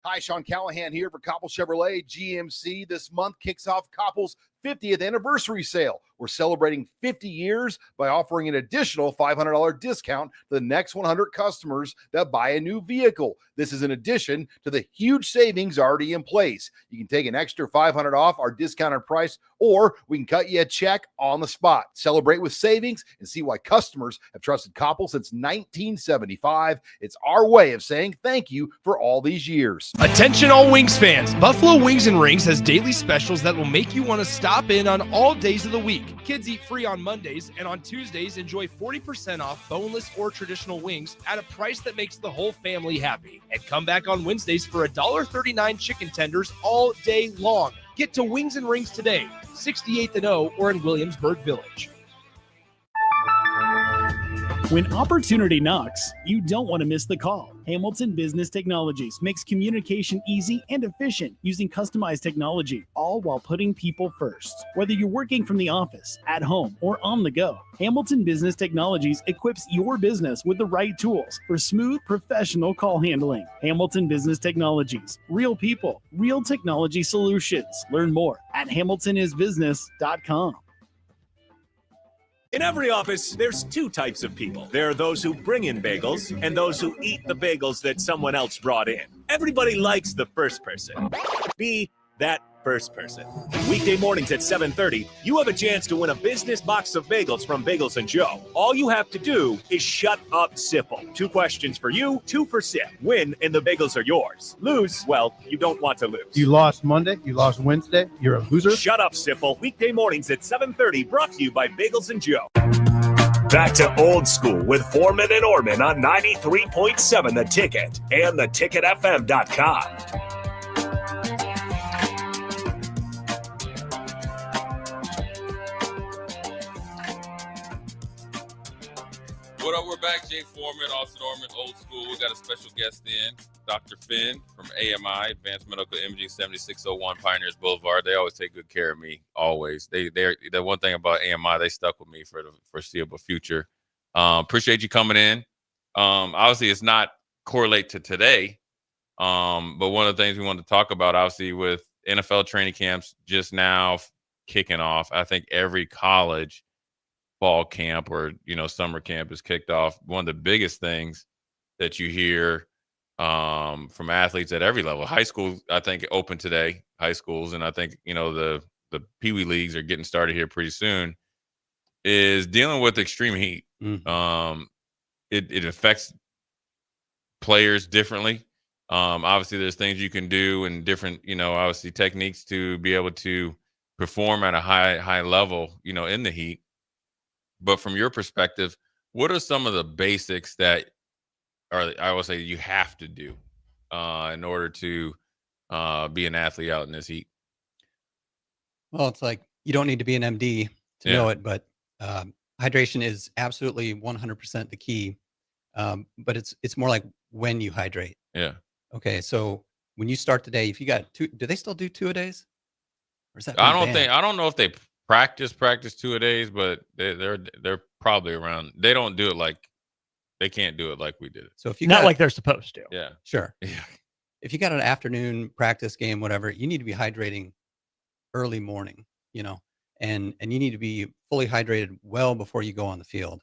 Hi, Sean Callahan here for Copple Chevrolet GMC. This month kicks off Copple's 50th anniversary sale. We're celebrating 50 years by offering an additional $500 discount to the next 100 customers that buy a new vehicle. This is in addition to the huge savings already in place. You can take an extra $500 off our discounted price, or we can cut you a check on the spot. Celebrate with savings and see why customers have trusted Copple since 1975. It's our way of saying thank you for all these years. Attention all Wings fans. Buffalo Wings and Rings has daily specials that will make you want to stop in on all days of the week. Kids eat free on Mondays, and on Tuesdays, enjoy 40% off boneless or traditional wings at a price that makes the whole family happy. And come back on Wednesdays for $1.39 chicken tenders all day long. Get to Wings and Rings today, 68th and O, or in Williamsburg Village. When opportunity knocks, you don't want to miss the call. Hamilton Business Technologies makes communication easy and efficient using customized technology, all while putting people first. Whether you're working from the office, at home, or on the go, Hamilton Business Technologies equips your business with the right tools for smooth, professional call handling. Hamilton Business Technologies. Real people, real technology solutions. Learn more at hamiltonisbusiness.com. In every office, there's two types of people. There are those who bring in bagels and those who eat the bagels that someone else brought in. Everybody likes the first person. Be that first person. Weekday mornings at 7:30, you have a chance to win a business box of bagels from Bagels & Joe. All you have to do is shut up, Sipple. 2 questions for you, 2 for Sip. Win, and the bagels are yours. Lose, well, you don't want to lose. You lost Monday. You lost Wednesday. You're a loser. Shut up, Sipple. Weekday mornings at 7:30, brought to you by Bagels & Joe. Back to old school with Foreman and Orman on 93.7 The Ticket and theticketfm.com. What up? We're back. Jay Foreman, Austin Orman, old school. We got a special guest in, Dr. Finn from AMI, Advanced Medical Imaging, 7601 Pioneers Boulevard. They always take good care of me, always. They're the one thing about AMI, they stuck with me for the foreseeable future. Appreciate you coming in. Obviously, it's not correlate to today, but one of the things we wanted to talk about, obviously, with NFL training camps just now kicking off, I think every college fall camp or summer camp is kicked off. One of the biggest things that you hear from athletes at every level, high school, I think open today, high schools, and I think the Pee Wee leagues are getting started here pretty soon, is dealing with extreme heat. It affects players differently. Obviously, there's things you can do and different obviously techniques to be able to perform at a high level in the heat. But from your perspective, what are some of the basics that I would say you have to do in order to be an athlete out in this heat? Well, it's like you don't need to be an MD to know it, but hydration is absolutely 100% the key. But it's more like when you hydrate. Yeah. Okay. So when you start the day, if you got 2, do they still do 2-a-days? Or is that I don't know if they practice 2-a-days, but they're probably around. They don't do it like they can't do it like we did it. So if you not like they're supposed to. Yeah. Sure. If you got an afternoon practice game, whatever, you need to be hydrating early morning, and you need to be fully hydrated well before you go on the field.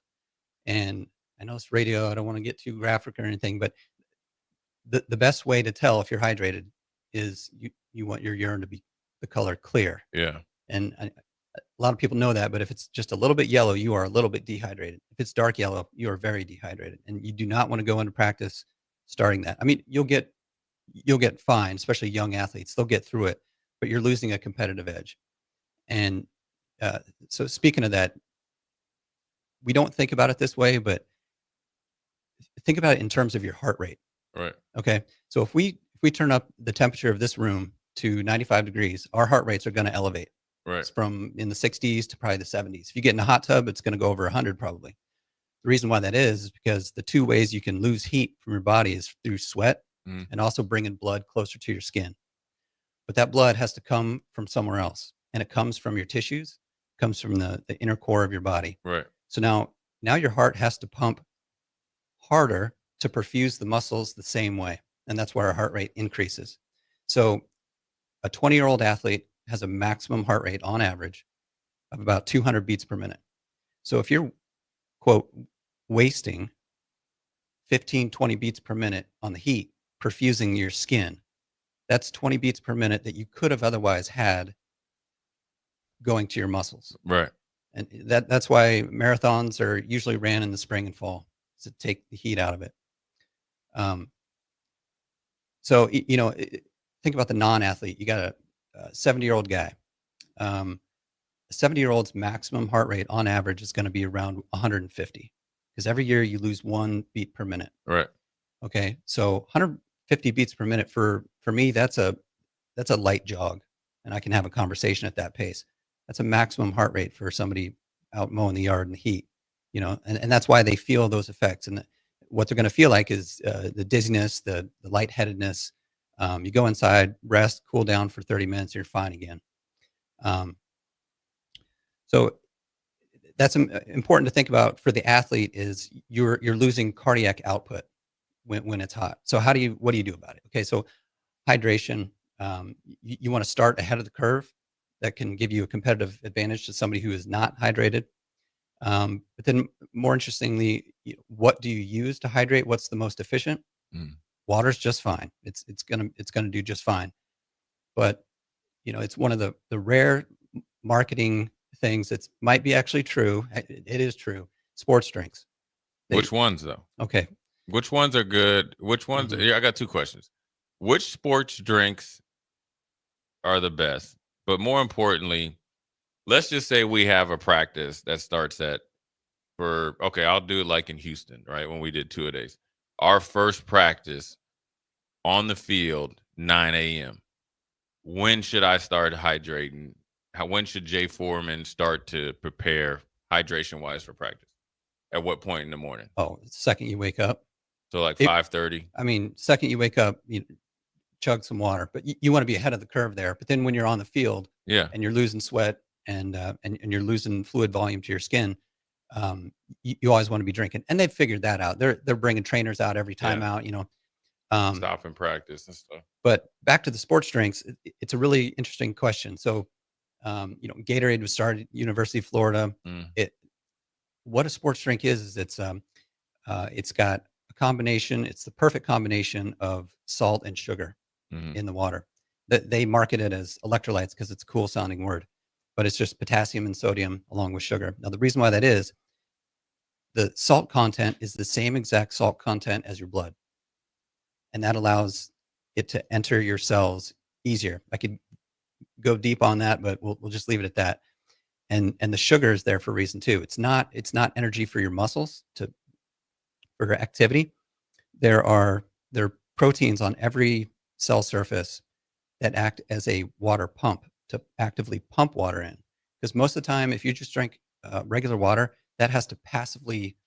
And I know it's radio, I don't want to get too graphic or anything, but the best way to tell if you're hydrated is you want your urine to be the color clear. Yeah. And a lot of people know that, but if it's just a little bit yellow, you are a little bit dehydrated. If it's dark yellow, you are very dehydrated, and you do not want to go into practice starting that. I mean, you'll get fine, especially young athletes. They'll get through it, but you're losing a competitive edge. And so speaking of that, we don't think about it this way, but think about it in terms of your heart rate. Right. Okay. So if we turn up the temperature of this room to 95 degrees, our heart rates are going to elevate. Right. It's from in the 60s to probably the 70s. If you get in a hot tub, it's going to go over 100 probably. The reason why that is because the 2 ways you can lose heat from your body is through sweat and also bringing blood closer to your skin. But that blood has to come from somewhere else, and it comes from your tissues, comes from the inner core of your body. Right. So now your heart has to pump harder to perfuse the muscles the same way. and that's where our heart rate increases. So a 20-year-old athlete has a maximum heart rate on average of about 200 beats per minute. So if you're, quote, wasting 15, 20 beats per minute on the heat, perfusing your skin, that's 20 beats per minute that you could have otherwise had going to your muscles. Right. And that's why marathons are usually ran in the spring and fall, to take the heat out of it. So, think about the non-athlete. You got a 70-year-old guy. A 70-year-old's maximum heart rate on average is going to be around 150, because every year you lose 1 beat per minute. Right. Okay. So 150 beats per minute for me, that's a light jog, and I can have a conversation at that pace. That's a maximum heart rate for somebody out mowing the yard in the heat, and that's why they feel those effects. And what they're going to feel like is the dizziness, the lightheadedness. You go inside, rest, cool down for 30 minutes, you're fine again. So that's important to think about for the athlete, is you're losing cardiac output when it's hot. So what do you do about it? Okay, so hydration. You want to start ahead of the curve. That can give you a competitive advantage to somebody who is not hydrated. But then, more interestingly, what do you use to hydrate? What's the most efficient? Water's just fine. It's gonna do just fine. But it's one of the rare marketing things that might be actually true. It is true. Sports drinks. Which ones though? Okay. Which ones are good? Which ones? Yeah, I got 2 questions. Which sports drinks are the best? But more importantly, let's just say we have a practice that starts I'll do it like in Houston, right? When we did 2-a-days. Our first practice on the field, 9 a.m. When should I start hydrating? When should Jay Foreman start to prepare hydration-wise for practice? At what point in the morning? Oh, the second you wake up. So like 5:30? I mean, second you wake up, you chug some water, but you want to be ahead of the curve there. But then when you're on the field, and you're losing sweat and you're losing fluid volume to your skin, you always want to be drinking. And they've figured that out. They're bringing trainers out every time out, Stop and practice and stuff. But back to the sports drinks, it's a really interesting question. So, Gatorade was started at University of Florida. What a sports drink is it's got a combination. It's the perfect combination of salt and sugar in the water. That they market it as electrolytes because it's a cool sounding word, but it's just potassium and sodium along with sugar. Now, the reason why that is, the salt content is the same exact salt content as your blood, and that allows it to enter your cells easier. I could go deep on that, but we'll just leave it at that. And the sugar is there for a reason too. It's not energy for your muscles for activity. There are proteins on every cell surface that act as a water pump to actively pump water in. Because most of the time, if you just drink regular water, that has to passively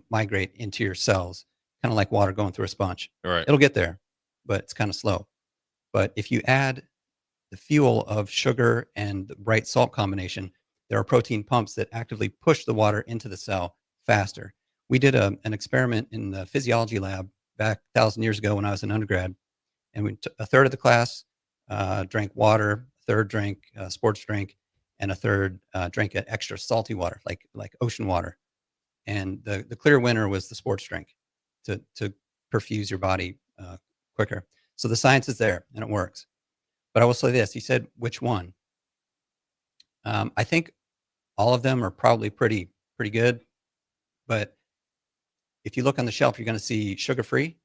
migrate into your cells, kind of like water going through a sponge. Right. It'll get there, but it's kind of slow. But if you add the fuel of sugar and the bright salt combination, there are protein pumps that actively push the water into the cell faster. We did an experiment in the physiology lab back 1,000 years ago when I was an undergrad, and a third of the class drank water, a third drank sports drink, and a third drank an extra salty water, like ocean water. And the clear winner was the sports drink to perfuse your body quicker. So the science is there and it works. But I will say this: you said which one? I think all of them are probably pretty good. But if you look on the shelf, you're going to see sugar-free,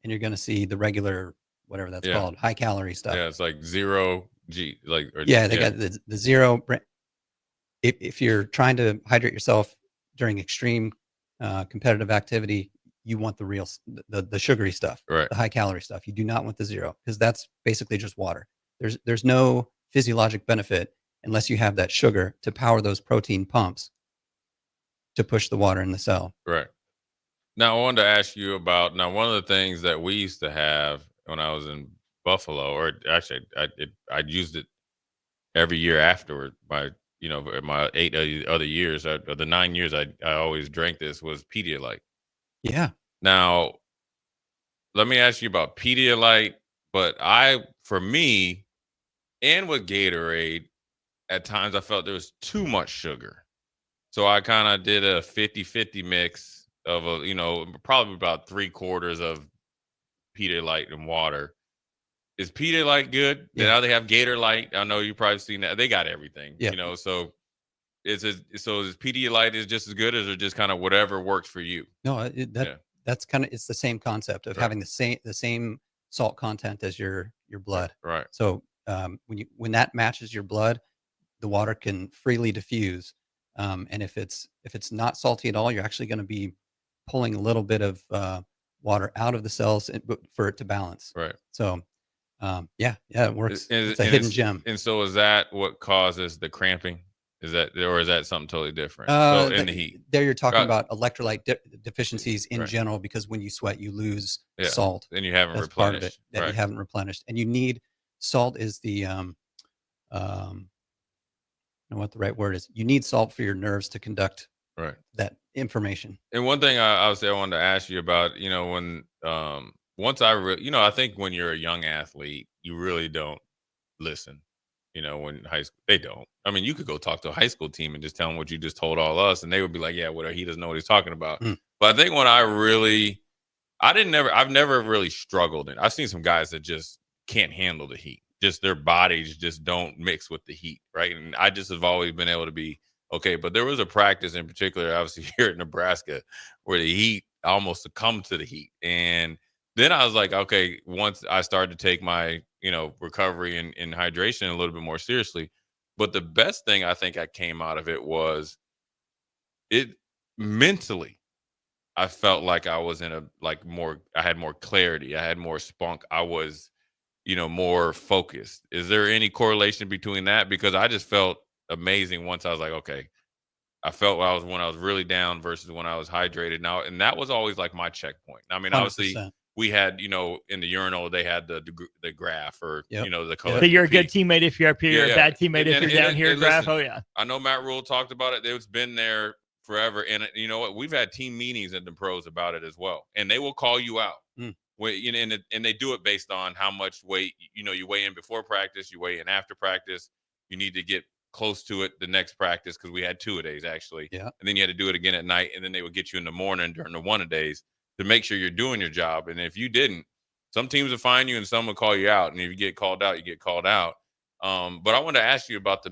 and you're going to see the regular, whatever that's called, high-calorie stuff. Yeah, it's like 0 G. They got the zero. If you're trying to hydrate yourself during extreme competitive activity, you want the real, the sugary stuff, right? The high-calorie stuff. You do not want the zero, because that's basically just water. There's no physiologic benefit unless you have that sugar to power those protein pumps to push the water in the cell. Right. Now, I wanted to ask you about, one of the things that we used to have when I was in Buffalo, or actually I used it every year afterward. My 8 other years, or the 9 years I always drank this, was Pedialyte. Yeah. Now, let me ask you about Pedialyte. But for me, and with Gatorade, at times I felt there was too much sugar. So I kind of did a 50-50 mix of probably about 3/4 of Pedialyte and water. Is Pedialyte good? Yeah. Now they have Gatorlyte. I know you've probably seen that. They got everything. Yeah. So is Pedialyte is just as good as, or just kind of whatever works for you? No, that's kind of, it's the same concept of having the same salt content as your blood. Right. So when that matches your blood, the water can freely diffuse. And if it's not salty at all, you're actually going to be pulling a little bit of water out of the cells for it to balance. Right. So it works. It's a hidden gem. And so is that what causes the cramping? Is that something totally different? In the heat. There you're talking about electrolyte deficiencies in general, because when you sweat, you lose salt. And you haven't That's replenished. part of it that you haven't replenished. And you need salt is the I don't know what the right word is. You need salt for your nerves to conduct that information. And one thing I wanted to ask you about, when once I think when you're a young athlete, you really don't listen. When high school, they don't. I mean, you could go talk to a high school team and just tell them what you just told all us, and they would be like, "Yeah, whatever. He doesn't know what he's talking about." But I think when I've never really struggled, and I've seen some guys that just can't handle the heat. Just their bodies just don't mix with the heat, right? And I just have always been able to be okay. But there was a practice in particular, obviously here at Nebraska, where the heat almost succumbed to the heat, and then I was like, okay, once I started to take my, recovery and hydration a little bit more seriously. But the best thing I think I came out of it was mentally, I felt like I was I had more clarity. I had more spunk. I was, more focused. Is there any correlation between that? Because I just felt amazing once I was like, okay, I felt when I was really down versus when I was hydrated now. And that was always like my checkpoint. I mean, 100%. Obviously we had, in the urinal, they had the graph or, the color. So you're a good teammate if you're up here, you're a bad teammate if you're down here, graph. Listen, Oh, yeah. I know Matt Rule talked about it. It's been there forever. And you know what? We've had team meetings at the pros about it as well. And they will call you out. And they do it based on how much weight, you weigh in before practice, you weigh in after practice. You need to get close to it the next practice, because we had 2-a-days actually. Yeah. And then you had to do it again at night. And then they would get you in the morning during the 1-a-days to make sure you're doing your job. And if you didn't, some teams will find you and some will call you out. And if you get called out, you get called out. But I wanted to ask you about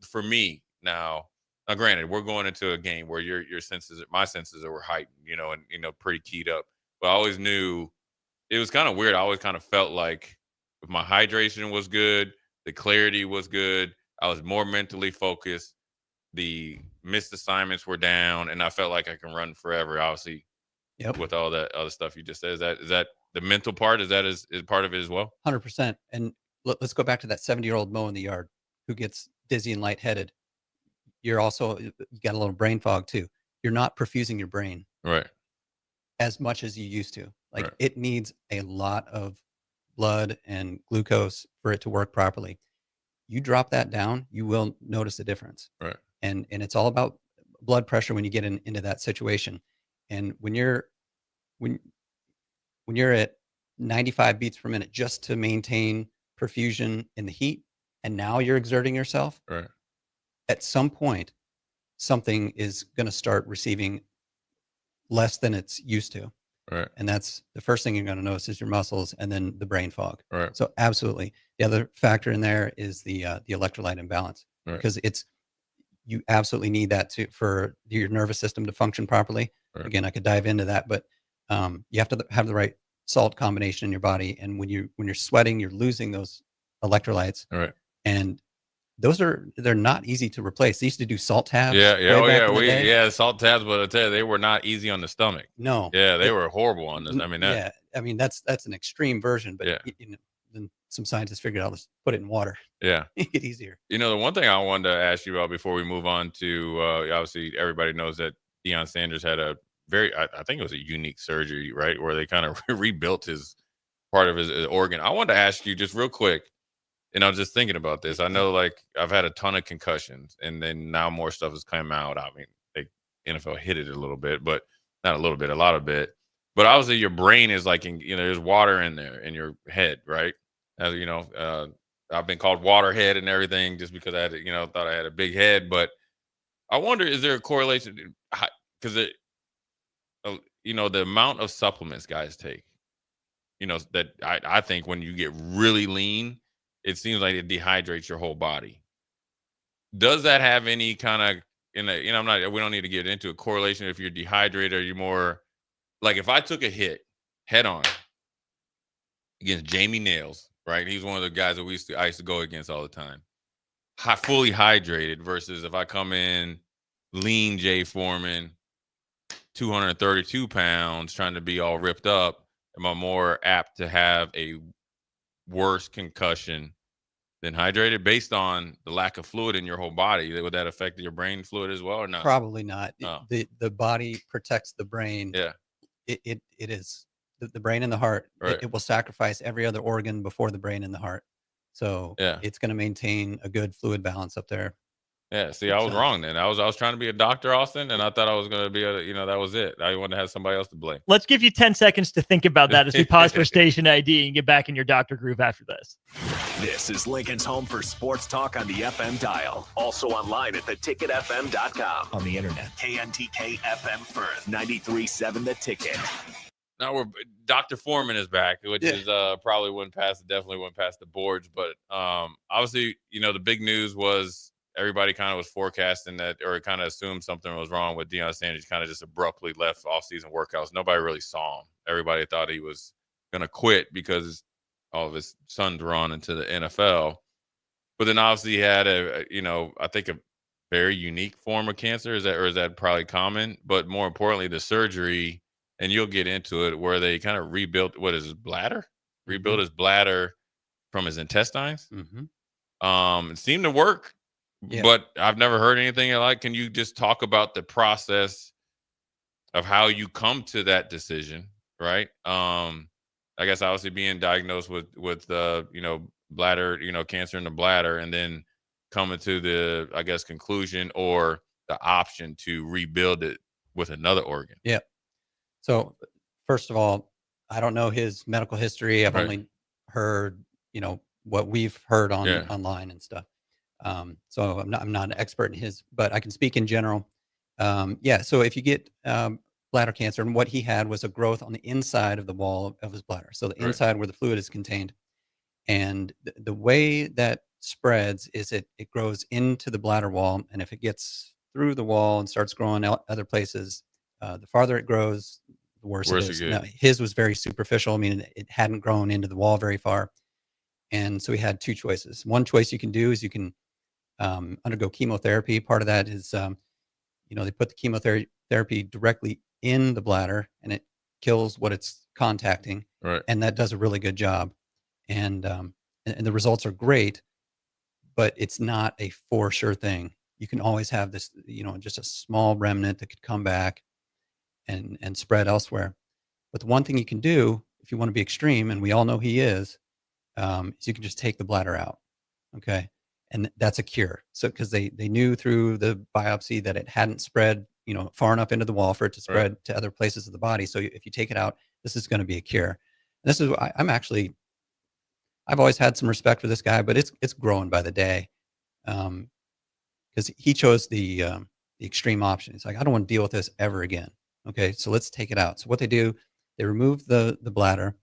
for me now, granted, we're going into a game where your senses, my senses were heightened, and, pretty keyed up. But I always knew it was kind of weird. I always kind of felt like if my hydration was good, the clarity was good, I was more mentally focused, the missed assignments were down, and I felt like I can run forever, obviously. Yep. With all that other stuff you just said, is that the mental part? Is part of it as well? 100%. And let's go back to that 70-year-old mow in the yard who gets dizzy and lightheaded. You got a little brain fog too. You're not perfusing your brain as much as you used to. It needs a lot of blood and glucose for it to work properly. You drop that down, you will notice a difference. Right. And it's all about blood pressure when you get into that situation. And when you're at 95 beats per minute just to maintain perfusion in the heat, and now you're exerting yourself, at some point, something is going to start receiving less than it's used to. Right. And that's the first thing you're going to notice is your muscles and then the brain fog. Right. So absolutely. The other factor in there is the electrolyte imbalance, because you absolutely need that for your nervous system to function properly. Right. Again, I could dive into that, but you have to have the right salt combination in your body. And when you're sweating, you're losing those electrolytes. Right. And they're not easy to replace. They used to do salt tabs. Salt tabs, but I tell you, they were not easy on the stomach. No. Yeah, they were horrible on this. I mean, that's an extreme version, but then some scientists figured out, let's put it in water. Yeah. Make it easier. The one thing I wanted to ask you about before we move on to obviously everybody knows that Deion Sanders had a I think it was a unique surgery, right? Where they kind of rebuilt part of his organ. I wanted to ask you just real quick, and I was just thinking about this. I know, I've had a ton of concussions, and then now more stuff has come out. I mean, NFL hit it a little bit, but not a little bit, a lot of it. But obviously your brain is like, there's water in there in your head, right? As you know, I've been called waterhead and everything just because I had, thought I had a big head. But I wonder, is there a correlation? Because the amount of supplements guys take, that I think when you get really lean, it seems like it dehydrates your whole body. Does that have any kind of, we don't need to get into a correlation if you're dehydrated or you're more, like if I took a hit head on against Jamie Nails, right? He's one of the guys that I used to go against all the time. Fully hydrated versus if I come in lean Jay Foreman, 232 pounds, trying to be all ripped up, am I more apt to have a worse concussion than hydrated based on the lack of fluid in your whole body? Would that affect your brain fluid as well or not? Probably not. Oh. The body protects the brain. Yeah. It is the brain and the heart. Right. It will sacrifice every other organ before the brain and the heart. So it's going to maintain a good fluid balance up there. Yeah, see, I was wrong then. I was trying to be a doctor, Austin, and I thought I was going to be that was it. I wanted to have somebody else to blame. Let's give you 10 seconds to think about that as we pause for station ID and get back in your doctor groove after this. This is Lincoln's home for sports talk on the FM dial. Also online at theticketfm.com. On the internet. KNTK FM Firth, 93.7 The Ticket. Now Dr. Foreman is back, which is definitely went past the boards. But obviously, the big news was everybody kind of was forecasting that, or kind of assumed something was wrong with Deion Sanders. Kind of just abruptly left off-season workouts. Nobody really saw him. Everybody thought he was going to quit because all of his sons were on into the NFL. But then obviously he had I think a very unique form of cancer. Is that probably common? But more importantly, the surgery, and you'll get into it, where they kind of rebuilt his bladder, rebuilt his bladder from his intestines. It seemed to work. Yeah. But I've never heard anything like. Can you just talk about the process of how you come to that decision, right? I guess obviously being diagnosed with bladder, cancer in the bladder, and then coming to the, I guess, conclusion or the option to rebuild it with another organ. Yeah. So first of all, I don't know his medical history. I've only heard, what we've heard online and stuff. So I'm not an expert in his, but I can speak in general. So if you get bladder cancer, and what he had was a growth on the inside of the wall of his bladder. So the inside where the fluid is contained. And the way that spreads is it grows into the bladder wall. And if it gets through the wall and starts growing out other places, the farther it grows, the worse it is. Now, his was very superficial. I mean, it hadn't grown into the wall very far. And so we had two choices. One choice you can do is you can undergo chemotherapy. Part of that is, they put the chemotherapy directly in the bladder, and it kills what it's contacting. Right. And that does a really good job. And the results are great, but it's not a for sure thing. You can always have this, just a small remnant that could come back and spread elsewhere. But the one thing you can do, if you want to be extreme, and we all know he is you can just take the bladder out. Okay. And that's a cure. So, because they knew through the biopsy that it hadn't spread, far enough into the wall for it to spread to other places of the body. So if you take it out, this is going to be a cure. And this is, I've always had some respect for this guy, but it's growing by the day. Because he chose the extreme option. He's like, I don't want to deal with this ever again. Okay. So let's take it out. So what they do, they remove the bladder,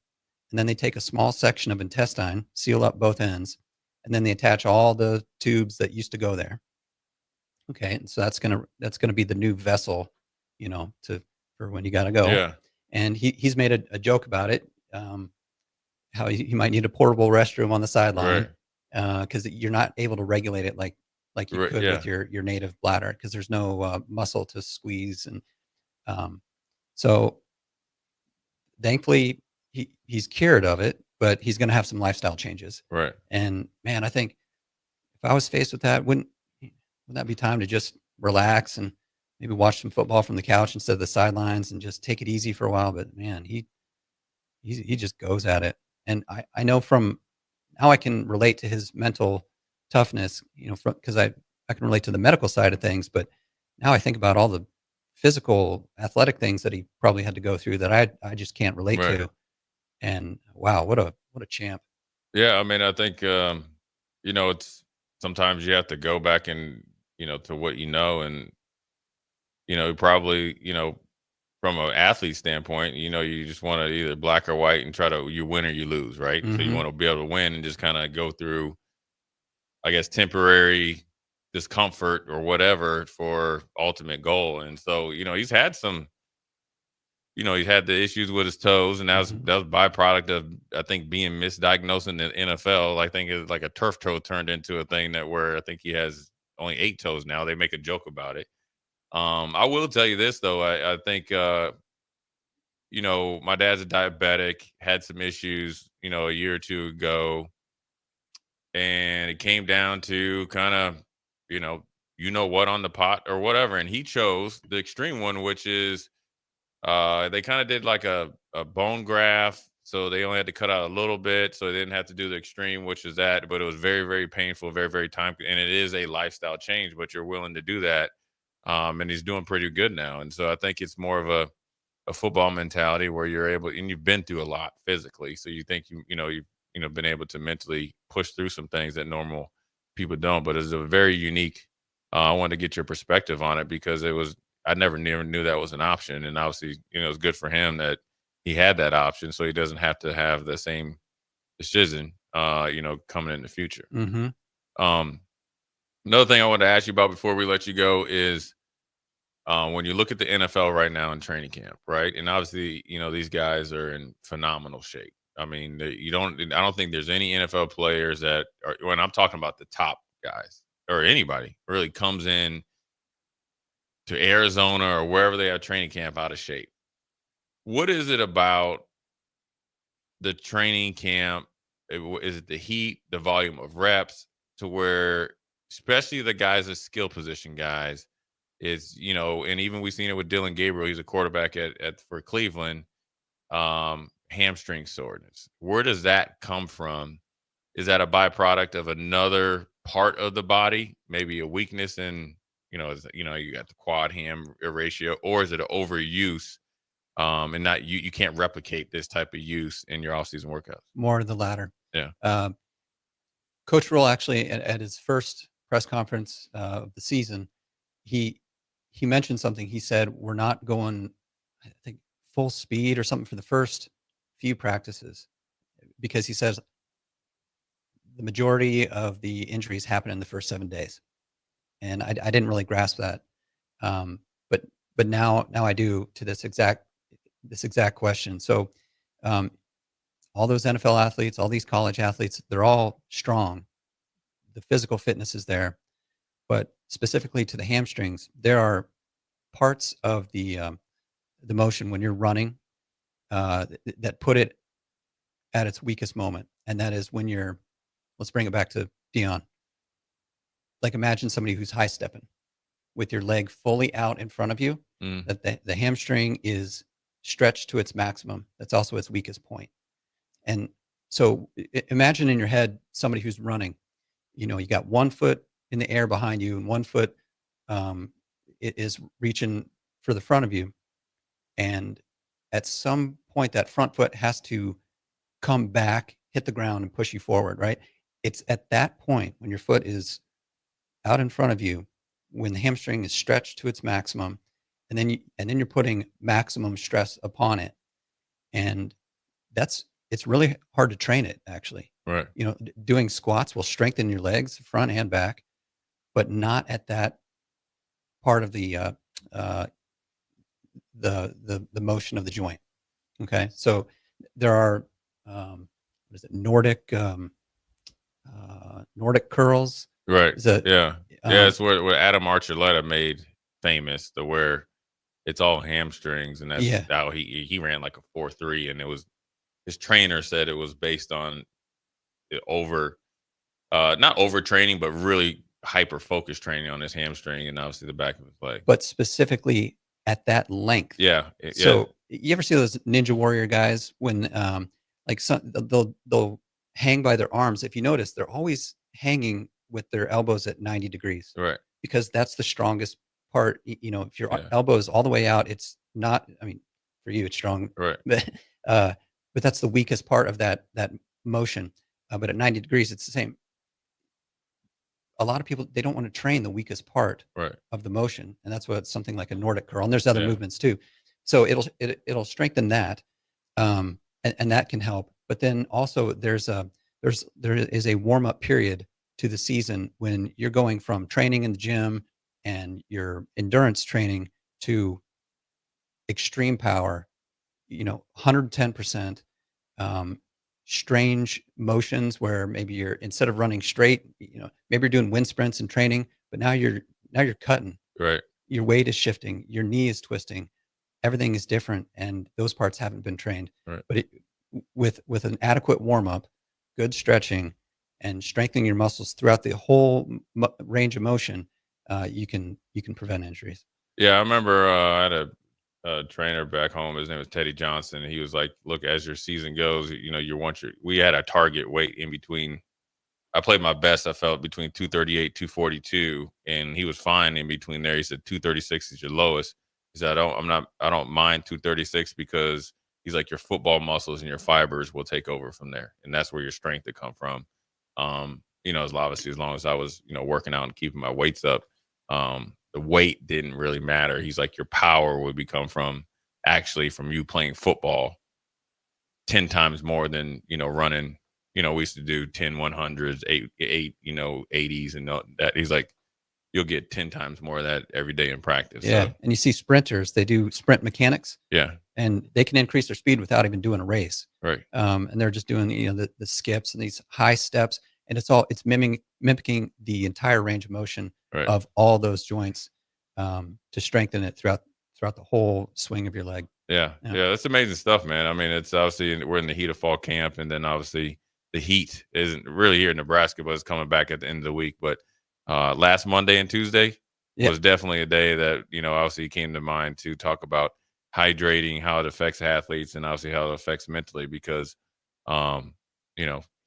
and then they take a small section of intestine, seal up both ends, and then they attach all the tubes that used to go there. Okay, and so that's gonna be the new vessel, for when you gotta go. Yeah. And he's made a joke about it, how he might need a portable restroom on the sideline, because you're not able to regulate it like you could with your native bladder, because there's no muscle to squeeze, and so thankfully he's cured of it, but he's going to have some lifestyle changes. Right. And man, I think if I was faced with that, wouldn't that be time to just relax and maybe watch some football from the couch instead of the sidelines and just take it easy for a while? But man, he just goes at it. And I know from how I can relate to his mental toughness, because I can relate to the medical side of things, but now I think about all the physical, athletic things that he probably had to go through that I just can't relate Right. to. And wow, what a champ. Yeah, I mean, I think it's sometimes you have to go back and to what and probably from an athlete standpoint, you just want to either black or white and you win or you lose, right? So you Mhm. want to be able to win and just kind of go through, I guess, temporary discomfort or whatever for ultimate goal. And so he's had some. He's had the issues with his toes, and that was byproduct of, I think, being misdiagnosed in the NFL. I think it's like a turf toe turned into a thing where I think he has only 8 toes now. They make a joke about it. I will tell you this though. I think my dad's a diabetic, had some issues, a year or two ago, and it came down to kind of, what on the pot or whatever, and he chose the extreme one, which is they kind of did like a bone graft, so they only had to cut out a little bit, so they didn't have to do the extreme, which is that, but it was very, very painful, very, very time, and it is a lifestyle change, but you're willing to do that. And he's doing pretty good now. And so I think it's more of a football mentality where you're able, and you've been through a lot physically. So you think you've been able to mentally push through some things that normal people don't. But it's a very unique. I wanted to get your perspective on it because I never knew that was an option, and obviously it's good for him that he had that option, so he doesn't have to have the same decision coming in the future. Mm-hmm. Another thing I wanted to ask you about before we let you go is when you look at the NFL right now in training camp, right? And obviously, these guys are in phenomenal shape. I mean, I don't think there's any NFL players that are, when I'm talking about the top guys or anybody really comes in to Arizona or wherever they have training camp out of shape. What is it about the training camp? Is it the heat, the volume of reps to where, especially the guys, the skill position guys, is, and even we've seen it with Dylan Gabriel. He's a quarterback for Cleveland. Hamstring soreness. Where does that come from? Is that a byproduct of another part of the body? Maybe a weakness in, you got the quad ham ratio, or is it an overuse? And not you can't replicate this type of use in your off-season workouts. More of the latter. Yeah. Coach Rule actually at his first press conference of the season, he mentioned something. He said, we're not going, I think, full speed or something for the first few practices, because he says the majority of the injuries happen in the first 7 days. And I didn't really grasp that. But now I do, to this exact question. So all those NFL athletes, all these college athletes, they're all strong. The physical fitness is there. But specifically to the hamstrings, there are parts of the motion when you're running that put it at its weakest moment. And that is when let's bring it back to Dion. Like, imagine somebody who's high stepping with your leg fully out in front of you, that the hamstring is stretched to its maximum. That's also its weakest point. And so imagine in your head somebody who's running, you got 1 foot in the air behind you and 1 foot is reaching for the front of you. And at some point, that front foot has to come back, hit the ground, and push you forward, right? It's at that point when your foot is out in front of you, when the hamstring is stretched to its maximum, and then you're putting maximum stress upon it. And it's really hard to train it, actually. Right. Doing squats will strengthen your legs, front and back, but not at that part of the motion of the joint. Okay. So there are, what is it? Nordic curls. Right. Yeah. It's where Adam Archuleta made famous, to where it's all hamstrings, and that's how he ran like a 4.3, and it was, his trainer said it was based on not overtraining, but really hyper focused training on his hamstring and obviously the back of his leg. But specifically at that length. Yeah. So you ever see those Ninja Warrior guys when they'll hang by their arms? If you notice, they're always hanging with their elbows at 90 degrees. Right. Because that's the strongest part, if your elbow is all the way out, it's not, I mean, for you, it's strong, Right. but that's the weakest part of that motion. But at 90 degrees, it's the same. A lot of people, they don't want to train the weakest part of the motion. And that's what something like a Nordic curl, and there's other movements too. So it'll strengthen that. And that can help. But then also there is a warm-up period to the season when you're going from training in the gym and your endurance training to extreme power, 110%, strange motions where maybe you're, instead of running straight, maybe you're doing wind sprints and training, but now you're cutting. Right. Your weight is shifting, your knee is twisting, everything is different, and those parts haven't been trained. Right. But with an adequate warm-up, good stretching, and strengthening your muscles throughout the whole range of motion, you can prevent injuries. Yeah, I remember I had a trainer back home. His name was Teddy Johnson. And he was like, "Look, as your season goes, we had a target weight in between. I played my best. I felt between 238, 242, and he was fine in between there. He said 236 is your lowest. He said, I don't mind 236 because he's like, your football muscles and your fibers will take over from there, and that's where your strength will come from. Obviously as long as I was working out and keeping my weights up, the weight didn't really matter. He's like, your power would become from you playing football 10 times more than running. We used to do 10 100s, 8 80s, and that. He's like, you'll get 10 times more of that every day in practice. Yeah. So, and you see sprinters, they do sprint mechanics. Yeah. And they can increase their speed without even doing a race. Right. And they're just doing, the skips and these high steps. And it's mimicking the entire range of motion of all those joints to strengthen it throughout the whole swing of your leg. Yeah. That's amazing stuff, man. I mean, it's obviously, we're in the heat of fall camp, and then obviously the heat isn't really here in Nebraska, but it's coming back at the end of the week. But last Monday and Tuesday was definitely a day that, obviously came to mind to talk about hydrating, how it affects athletes, and obviously how it affects mentally, because,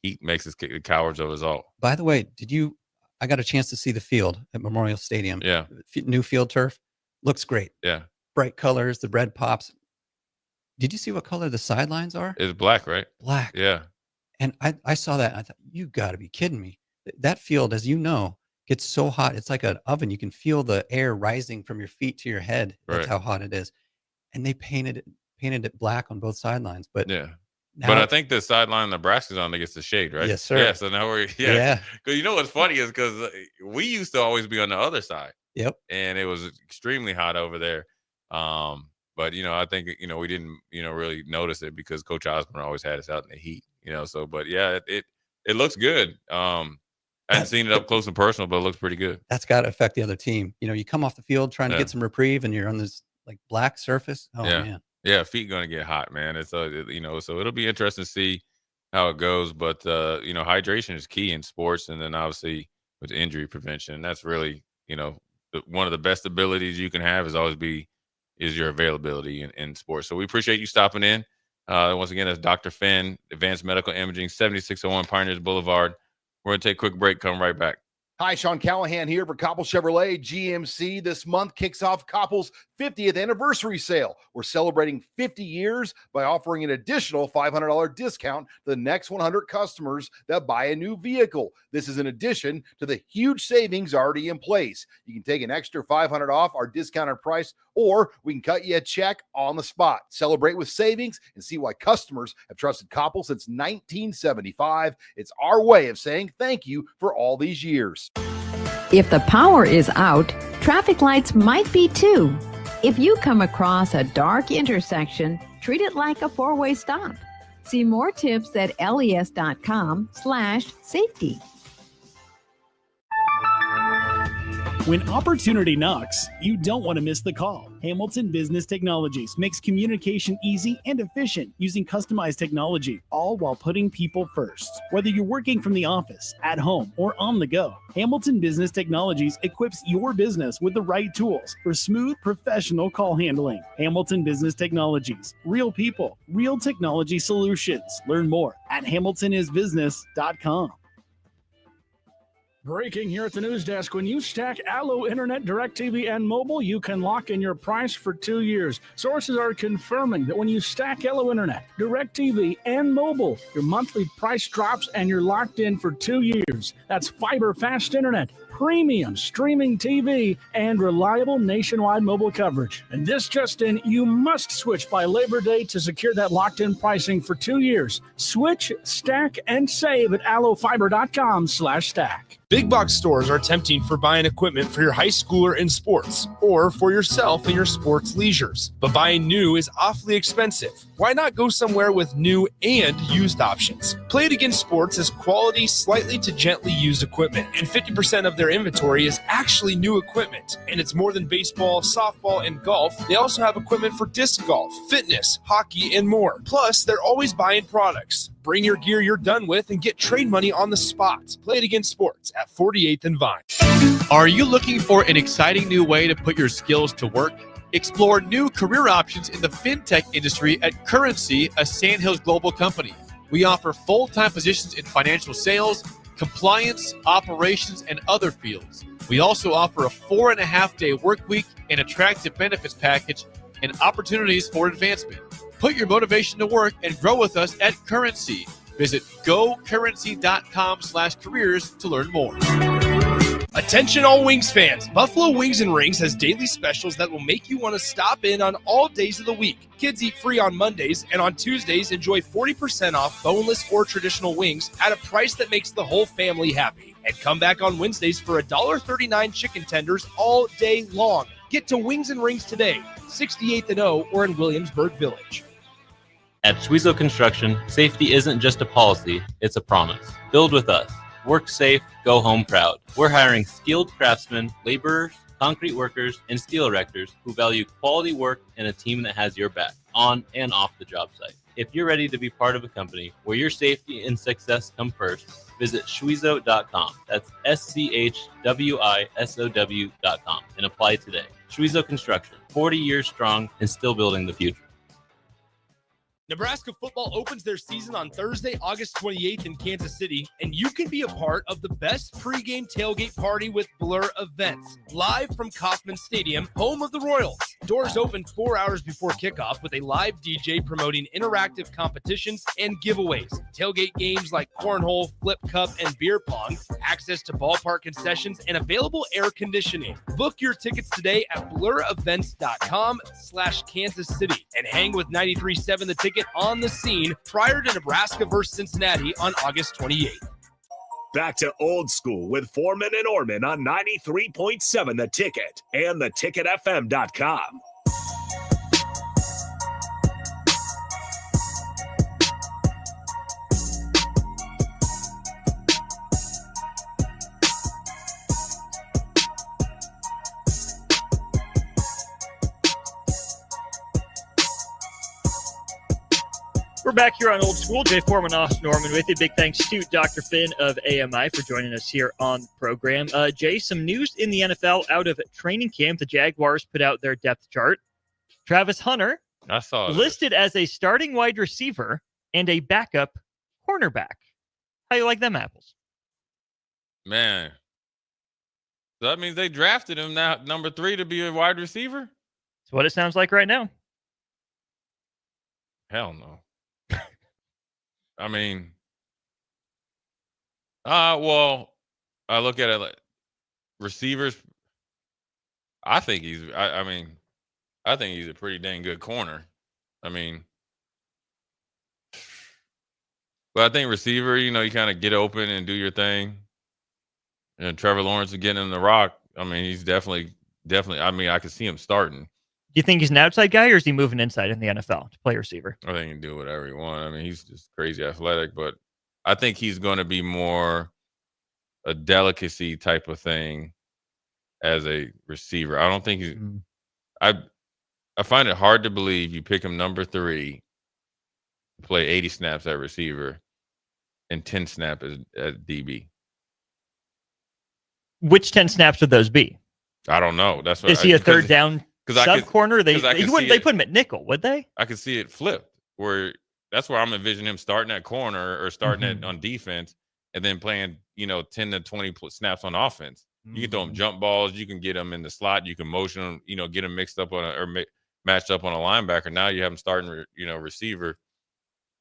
heat makes us the cowards of us all. By the way, I got a chance to see the field at Memorial Stadium. Yeah. New field turf. Looks great. Yeah. Bright colors, the red pops. Did you see what color the sidelines are? It's black, right? Black. Yeah. And I saw that and I thought, you got to be kidding me. That field, as you know, gets so hot. It's like an oven. You can feel the air rising from your feet to your head. That's how hot it is. And they painted it black on both sidelines. But but I think the sideline Nebraska's on gets the shade, right? Yes, sir. Yeah. So now because what's funny is because we used to always be on the other side. Yep. And it was extremely hot over there. But I think we didn't really notice it because Coach Osborne always had us out in the heat. But yeah, it looks good. I hadn't seen it up close and personal, but it looks pretty good. That's got to affect the other team. You come off the field trying to get some reprieve, and you're on this like black surface. Oh man. Yeah, feet gonna get hot, man. It's so it'll be interesting to see how it goes. But hydration is key in sports, and then obviously with injury prevention, that's really one of the best abilities you can have is your availability in sports. So we appreciate you stopping in. Once again, that's Dr. Finn, Advanced Medical Imaging, 7601 Pioneers Boulevard. We're going to take a quick break. Come right back. Hi, Sean Callahan here for Koppel Chevrolet GMC. This month kicks off Koppel's 50th anniversary sale. We're celebrating 50 years by offering an additional $500 discount to the next 100 customers that buy a new vehicle. This is in addition to the huge savings already in place. You can take an extra $500 off our discounted price, or we can cut you a check on the spot. Celebrate with savings and see why customers have trusted Koppel since 1975. It's our way of saying thank you for all these years. If the power is out, traffic lights might be too. If you come across a dark intersection, treat it like a four-way stop. See more tips at les.com/safety. When opportunity knocks, you don't want to miss the call. Hamilton Business Technologies makes communication easy and efficient using customized technology, all while putting people first. Whether you're working from the office, at home, or on the go, Hamilton Business Technologies equips your business with the right tools for smooth, professional call handling. Hamilton Business Technologies. Real people, real technology solutions. Learn more at hamiltonisbusiness.com. Breaking here at the news desk. When you stack Allo Internet, DirecTV, and mobile, you can lock in your price for 2 years. Sources are confirming that when you stack Allo Internet, DirecTV, and mobile, your monthly price drops and you're locked in for 2 years. That's fiber fast internet, premium streaming TV, and reliable nationwide mobile coverage. And this just in, you must switch by Labor Day to secure that locked-in pricing for 2 years. Switch, stack, and save at allofiber.com/stack. Big box stores are tempting for buying equipment for your high schooler in sports or for yourself in your sports leisures. But buying new is awfully expensive. Why not go somewhere with new and used options? Play It Again Sports has quality, slightly to gently used equipment, and 50% of their inventory is actually new equipment. And it's more than baseball, softball, and golf. They also have equipment for disc golf, fitness, hockey, and more. Plus, they're always buying products. Bring your gear you're done with and get trade money on the spot. Play It Again Sports at 48th and Vine. Are you looking for an exciting new way to put your skills to work? Explore new career options in the fintech industry at Currency, a Sandhills Global company. We offer full-time positions in financial sales, compliance, operations, and other fields. We also offer a 4.5-day work week, an attractive benefits package, and opportunities for advancement. Put your motivation to work and grow with us at Currency. Visit gocurrency.com/careers to learn more. Attention all Wings fans. Buffalo Wings and Rings has daily specials that will make you want to stop in on all days of the week. Kids eat free on Mondays, and on Tuesdays, enjoy 40% off boneless or traditional wings at a price that makes the whole family happy. And come back on Wednesdays for $1.39 chicken tenders all day long. Get to Wings and Rings today, 68th and O, or in Williamsburg Village. At Schwezo Construction, safety isn't just a policy, it's a promise. Build with us. Work safe, go home proud. We're hiring skilled craftsmen, laborers, concrete workers, and steel erectors who value quality work and a team that has your back, on and off the job site. If you're ready to be part of a company where your safety and success come first, visit Schwezo.com. That's SCHWISOW.com and apply today. Schwezo Construction, 40 years strong and still building the future. Nebraska football opens their season on Thursday, August 28th in Kansas City, and you can be a part of the best pregame tailgate party with Blur Events, live from Kauffman Stadium, home of the Royals. Doors open 4 hours before kickoff with a live DJ promoting interactive competitions and giveaways, tailgate games like cornhole, flip cup, and beer pong, access to ballpark concessions, and available air conditioning. Book your tickets today at blurevents.com/Kansas City and hang with 93.7 The Ticket on the scene prior to Nebraska versus Cincinnati on August 28th. Back to old school with Foreman and Orman on 93.7 The Ticket and theticketfm.com. We're back here on Old School. Jay Foreman, Austin Norman with you. Big thanks to Dr. Finn of AMI for joining us here on the program. Jay, some news in the NFL out of training camp. The Jaguars put out their depth chart. Travis Hunter I saw listed as a starting wide receiver and a backup cornerback. How you like them apples? Man. So that means they drafted him now, number 3, to be a wide receiver? That's what it sounds like right now. Hell no. I mean, well, I look at it like receivers. I think he's a pretty dang good corner. I mean, but I think receiver, you kind of get open and do your thing. And Trevor Lawrence is getting in the rock. I mean, he's definitely. I mean, I could see him starting. Do you think he's an outside guy, or is he moving inside in the NFL to play receiver? I think he can do whatever he wants. I mean, he's just crazy athletic, but I think he's going to be more a delicacy type of thing as a receiver. I don't think he's. I find it hard to believe you pick him number 3, play 80 snaps at receiver, and 10 snaps at DB. Which 10 snaps would those be? I don't know. That's what. Is he a third down? Sub corner, they put him at nickel, would they? I could see it flipped. That's where I'm envisioning him starting at corner or starting on defense, and then playing, 10 to 20 snaps on offense. You can throw them jump balls. You can get them in the slot. You can motion them, get them mixed up matched up on a linebacker. Now you have them starting, receiver.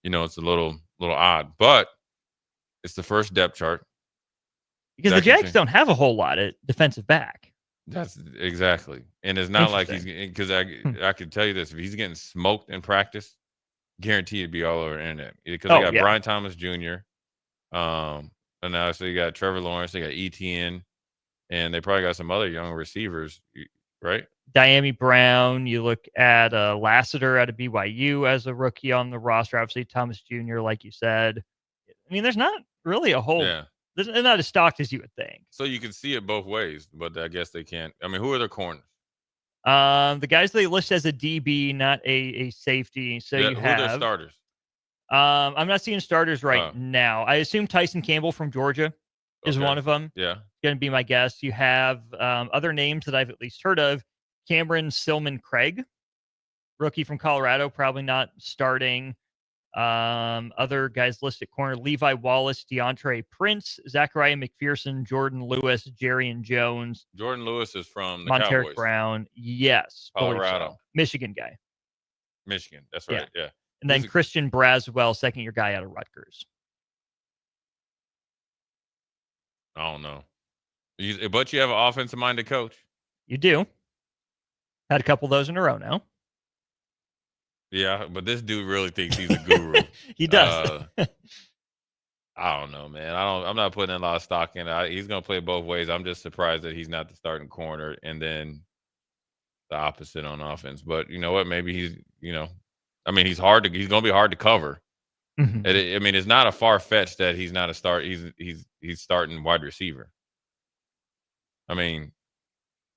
It's a little odd, but it's the first depth chart. Because the Jags don't have a whole lot at defensive back. That's exactly. And it's not like because I can tell you this, if he's getting smoked in practice, guaranteed to be all over the internet. Because they got Brian Thomas Jr. And now so you got Trevor Lawrence, they got ETN, and they probably got some other young receivers, right? Diami Brown, you look at Lassiter out of BYU as a rookie on the roster. Obviously, Thomas Jr., like you said. I mean, there's not really a whole they're not as stocked as you would think. So you can see it both ways, but I guess they can't. I mean, who are their corners? The guys they list as a DB, not a safety. So you who have are their starters? I'm not seeing starters right now. I assume Tyson Campbell from Georgia is one of them. Yeah. Going to be my guess. You have other names that I've at least heard of. Cameron Silman Craig, rookie from Colorado, probably not starting. Other guys listed corner: Levi Wallace, DeAndre Prince, Zachariah McPherson, Jordan Lewis, Jarian Jones. Jordan Lewis is from the Monteric Cowboys. Brown. Yes. Colorado. So. Michigan guy. Michigan. That's right. Yeah. And then Christian Braswell, second-year guy out of Rutgers. I don't know. But you have an offensive-minded coach. You do. Had a couple of those in a row now. Yeah, but this dude really thinks he's a guru. He does. I don't know, man. I'm not putting a lot of stock in it. He's going to play both ways. I'm just surprised that he's not the starting corner and then the opposite on offense. But you know what? Maybe he's, he's going to be hard to cover. Mm-hmm. It's not a far fetch that he's not a start. He's starting wide receiver. I mean,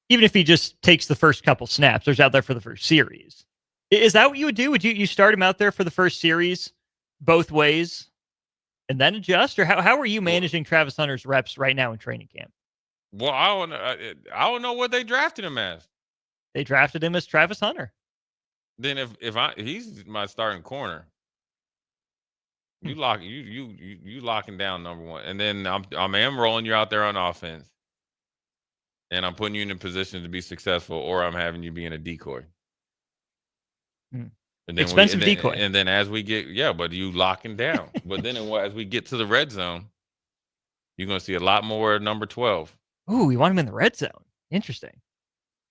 even if he just takes the first couple snaps, there's out there for the first series. Is that what you would do? Would you start him out there for the first series both ways and then adjust? Or how are you managing Travis Hunter's reps right now in training camp? Well, I don't know what they drafted him as. They drafted him as Travis Hunter. Then if he's my starting corner, you locking down number one. And then I'm rolling you out there on offense. And I'm putting you in a position to be successful, or I'm having you be in a decoy. And then expensive decoy. And then as we get, but you locking down. But then as we get to the red zone, you're going to see a lot more number 12. Ooh, you want him in the red zone. Interesting.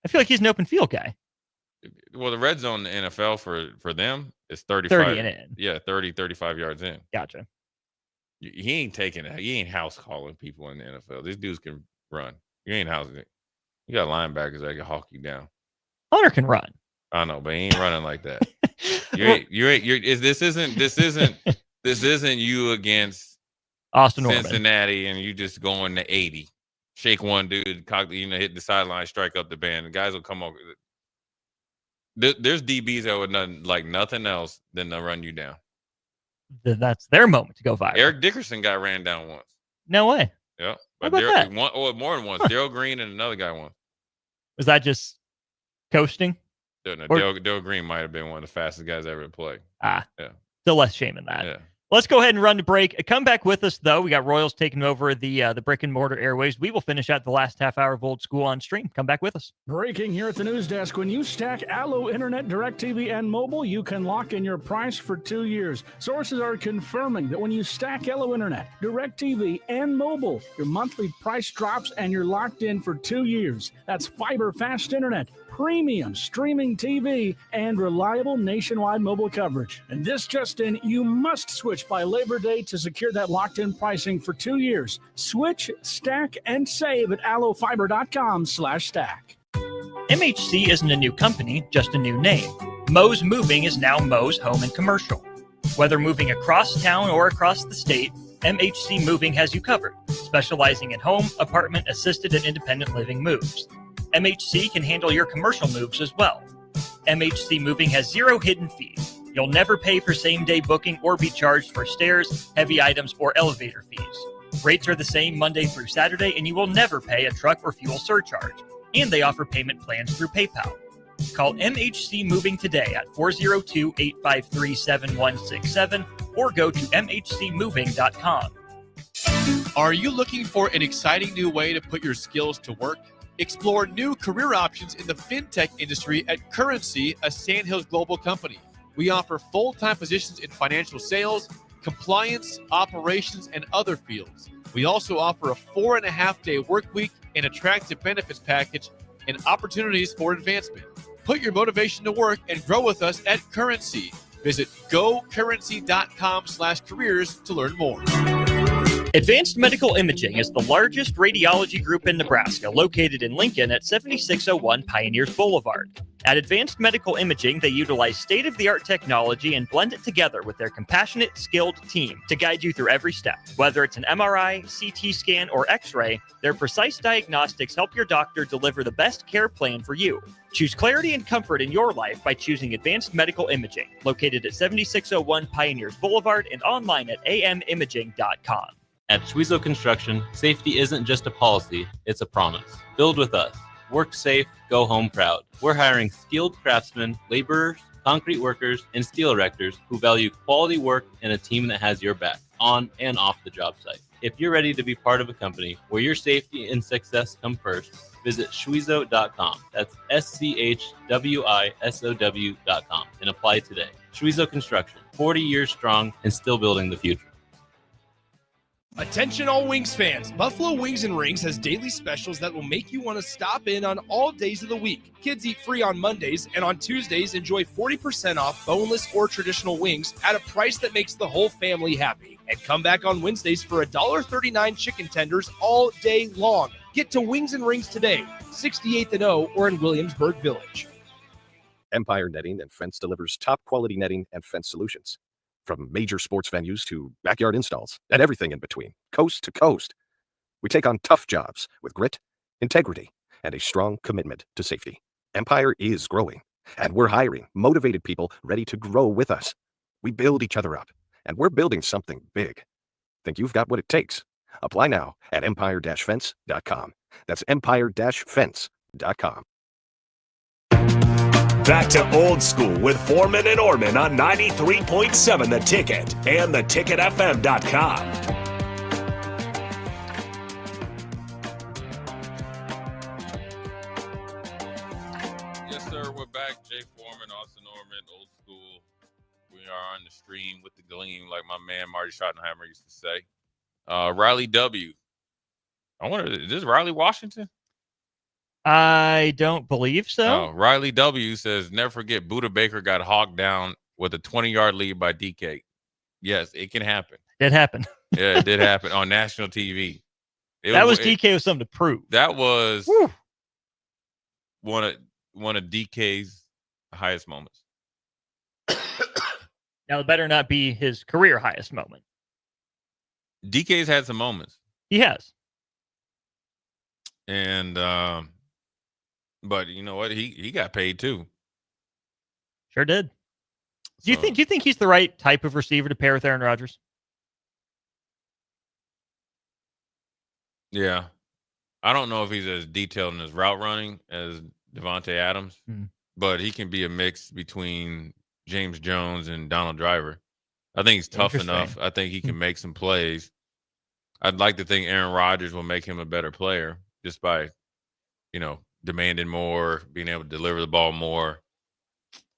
I feel like he's an open field guy. Well, the red zone in the NFL for them is 35. 30 and in. Yeah, 30, 35 yards in. Gotcha. He ain't house calling people in the NFL. These dudes can run. You ain't housing it. You got linebackers that can hawk you down. Hunter can run. I know, but he ain't running like that. This isn't you against Austin Norman. Cincinnati, and you just going to 80. Shake one dude, hit the sideline, strike up the band. The guys will come over. There's DBs that would nothing else than to run you down. That's their moment to go viral. Eric Dickerson got ran down once. No way. Yeah. How about that? More than once. Darryl Green and another guy once. Was that just coasting? No, Darryl Green might have been one of the fastest guys ever to play. Yeah. Still less shame in that. Yeah. Let's go ahead and run to break. Come back with us, though. We got Royals taking over the brick and mortar airways. We will finish out the last half hour of Old School on stream. Come back with us. Breaking here at the news desk. When you stack Allo Internet, DirecTV, and mobile, you can lock in your price for 2 years. Sources are confirming that when you stack Allo Internet, DirecTV, and mobile, your monthly price drops and you're locked in for 2 years. That's fiber fast internet, premium streaming TV, and reliable nationwide mobile coverage. And this just in, you must switch by Labor Day to secure that locked-in pricing for 2 years. Switch, stack, and save at allofiber.com/stack. MHC isn't a new company, just a new name. Mo's Moving is now Mo's Home and Commercial. Whether moving across town or across the state, MHC Moving has you covered, specializing in home, apartment, assisted, and independent living moves. MHC can handle your commercial moves as well. MHC Moving has 0 hidden fees. You'll never pay for same-day booking or be charged for stairs, heavy items, or elevator fees. Rates are the same Monday through Saturday, and you will never pay a truck or fuel surcharge. And they offer payment plans through PayPal. Call MHC Moving today at 402-853-7167 or go to mhcmoving.com. Are you looking for an exciting new way to put your skills to work? Explore new career options in the fintech industry at Currency, a Sandhills global company. We offer full-time positions in financial sales, compliance, operations, and other fields. We also offer a 4.5-day work week, an attractive benefits package, and opportunities for advancement. Put your motivation to work and grow with us at Currency. Visit gocurrency.com/careers to learn more. Advanced Medical Imaging is the largest radiology group in Nebraska, located in Lincoln at 7601 Pioneers Boulevard. At Advanced Medical Imaging, they utilize state-of-the-art technology and blend it together with their compassionate, skilled team to guide you through every step. Whether it's an MRI, CT scan, or X-ray, their precise diagnostics help your doctor deliver the best care plan for you. Choose clarity and comfort in your life by choosing Advanced Medical Imaging, located at 7601 Pioneers Boulevard and online at amimaging.com. At Schwezo Construction, safety isn't just a policy, it's a promise. Build with us. Work safe, go home proud. We're hiring skilled craftsmen, laborers, concrete workers, and steel erectors who value quality work and a team that has your back, on and off the job site. If you're ready to be part of a company where your safety and success come first, visit schwezo.com. That's SCHWISOW.com and apply today. Schwezo Construction, 40 years strong and still building the future. Attention all Wings fans, Buffalo Wings and Rings has daily specials that will make you want to stop in on all days of the week. Kids eat free on Mondays, and on Tuesdays enjoy 40% off boneless or traditional wings at a price that makes the whole family happy. And come back on Wednesdays for $1.39 chicken tenders all day long. Get to Wings and Rings today, 68th and O, or in Williamsburg Village. Empire Netting and Fence delivers top quality netting and fence solutions. From major sports venues to backyard installs and everything in between, coast to coast. We take on tough jobs with grit, integrity, and a strong commitment to safety. Empire is growing, and we're hiring motivated people ready to grow with us. We build each other up, and we're building something big. Think you've got what it takes? Apply now at empire-fence.com. That's empire-fence.com. Back to old school with Foreman and Orman on 93.7 The Ticket and theticketfm.com. Yes, sir. We're back. Jay Foreman, Austin Orman, old school. We are on the stream with the gleam, like my man Marty Schottenheimer used to say. Riley W. I wonder, is this Riley Washington? I don't believe so. Oh, Riley W. says, never forget Buda Baker got hogged down with a 20-yard lead by DK. Yes, it can happen. It happened. Yeah, it did happen on national TV. That was DK with something to prove. That was one of DK's highest moments. Now, it better not be his career highest moment. DK's had some moments. He has. And but you know what? He got paid too. Sure did. Do you think he's the right type of receiver to pair with Aaron Rodgers? Yeah. I don't know if he's as detailed in his route running as Devontae Adams, but he can be a mix between James Jones and Donald Driver. I think he's tough enough. I think he can make some plays. I'd like to think Aaron Rodgers will make him a better player just by, demanding more, being able to deliver the ball more.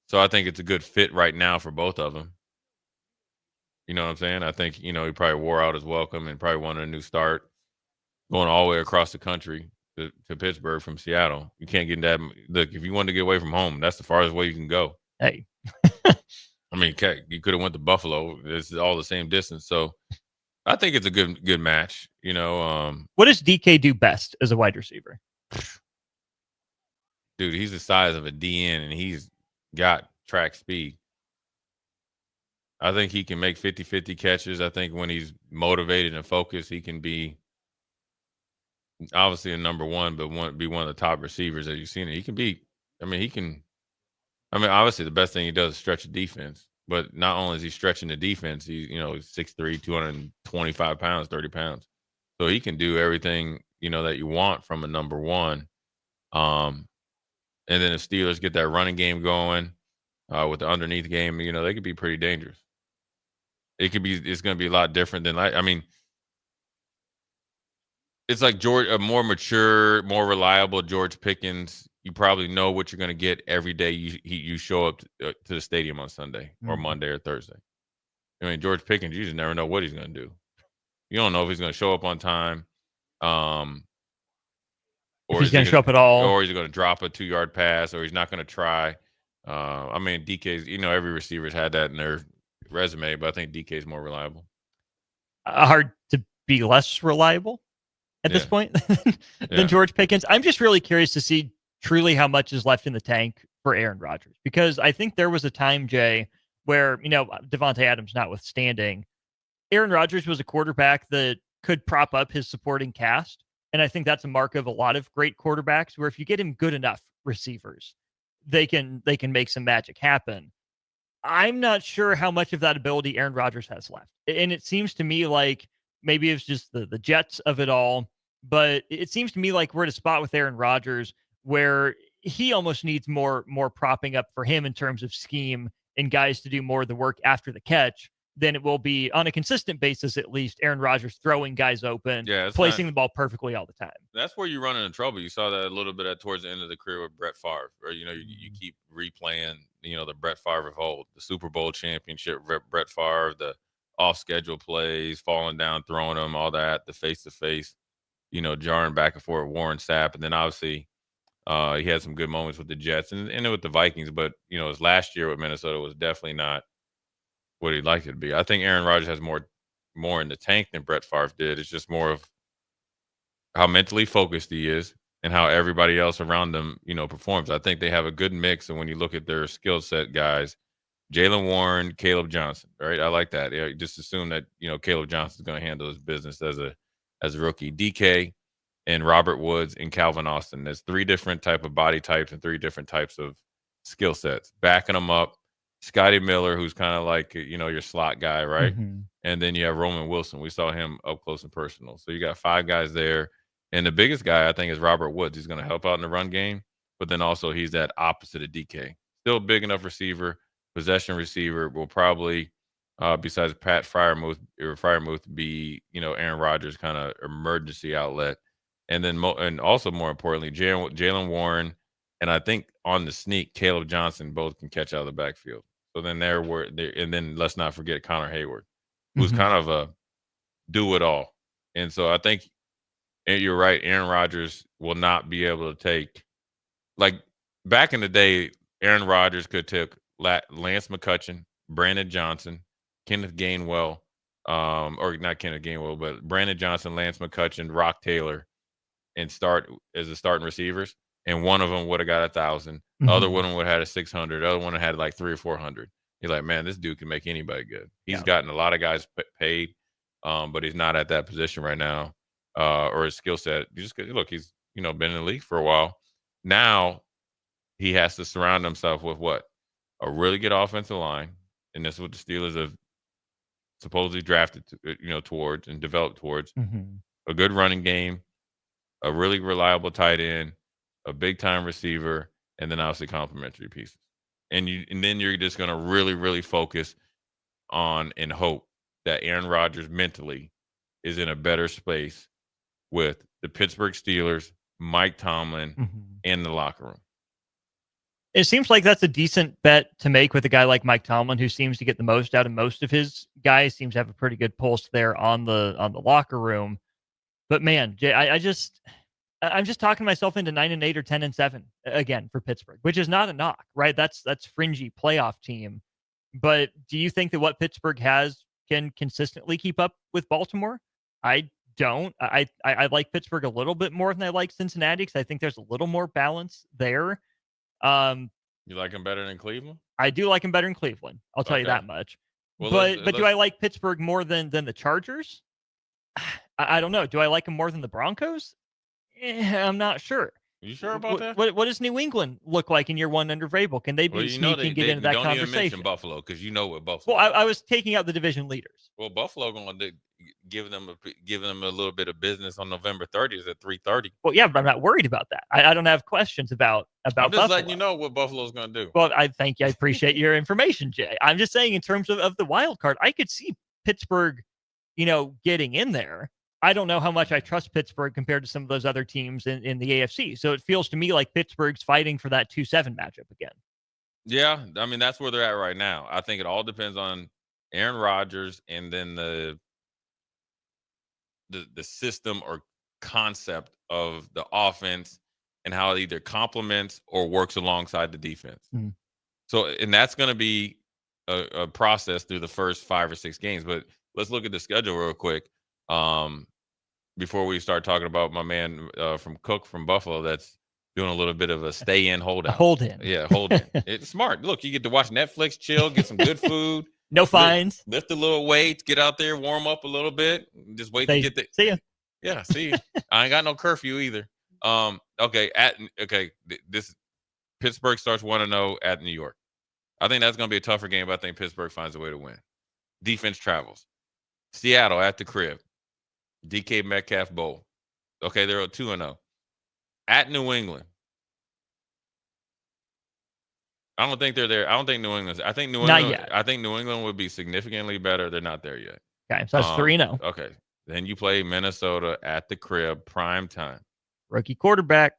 So I think it's a good fit right now for both of them. You know what I'm saying? I think, he probably wore out his welcome and probably wanted a new start going all the way across the country to Pittsburgh from Seattle. You can't get that. Look, if you want to get away from home, that's the farthest way you can go. Hey. I mean, you could have went to Buffalo. It's all the same distance. So I think it's a good match. What does DK do best as a wide receiver? Dude, he's the size of a DN, and he's got track speed. I think he can make 50-50 catches. I think when he's motivated and focused, he can be obviously a number one, but be one of the top receivers that you've seen. He can be, obviously the best thing he does is stretch the defense. But not only is he stretching the defense, he's 6'3", 225 pounds, 30 pounds. So he can do everything, that you want from a number one. And then if Steelers get that running game going with the underneath game, they could be pretty dangerous. It's going to be a lot different than it's like a more mature, more reliable George Pickens. You probably know what you're going to get every day you show up to the stadium on Sunday or Monday or Thursday. I mean, George Pickens, you just never know what he's going to do. You don't know if he's going to show up on time, or if he's going to show up at all, or he's going to drop a 2-yard pass, or he's not going to try. I mean, DK's, every receiver's had that in their resume, but I think DK's more reliable. Hard to be less reliable at this point than George Pickens. I'm just really curious to see truly how much is left in the tank for Aaron Rodgers, because I think there was a time, Jay, where, Devontae Adams notwithstanding, Aaron Rodgers was a quarterback that could prop up his supporting cast. And I think that's a mark of a lot of great quarterbacks, where if you get him good enough receivers, they can make some magic happen. I'm not sure how much of that ability Aaron Rodgers has left. And it seems to me like maybe it's just the Jets of it all, but it seems to me like we're at a spot with Aaron Rodgers where he almost needs more propping up for him in terms of scheme and guys to do more of the work after the catch than it will be on a consistent basis, at least Aaron Rodgers throwing guys open, placing the ball perfectly all the time. That's where you run into trouble. You saw that a little bit towards the end of the career with Brett Favre, or, you keep replaying, the Brett Favre of old, the Super Bowl championship, Brett Favre, the off-schedule plays, falling down, throwing them, all that, the face-to-face, jarring back and forth, Warren Sapp. And then obviously he had some good moments with the Jets and with the Vikings. But, his last year with Minnesota was definitely not what he'd like it to be. I think Aaron Rodgers has more in the tank than Brett Favre did. It's just more of how mentally focused he is and how everybody else around them, performs. I think they have a good mix. And when you look at their skill set guys, Jaylen Warren, Caleb Johnson, right? I like that. Yeah, just assume that, Caleb Johnson is going to handle his business as a rookie. DK and Robert Woods and Calvin Austin. There's 3 different type of body types and 3 different types of skill sets. Backing them up, Scotty Miller, who's kind of like, your slot guy, right? Mm-hmm. And then you have Roman Wilson. We saw him up close and personal. So you got 5 guys there. And the biggest guy, I think, is Robert Woods. He's going to help out in the run game, but then also he's that opposite of DK. Still a big enough receiver, possession receiver, will probably, besides Pat Freiermuth, be, Aaron Rodgers' kind of emergency outlet. And then, and also more importantly, Jaylen Warren, and I think on the sneak, Caleb Johnson both can catch out of the backfield. So then and then let's not forget Connor Hayward, who's kind of a do it all. And so I think, and you're right, Aaron Rodgers will not be able to take, like back in the day, Aaron Rodgers could take Lance McCutcheon, Brandon Johnson, Kenneth Gainwell, or not Kenneth Gainwell, but Brandon Johnson, Lance McCutcheon, Rock Taylor, and start as the starting receivers. And one of them would have got 1,000. The other one would have had a 600. The other one had like 300 or 400. You're like, man, this dude can make anybody good. He's gotten a lot of guys paid, but he's not at that position right now, or his skill set. You just look, he's been in the league for a while. Now he has to surround himself with what? A really good offensive line, and this is what the Steelers have supposedly drafted towards and developed towards. A good running game, a really reliable tight end, a big time receiver, and then obviously complementary pieces. And then you're just going to really, really focus on and hope that Aaron Rodgers mentally is in a better space with the Pittsburgh Steelers, Mike Tomlin, and the locker room. It seems like that's a decent bet to make with a guy like Mike Tomlin, who seems to get the most out of most of his guys, seems to have a pretty good pulse there on the locker room. But man, Jay, I'm just talking myself into 9-8 or 10-7 again for Pittsburgh, which is not a knock, right? That's fringy playoff team. But do you think that what Pittsburgh has can consistently keep up with Baltimore? I don't. I like Pittsburgh a little bit more than I like Cincinnati, because I think there's a little more balance there. You like them better than Cleveland? I do like them better than Cleveland. I'll tell you that much. Well, but do I like Pittsburgh more than the Chargers? I don't know. Do I like them more than the Broncos? I'm not sure. You sure about that? What does New England look like in year 1 under Vrabel? Can they be sneaky and get into that don't conversation? Even mention Buffalo, because you know what Buffalo. Well, I was taking out the division leaders. Well, Buffalo going to give them a little bit of business on November 30th at 3:30. Well, yeah, but I'm not worried about that. I don't have questions about I'm just Buffalo. letting you know what Buffalo's going to do. Well, I thank you. I appreciate your information, Jay. I'm just saying in terms of the wild card, I could see Pittsburgh, getting in there. I don't know how much I trust Pittsburgh compared to some of those other teams in the AFC. So it feels to me like Pittsburgh's fighting for that 2-7 matchup again. Yeah, I mean, that's where they're at right now. I think it all depends on Aaron Rodgers and then the system or concept of the offense and how it either complements or works alongside the defense. Mhm. So, and that's going to be a process through the first 5 or 6 games. But let's look at the schedule real quick before we start talking about my man from Cook from Buffalo that's doing a little bit of a stay-in holdout. Hold in. Yeah, hold in. It's smart. Look, you get to watch Netflix, chill, get some good food. No fines. Lift a little weight, get out there, warm up a little bit. Just wait to get the. See ya. Yeah, see you. I ain't got no curfew either. Okay, this Pittsburgh starts 1-0 at New York. I think that's going to be a tougher game, but I think Pittsburgh finds a way to win. Defense travels. Seattle at the crib. DK Metcalf Bowl. Okay, they're 2-0. At New England. I don't think they're there. I don't think New England's. I think New England. Not yet. I think New England would be significantly better. They're not there yet. Okay, so that's 3-0. Okay, then you play Minnesota at the crib, prime time. Rookie quarterback.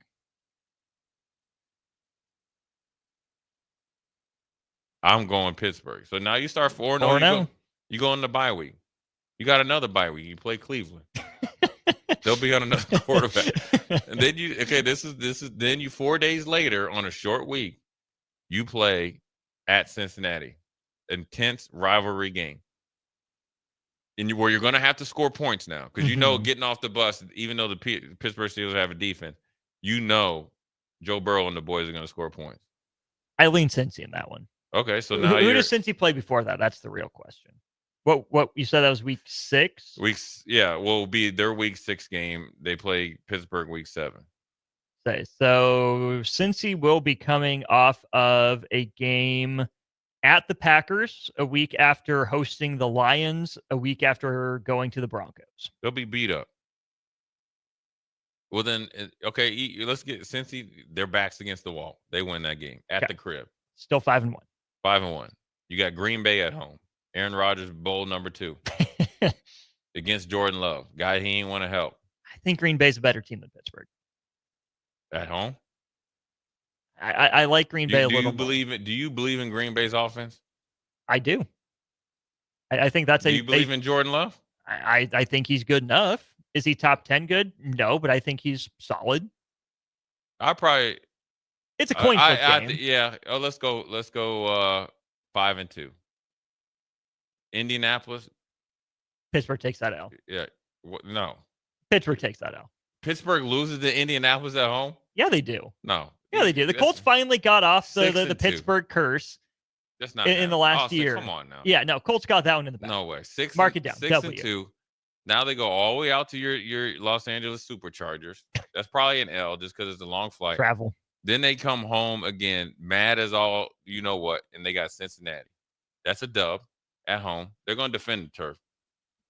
I'm going Pittsburgh. So now you start 4-0. 4-0. You go in the bye week. You got another bye week. You play Cleveland. They'll be on another quarterback. And then this is then you 4 days later on a short week, you play at Cincinnati. Intense rivalry game. And where you're going to have to score points now. Because you know getting off the bus, even though the Pittsburgh Steelers have a defense, you know Joe Burrow and the boys are going to score points. I lean Cincy in that one. Okay, so now who does Cincy play before that? That's the real question. What you said that was week 6? Will be their week 6 game. They play Pittsburgh week 7. So Cincy will be coming off of a game at the Packers a week after hosting the Lions, a week after going to the Broncos. They'll be beat up. Well, then, okay, let's get Cincy. Their backs against the wall. They win that game at the crib. Still 5-1. 5-1. You got Green Bay at home. Aaron Rodgers, bowl number 2 against Jordan Love, guy he ain't want to help. I think Green Bay's a better team than Pittsburgh. At home? I like Green Bay a little more. Do you believe in Green Bay's offense? I do. I think that's Do you believe in Jordan Love? I think he's good enough. Is he top 10 good? No, but I think he's solid. It's a coin flip game. Yeah. Oh, let's go 5-2. Indianapolis. Pittsburgh takes that L. Yeah. No. Pittsburgh takes that L. Pittsburgh loses to Indianapolis at home? Yeah, they do. No. Yeah, they do. The Colts finally got off the 6-2. Pittsburgh curse. That's not in the last year. Come on now. Yeah, no, Colts got that one in the back. No way. Mark it down. 6-2. Now they go all the way out to your Los Angeles Superchargers. That's probably an L just because it's a long flight. Travel. Then they come home again, mad as all you know what, and they got Cincinnati. That's a dub at home. They're going to defend the turf.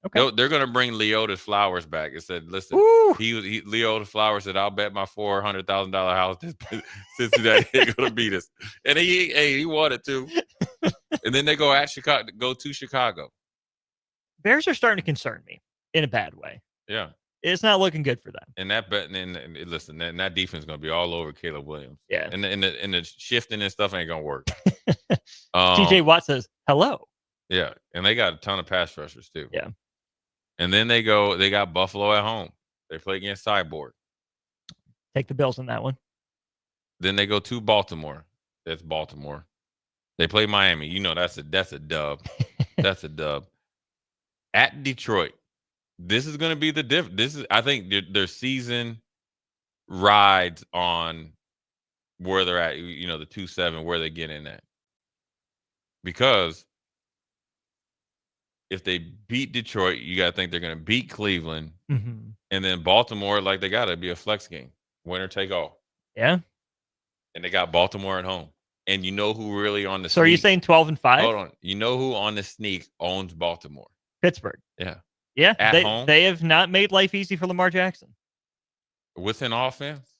Okay. They're going to bring Leota Flowers back. It said, listen, Leota Flowers said, I'll bet my $400,000 house that Cincinnati ain't going to beat us. And he wanted to. And then they go to Chicago. Bears are starting to concern me in a bad way. Yeah. It's not looking good for them. And that that defense is going to be all over Caleb Williams. Yeah. And the shifting and stuff ain't going to work. TJ Watt says, hello. Yeah. And they got a ton of pass rushers too. Yeah. And then they got Buffalo at home. They play against Cyborg. Take the Bills in that one. Then they go to Baltimore. That's Baltimore. They play Miami. You know, that's a dub. That's a dub. At Detroit. This is going to be the diff. I think their season rides on where they're at, you know, the 2-7, where they get in at. Because if they beat Detroit, you got to think they're going to beat Cleveland. Mm-hmm. And then Baltimore, like they got to be a flex game. Winner take all. Yeah. And they got Baltimore at home. And you know who really on the So sneak, are you saying 12-5? Hold on. You know who on the sneak owns Baltimore? Pittsburgh. Yeah. Yeah. At home? They have not made life easy for Lamar Jackson. With an offense?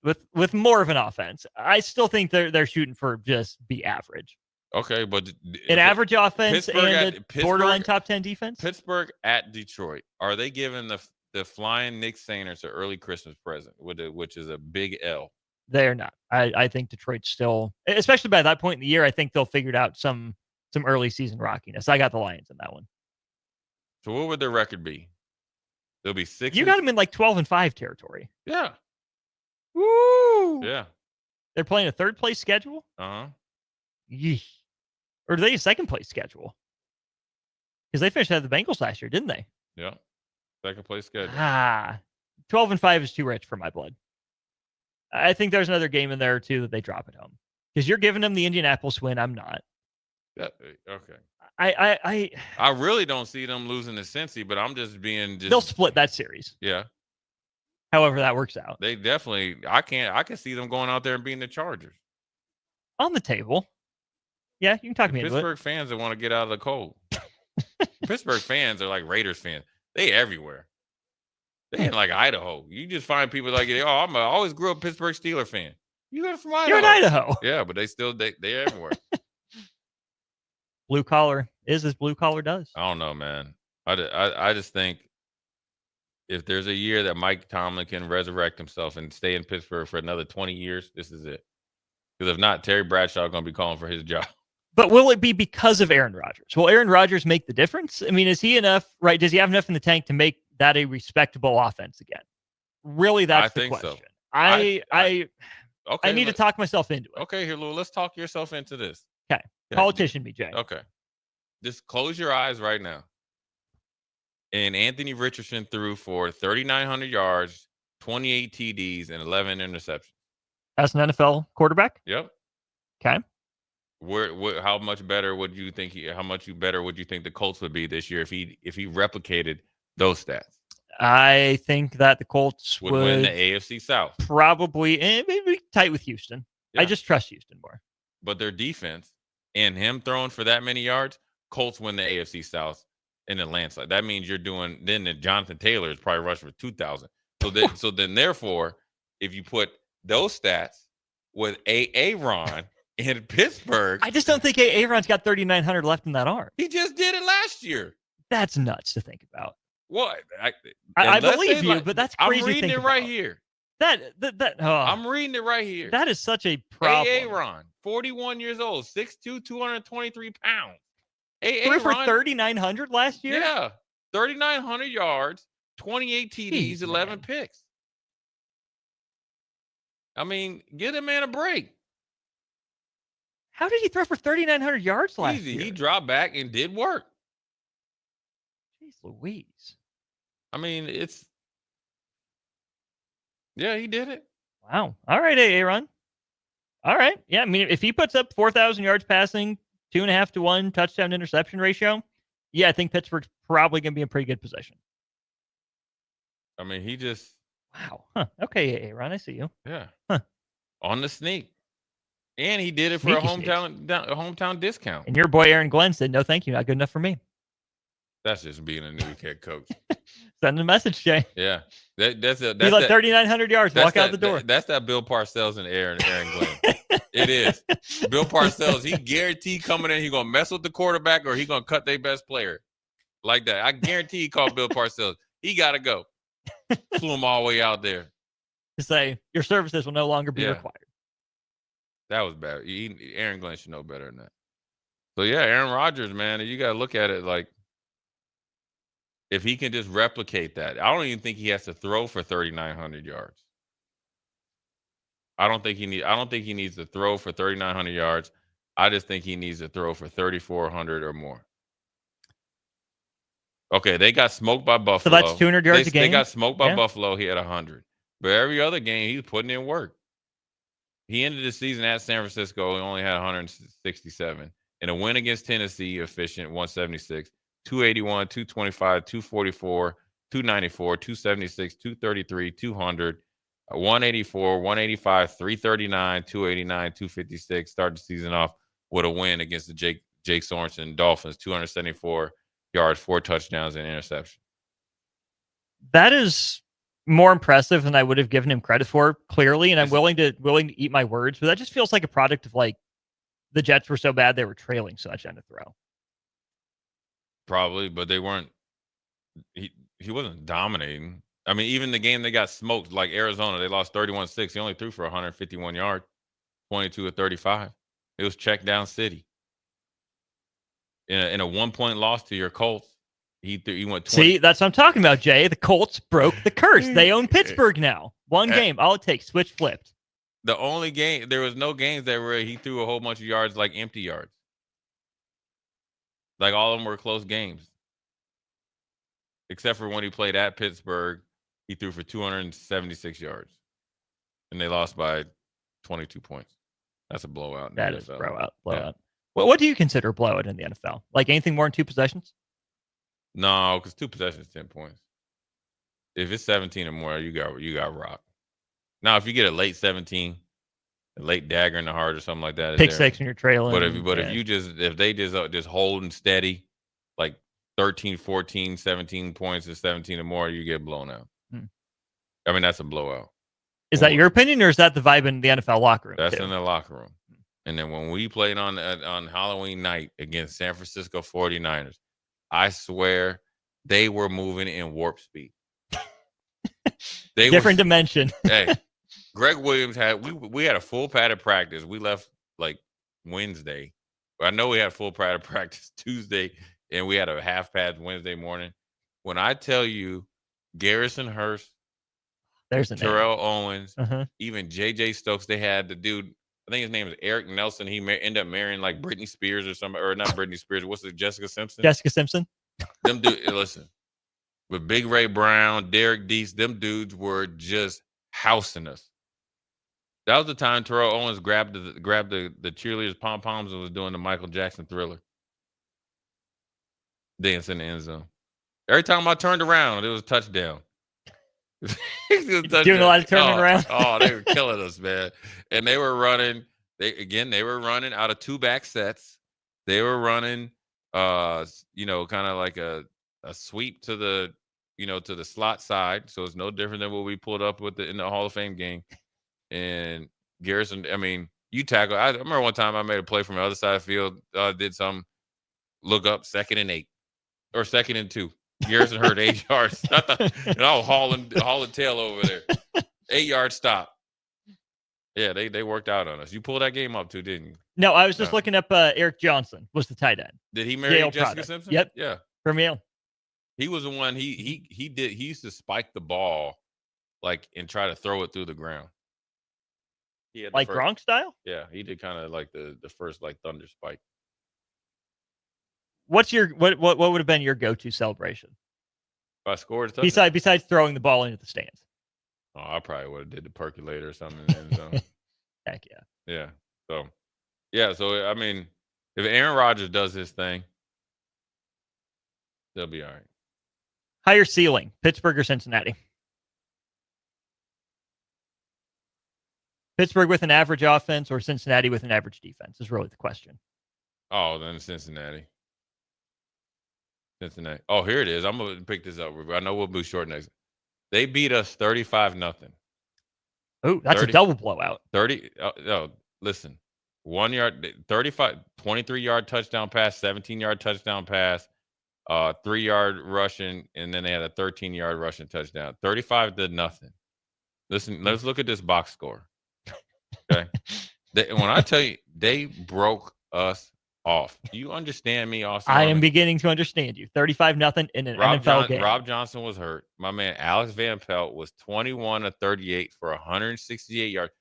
With more of an offense. I still think they're shooting for just be average. Okay, but an average offense Pittsburgh and a borderline top 10 defense. Pittsburgh at Detroit. Are they giving the flying Nick Sanders an early Christmas present, which is a big L. They're not. I think Detroit's still, especially by that point in the year, I think they'll figure out some early season rockiness. I got the Lions in that one. So what would their record be? They'll be 6. You got them in like 12-5 territory. Yeah. Woo! Yeah. They're playing a third place schedule? Uh-huh. Yeesh. Or do they a second place schedule? Because they finished ahead of the Bengals last year, didn't they? Yeah. Second place schedule. 12-5 is too rich for my blood. I think there's another game in there too that they drop at home. Because you're giving them the Indianapolis win. I'm not. Okay. I really don't see them losing to Cincy, but I'm just being they'll split that series. Yeah. However that works out. They definitely I can see them going out there and beating the Chargers. On the table. Yeah, you can talk me into it. Pittsburgh fans that want to get out of the cold. Pittsburgh fans are like Raiders fans. They everywhere. They in like Idaho. You just find people like, I always grew up a Pittsburgh Steeler fan. You're from Idaho. You're in Idaho. Yeah, but they're everywhere. Blue collar is as blue collar does. I don't know, man. I just think if there's a year that Mike Tomlin can resurrect himself and stay in Pittsburgh for another 20 years, this is it. Because if not, Terry Bradshaw going to be calling for his job. But will it be because of Aaron Rodgers? Will Aaron Rodgers make the difference? I mean, is he enough, right? Does he have enough in the tank to make that a respectable offense again? Really, that's the question. So. I need to talk myself into it. Okay, here, Lou, let's talk yourself into this. Okay. Politician me, Jay. Okay. Just close your eyes right now. And Anthony Richardson threw for 3,900 yards, 28 TDs, and 11 interceptions. As an NFL quarterback? Yep. Okay. How much better would you think the Colts would be this year if he replicated those stats? I think that the Colts would win the AFC South. Probably, maybe tight with Houston. Yeah. I just trust Houston more. But their defense and him throwing for that many yards, Colts win the AFC South in a landslide. That means then Jonathan Taylor is probably rushing for 2,000. So then therefore, if you put those stats with Aaron in Pittsburgh, I just don't think Aaron's got 3,900 left in that arm. He just did it last year. That's nuts to think about. What? I believe you, but that's crazy. I'm reading it right here. I'm reading it right here. That is such a problem. Aaron, 41 years old, 6'2", 223 pounds. Threw for 3,900 last year? Yeah. 3,900 yards, 28 TDs, Jeez, 11 man. picks. I mean, give the man a break. How did he throw for 3,900 yards last year? He dropped back and did work. Jeez Louise. I mean, he did it. Wow. All right, Aaron. All right. Yeah, I mean, if he puts up 4,000 yards passing, 2.5 to 1 touchdown interception ratio, yeah, I think Pittsburgh's probably going to be in pretty good position. I mean, he just... Wow. Huh. Okay, Aaron, I see you. Yeah. Huh. On the sneak. And he did it for a hometown discount. And your boy Aaron Glenn said, no, thank you. Not good enough for me. That's just being a new head coach. Send a message, Jay. Yeah. That's he let 3,900 yards walk out the door. That's that Bill Parcells and Aaron Glenn. It is. Bill Parcells, he guaranteed coming in, he going to mess with the quarterback or he going to cut their best player. Like that. I guarantee he called Bill Parcells. He got to go. Flew him all the way out there. To say, your services will no longer be required. That was bad. Aaron Glenn should know better than that. So, yeah, Aaron Rodgers, man, you got to look at it like if he can just replicate that. I don't even think he has to throw for 3,900 yards. I don't think he needs to throw for 3,900 yards. I just think he needs to throw for 3,400 or more. Okay, they got smoked by Buffalo. So that's 200 yards a game? They got smoked by Buffalo. He had 100. But every other game, he was putting in work. He ended the season at San Francisco. He only had 167. In a win against Tennessee, efficient, 176, 281, 225, 244, 294, 276, 233, 200, 184, 185, 339, 289, 256. Started the season off with a win against the Jake Sorensen Dolphins, 274 yards, 4 touchdowns, and interception. That is more impressive than I would have given him credit for, clearly, and I'm willing to eat my words, but that just feels like a product of like the Jets were so bad they were trailing so much on the throw. Probably, but they weren't. he wasn't dominating. I mean, even the game they got smoked, like Arizona, they lost 31-6. He only threw for 151 yards, 22 of 35. It was check down city. In a 1-point loss to your Colts, he went 20. See, that's what I'm talking about, Jay. The Colts broke the curse. They own Pittsburgh now. One game, all it takes, switch flipped. The only game, there was no games that where he threw a whole bunch of yards, like empty yards. Like all of them were close games. Except for when he played at Pittsburgh, he threw for 276 yards. And they lost by 22 points. That's a blowout. That is blowout. Yeah. Well, what do you consider a blowout in the NFL? Like anything more than 2 possessions? No, because 2 possessions, 10 points. If it's 17 or more, you got rock. Now, if you get a late 17, a late dagger in the heart or something like that, Pick 6 and you're trailing. But if they just holding steady, like 13, 14, 17 points or 17 or more, you get blown out. I mean, that's a blowout. Is that your opinion, or is that the vibe in the NFL locker room? That's in the locker room. And then when we played on Halloween night against San Francisco 49ers, I swear they were moving in warp speed. Different dimension. Hey, Greg Williams we had a full padded practice. We left like Wednesday. I know we had full padded practice Tuesday, and we had a half pad Wednesday morning. When I tell you, Garrison Hurst, Terrell Owens, even J.J. Stokes, they had the dude. I think his name is Eric Nelson. He ended up marrying like Britney Spears or something, or not Britney Spears. What's it? Jessica Simpson. Jessica Simpson. Them dudes. Listen, with Big Ray Brown, Derek Deese, them dudes were just housing us. That was the time Terrell Owens grabbed the cheerleaders' pom poms and was doing the Michael Jackson Thriller dance in the end zone. Every time I turned around, it was a touchdown. Doing a lot of turning around. Oh, they were killing us, man. And they were running. They were running out of 2-back sets. They were running, kind of like a sweep to the, to the slot side. So it's no different than what we pulled up with in the Hall of Fame game. And Garrison, I mean, you tackle. I remember one time I made a play from the other side of the field. Did some look up 2nd and 8 or 2nd and 2. Garrison heard 8 yards. And I was hauling tail over there. 8-yard stop. Yeah, they worked out on us. You pulled that game up too, didn't you? No, I was just looking up Eric Johnson was the tight end. Did he marry Jessica Simpson? Yep. Yeah. From Yale. He was the one. He used to spike the ball, like, and try to throw it through the ground. He had like Gronk style? Yeah, he did kind of like the first like thunder spike. What's your what would have been your go-to celebration? If I scored a touchdown? Besides throwing the ball into the stands. Oh, I probably would have did the percolator or something in the end zone. Heck yeah. Yeah. So I mean, if Aaron Rodgers does his thing, they'll be all right. Higher ceiling, Pittsburgh or Cincinnati? Pittsburgh with an average offense or Cincinnati with an average defense is really the question. Oh, then Cincinnati. Oh, here it is. I'm going to pick this up. I know we'll be short next. They beat us 35-0. Oh, that's a double blowout. 30. Listen. 1 yard, 23-yard touchdown pass, 17-yard touchdown pass, 3-yard rushing, and then they had a 13-yard rushing touchdown. 35-0. Listen, let's look at this box score. Okay. When I tell you, they broke us off. Do you understand me, Austin? I am beginning to understand you. 35-0 in an NFL game. Rob Johnson was hurt. My man Alex Van Pelt was 21 of 38 for 168 yards.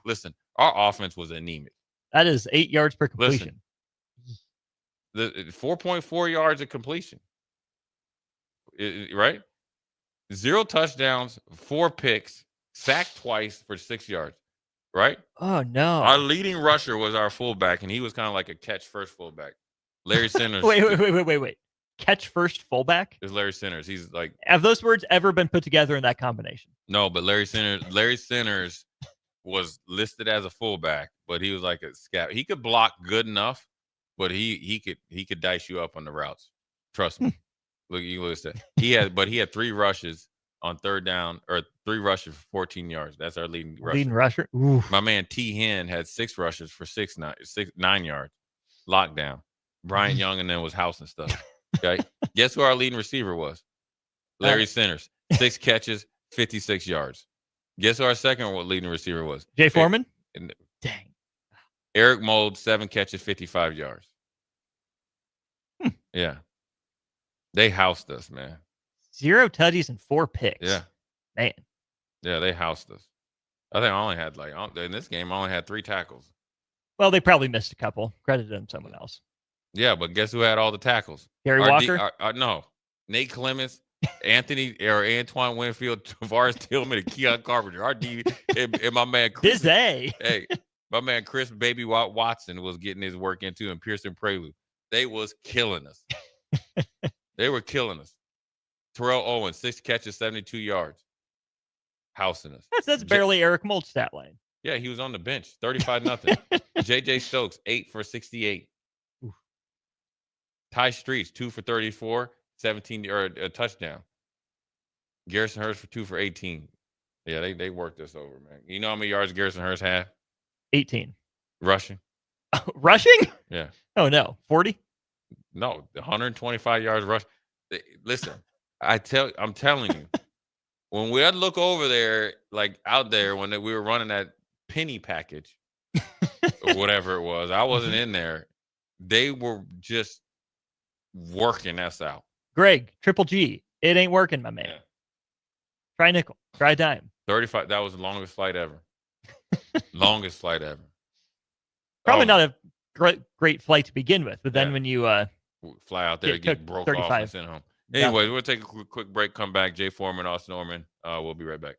Listen, our offense was anemic. That is 8 yards per completion. Listen, the 4.4 yards of completion. Right? 0 touchdowns, 4 picks, sacked twice for 6 yards. Right? Oh, no. Our leading rusher was our fullback, and he was kind of like a catch-first fullback. Larry Centers. Wait. Catch first fullback? Is Larry Centers. He's like... Have those words ever been put together in that combination? No, but Larry Centers was listed as a fullback, but he was like a scout. He could block good enough, but he could dice you up on the routes. Trust me. Look at that. He had 3 rushes on 3rd down, or 3 rushes for 14 yards. That's our leading rusher. Leading rusher? Ooh. My man T. Hen had 6 rushes for 9 yards. Lockdown. Brian Young and then was housing stuff. Okay. Guess who our leading receiver was? Larry Centers, 6 catches, 56 yards. Guess who our second leading receiver was? Jay Foreman? Dang. Eric Mold, 7 catches, 55 yards. Yeah. They housed us, man. 0 tutties and 4 picks. Yeah. Man. Yeah, they housed us. I think I only had in this game, I only had 3 tackles. Well, they probably missed a couple. Credited them someone else. Yeah, but guess who had all the tackles? Gary Walker? No. Nate Clemens, Antoine Winfield, Tavares Tillman, and Keon Carpenter. Our D and my man Chris. Hey, my man Chris Baby Watson was getting his work into, and Pearson Prelude. They was killing us. They were killing us. Terrell Owens, 6 catches, 72 yards. Housing us. That's barely Eric Mold's stat line. Yeah, he was on the bench. 35-0. JJ Stokes, 8 for 68. Oof. Ty Streets, 2 for 34, 17 or a touchdown. Garrison Hurst for 2 for 18. Yeah, they worked us over, man. You know how many yards Garrison Hurst had? 18. Rushing. Rushing? Yeah. Oh no, 40? No, 125 yards rush. Listen, I'm telling you, when we had to look over there, like out there, when we were running that penny package or whatever it was, I wasn't in there. They were just working us out. Greg, Triple G, it ain't working, my man. Yeah. Try nickel, try dime. 35. That was the longest flight ever. Longest flight ever. Probably not a great flight to begin with, but then when you fly out there, get broke 35. Off and sent home. Anyway, we'll take a quick break, come back. Jay Foreman, Austin Norman. We'll be right back.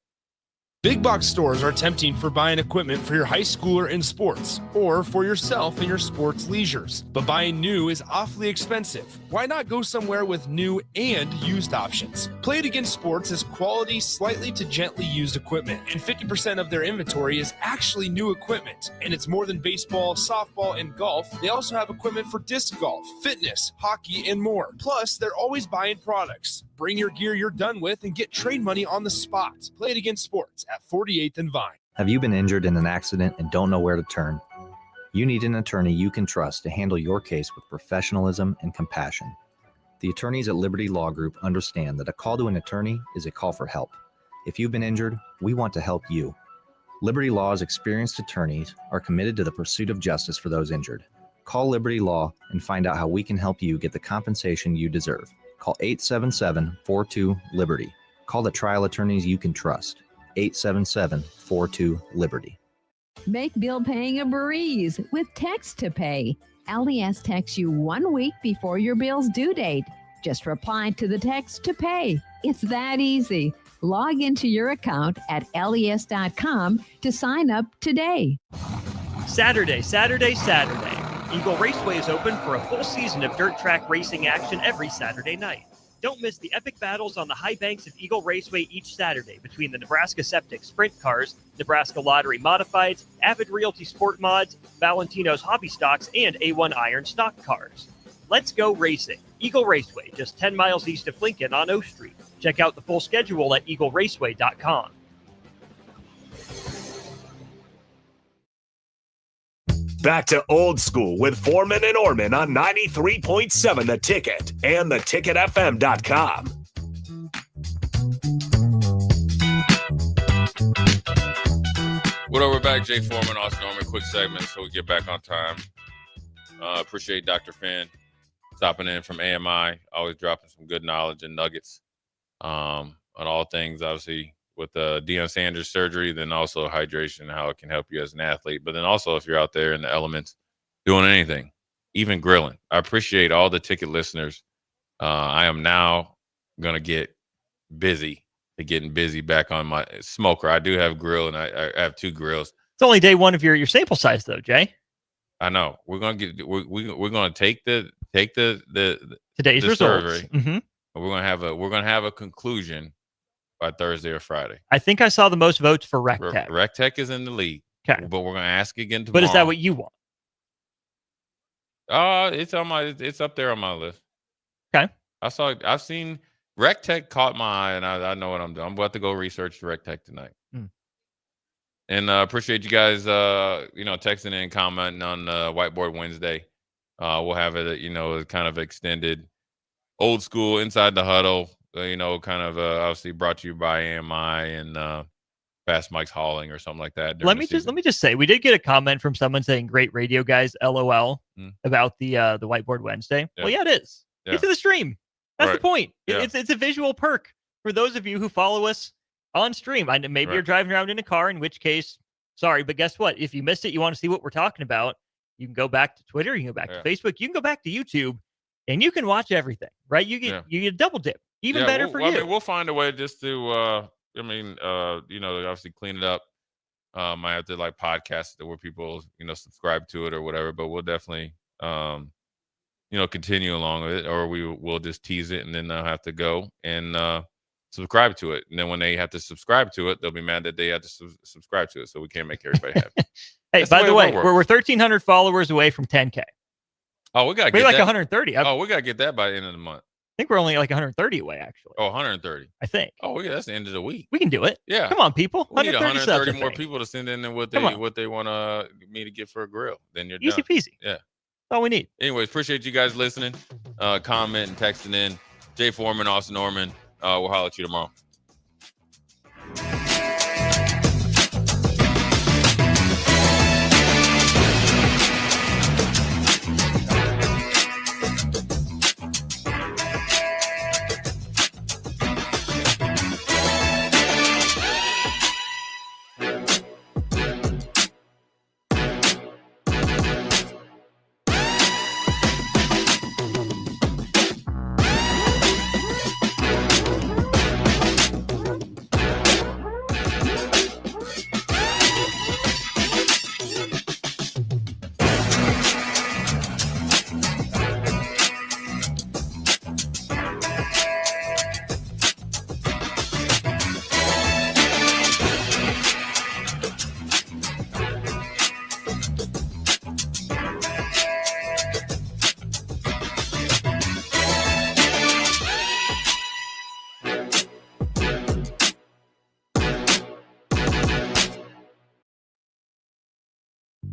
Big box stores are tempting for buying equipment for your high schooler in sports or for yourself in your sports leisures. But buying new is awfully expensive. Why not go somewhere with new and used options? Play It Again Sports is quality, slightly to gently used equipment, and 50% of their inventory is actually new equipment. And it's more than baseball, softball, and golf. They also have equipment for disc golf, fitness, hockey, and more. Plus, they're always buying products. Bring your gear you're done with and get trade money on the spot. Play It Again Sports at 48th and Vine. Have you been injured in an accident and don't know where to turn? You need an attorney you can trust to handle your case with professionalism and compassion. The attorneys at Liberty Law Group understand that a call to an attorney is a call for help. If you've been injured, we want to help you. Liberty Law's experienced attorneys are committed to the pursuit of justice for those injured. Call Liberty Law and find out how we can help you get the compensation you deserve. Call 877-42-LIBERTY. Call the trial attorneys you can trust. 877-42-LIBERTY. Make bill paying a breeze with Text to Pay. LES texts you 1 week before your bill's due date. Just reply to the text to pay. It's that easy. Log into your account at les.com to sign up today. Saturday. Eagle Raceway is open for a full season of dirt track racing action every Saturday night. Don't miss the epic battles on the high banks of Eagle Raceway each Saturday between the Nebraska Septic Sprint Cars, Nebraska Lottery Modifieds, Avid Realty Sport Mods, Valentino's Hobby Stocks, and A1 Iron Stock Cars. Let's go racing. Eagle Raceway, just 10 miles east of Lincoln on O Street. Check out the full schedule at eagleraceway.com. Back to old school with Foreman and Orman on 93.7 The Ticket and theticketfm.com. What up, we're back. Jay Foreman, Austin Norman. Quick segment so we get back on time. Appreciate Dr. Finn stopping in from AMI, always dropping some good knowledge and nuggets on all things, obviously, with the Deion Sanders surgery, then also hydration and how it can help you as an athlete. But then also if you're out there in the elements doing anything, even grilling. I appreciate all the ticket listeners. I am now going to get getting busy back on my smoker. I do have grill, and I have 2 grills. It's only day 1 of your sample size, though, Jay. I know. We're going to get we're going to take the today's results. Mm-hmm. We're going to have a conclusion by Thursday or Friday. I think I saw the most votes for RecTech. RecTech is in the lead. Okay. But we're going to ask again tomorrow. But is that what you want? It's up there on my list. Okay. I've seen RecTech caught my eye, and I know what I'm doing. I'm about to go research RecTech tonight. And appreciate you guys texting in, commenting on Whiteboard Wednesday. We'll have it, kind of extended old school inside the huddle. you know, kind of obviously brought to you by AMI and Fast Mike's Hauling or something like that. Let me just say, we did get a comment from someone saying, "Great radio, guys." LOL about the Whiteboard Wednesday. Yeah. Well, yeah, it is. Yeah. Get to the stream. That's the Right. point. Yeah. It's a visual perk for those of you who follow us on stream. I know maybe you're driving around in a car, in which case, sorry, but guess what? If you missed it, you want to see what we're talking about, you can go back to Twitter, you can go back to Facebook, you can go back to YouTube, and you can watch everything, right? You get a double dip. Even better for you. I mean, we'll find a way just to you know, obviously clean it up. I have to like podcast it where people, you know, subscribe to it or whatever, but we'll definitely you know, continue along with it, or we'll just tease it and then they'll have to go and subscribe to it. And then when they have to subscribe to it, they'll be mad that they have to subscribe to it. So we can't make everybody happy. Hey, That's by the way, works. we're 1,300 followers away from 10K. Oh, we got to We're get like that. 130. I We got to get that by the end of the month. think we're only like 130 away, actually. Oh, 130. I think. Oh, yeah, that's the end of the week. We can do it. Yeah. Come on, people. We need 130 subs, I more think. people to send in than what Come on. they want me to get for a grill. Then you're Easy done. peasy. Yeah. That's all we need. Anyways, appreciate you guys listening, comment and texting in. Jay Foreman, Austin Norman. We'll holler at you tomorrow.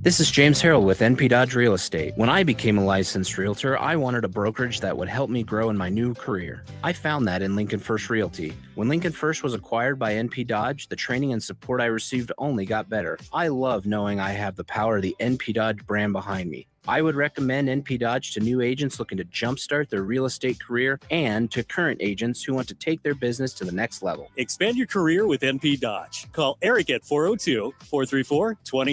This is James Harrell with NP Dodge Real Estate. When I became a licensed realtor, I wanted a brokerage that would help me grow in my new career. I found that in Lincoln First Realty. When Lincoln First was acquired by NP Dodge, the training and support I received only got better. I love knowing I have the power of the NP Dodge brand behind me. I would recommend NP Dodge to new agents looking to jumpstart their real estate career and to current agents who want to take their business to the next level. Expand your career with NP Dodge. Call Eric at 402-434-20